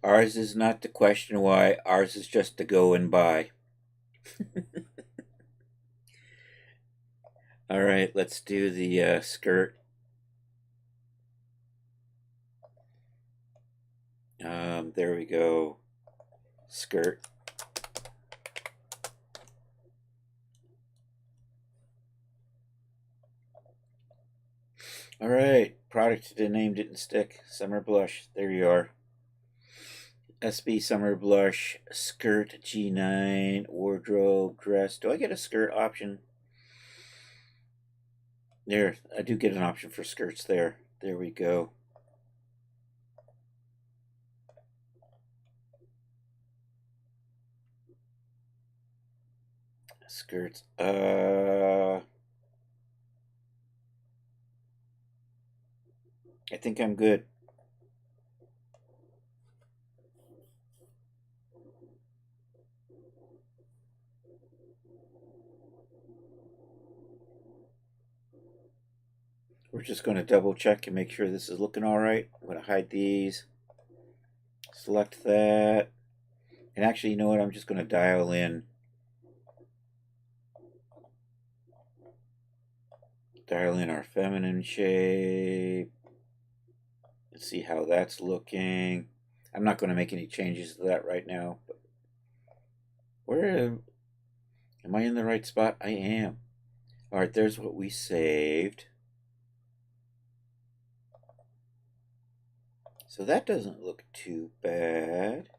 Ours is not to question why, ours is just to go and buy. All right, let's do the skirt. There we go. Skirt. All right, product the name didn't stick. Summer blush. There you are. SB Summer Blush, skirt, G9, wardrobe, dress. Do I get a skirt option? There, I do get an option for skirts there. There we go. Skirts. I think I'm good. We're just going to double check and make sure this is looking all right. I'm going to hide these. Select that. And actually, you know what? I'm just going to dial in. Dial in our feminine shape. Let's see how that's looking. I'm not going to make any changes to that right now. But where am I in the right spot? I am. All right, there's what we saved. So that doesn't look too bad.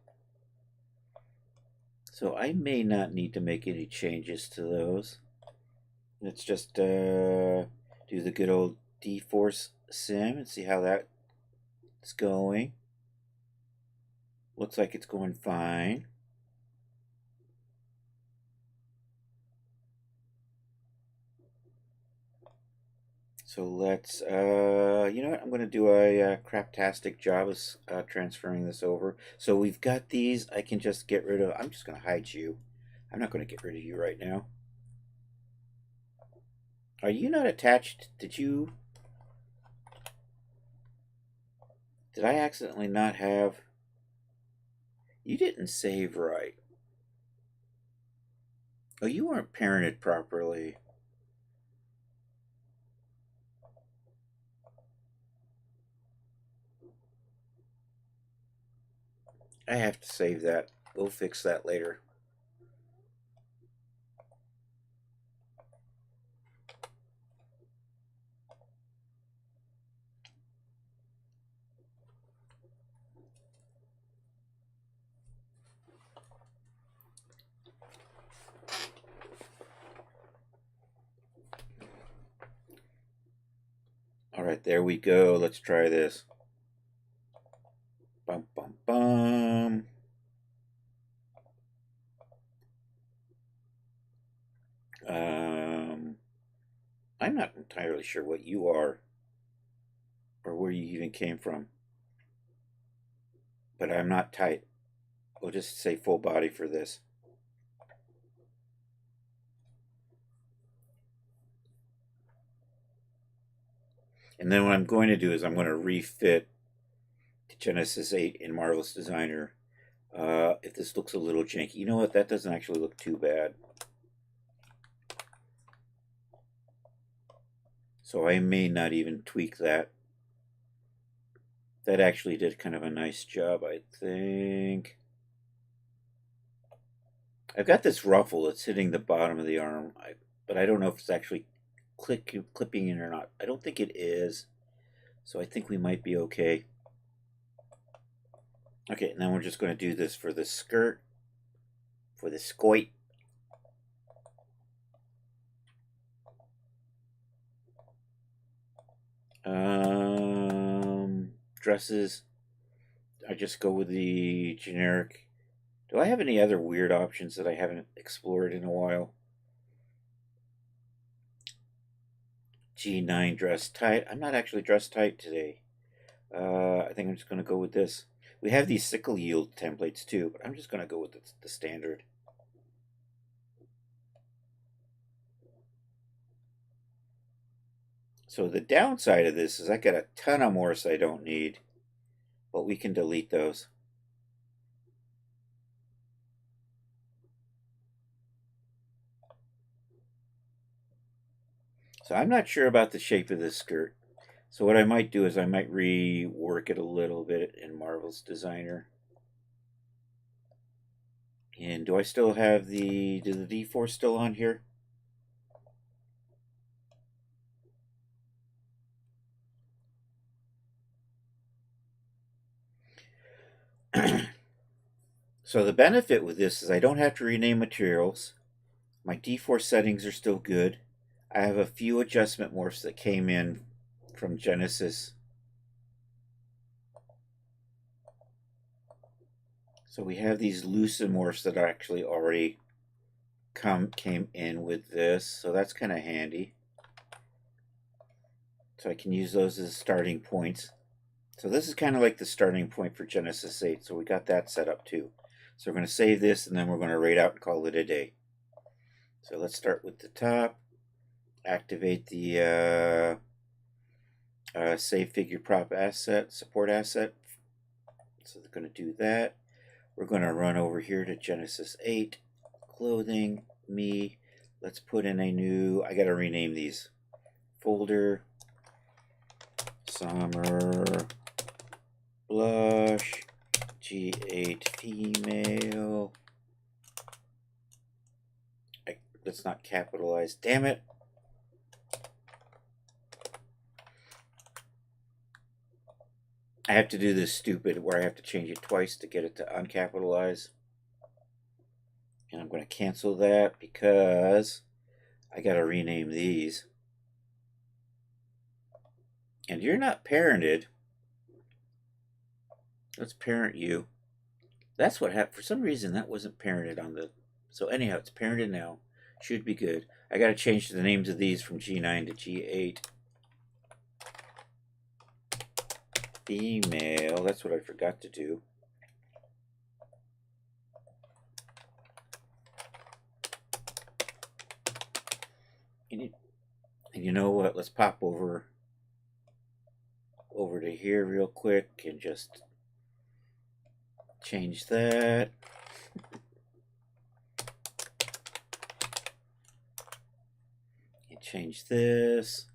So I may not need to make any changes to those. Let's just do the good old dforce sim and see how that's going. Looks like it's going fine. So let's, you know what? I'm going to do a craptastic job of transferring this over. So we've got these. I can just get rid of, I'm just going to hide you. I'm not going to get rid of you right now. Are you not attached? Did I accidentally not have, you didn't save right. Oh, you weren't parented properly. I have to save that. We'll fix that later. All right, there we go. Let's try this. Bum, bum, bum. I'm not entirely sure what you are or where you even came from, but I'm not tight. We'll just say full body for this. And then what I'm going to do is I'm going to refit to Genesis 8 in Marvelous Designer. If this looks a little janky, you know what? That doesn't actually look too bad. So I may not even tweak that. That actually did kind of a nice job, I think. I've got this ruffle that's hitting the bottom of the arm, but I don't know if it's actually clipping in or not. I don't think it is, so I think we might be okay. Okay, and then we're just going to do this for the skirt, for the skoit. Dresses, I just go with the generic. Do I have any other weird options that I haven't explored in a while? G9 dress tight. I'm not actually dressed tight today. I think I'm just going to go with this. We have these sickle yield templates too, but I'm just going to go with the standard. So the downside of this is I got a ton of morphs I don't need, but we can delete those. So I'm not sure about the shape of this skirt. So what I might do is I might rework it a little bit in Marvel's Designer. And do I still have the dforce still on here? So the benefit with this is I don't have to rename materials. My dforce settings are still good. I have a few adjustment morphs that came in from Genesis. So we have these loosen morphs that are actually already came in with this, so that's kind of handy. So I can use those as starting points. So this is kind of like the starting point for Genesis 8, so we got that set up too. So we're going to save this, and then we're going to rate out and call it a day. So let's start with the top. Activate the save figure prop asset, support asset. So they're going to do that. We're going to run over here to Genesis 8, clothing, me. Let's put in a new, I got to rename these. Folder, summer blush, G8 female. Let's not capitalize, damn it. I have to do this stupid where I have to change it twice to get it to uncapitalize. And I'm going to cancel that because I got to rename these. And you're not parented. Let's parent you. That's what happened. For some reason, that wasn't parented on the... So anyhow, it's parented now. Should be good. I got to change the names of these from G9 to G8. Female. That's what I forgot to do. And you know what? Let's pop over to here real quick and just change that. And change this.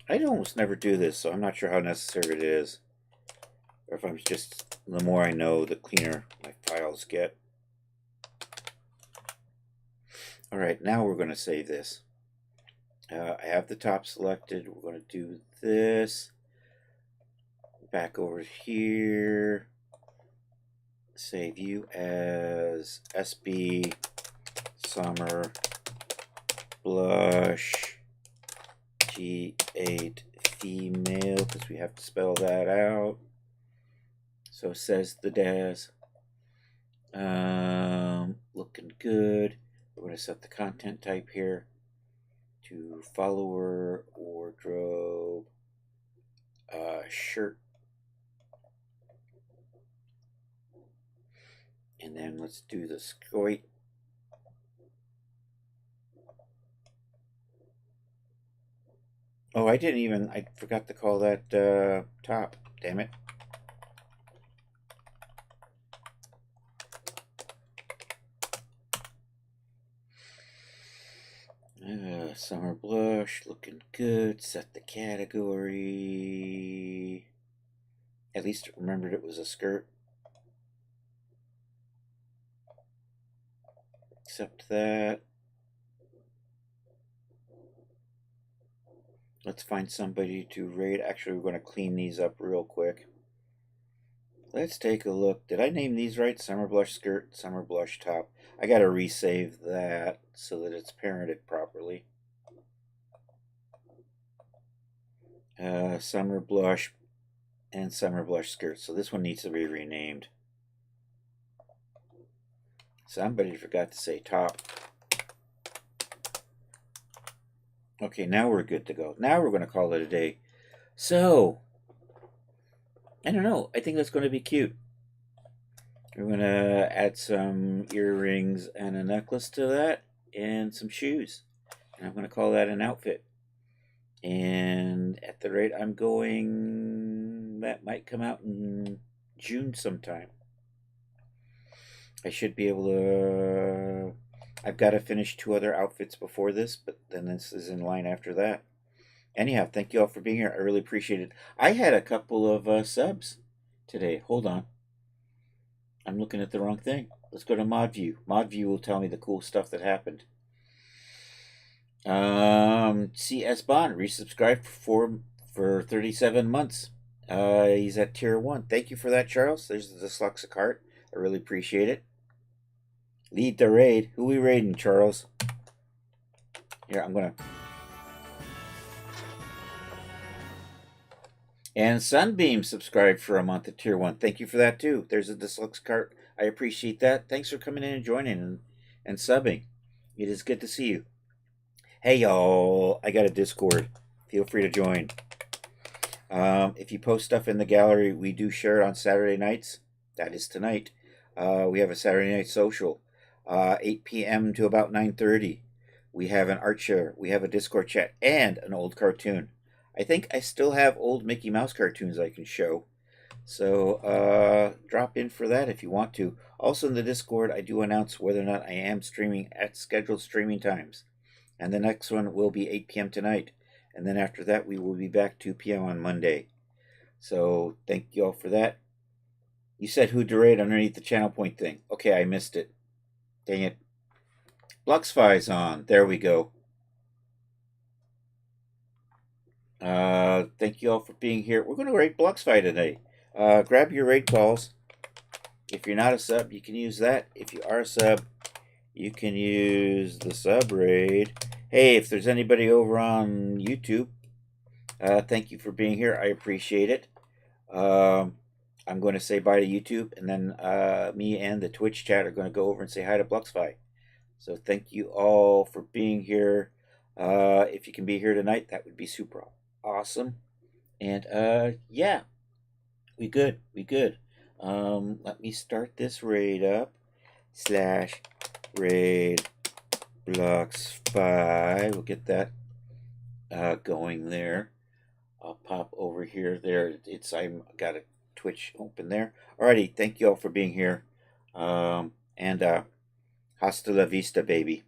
I almost never do this, so I'm not sure how necessary it is. Or if I'm just, the more I know, the cleaner my files get. Alright, now we're going to save this. I have the top selected. We're going to do this. Back over here. Save you as SB Summer Blush G8 female, because we have to spell that out. So says the Daz. Looking good. We're going to set the content type here to follower, wardrobe, shirt. And then let's do the scoit. Oh, I forgot to call that top. Damn it. Summer blush, looking good. Set the category. At least remembered it was a skirt. Accept that. Let's find somebody to rate. Actually, we're going to clean these up real quick. Let's take a look. Did I name these right? Summer blush skirt, summer blush top. I got to resave that so that it's parented properly. Summer blush and summer blush skirt. So this one needs to be renamed. Somebody forgot to say top. Okay, now we're good to go. Now we're going to call it a day. So, I don't know. I think that's going to be cute. We're going to add some earrings and a necklace to that and some shoes. And I'm going to call that an outfit. And at the rate I'm going, that might come out in June sometime. I should be able to... I've got to finish 2 other outfits before this, but then this is in line after that. Anyhow, thank you all for being here. I really appreciate it. I had a couple of subs today. Hold on. I'm looking at the wrong thing. Let's go to ModView. ModView will tell me the cool stuff that happened. CS Bond resubscribed for 37 months. He's at tier 1. Thank you for that, Charles. There's the dyslexic heart. I really appreciate it. Lead the raid. Who we raiding, Charles? Here, I'm gonna... And Sunbeam subscribed for a month at tier 1. Thank you for that, too. There's a dyslexic heart. I appreciate that. Thanks for coming in and joining and subbing. It is good to see you. Hey, y'all. I got a Discord. Feel free to join. If you post stuff in the gallery, we do share it on Saturday nights. That is tonight. We have a Saturday night social. 8 p.m. to about 9:30. We have an art share. We have a Discord chat and an old cartoon. I think I still have old Mickey Mouse cartoons I can show. So drop in for that if you want to. Also in the Discord, I do announce whether or not I am streaming at scheduled streaming times. And the next one will be 8 p.m. tonight. And then after that, we will be back 2 p.m. on Monday. So thank you all for that. You said who to raid underneath the channel point thing. Okay, I missed it. Dang it. Bluxfy's on. There we go. Thank you all for being here. We're going to raid Bluxfy today. Grab your raid calls. If you're not a sub, you can use that. If you are a sub, you can use the sub raid. Hey, if there's anybody over on YouTube, thank you for being here. I appreciate it. I'm going to say bye to YouTube, and then me and the Twitch chat are going to go over and say hi to Bluxfy. So thank you all for being here. If you can be here tonight, that would be super awesome. And yeah, we good. Let me start this raid up. /raid Bluxfy. We'll get that going there. I'll pop over here. There, I've got a Twitch open there. Alrighty, thank you all for being here. And hasta la vista, baby.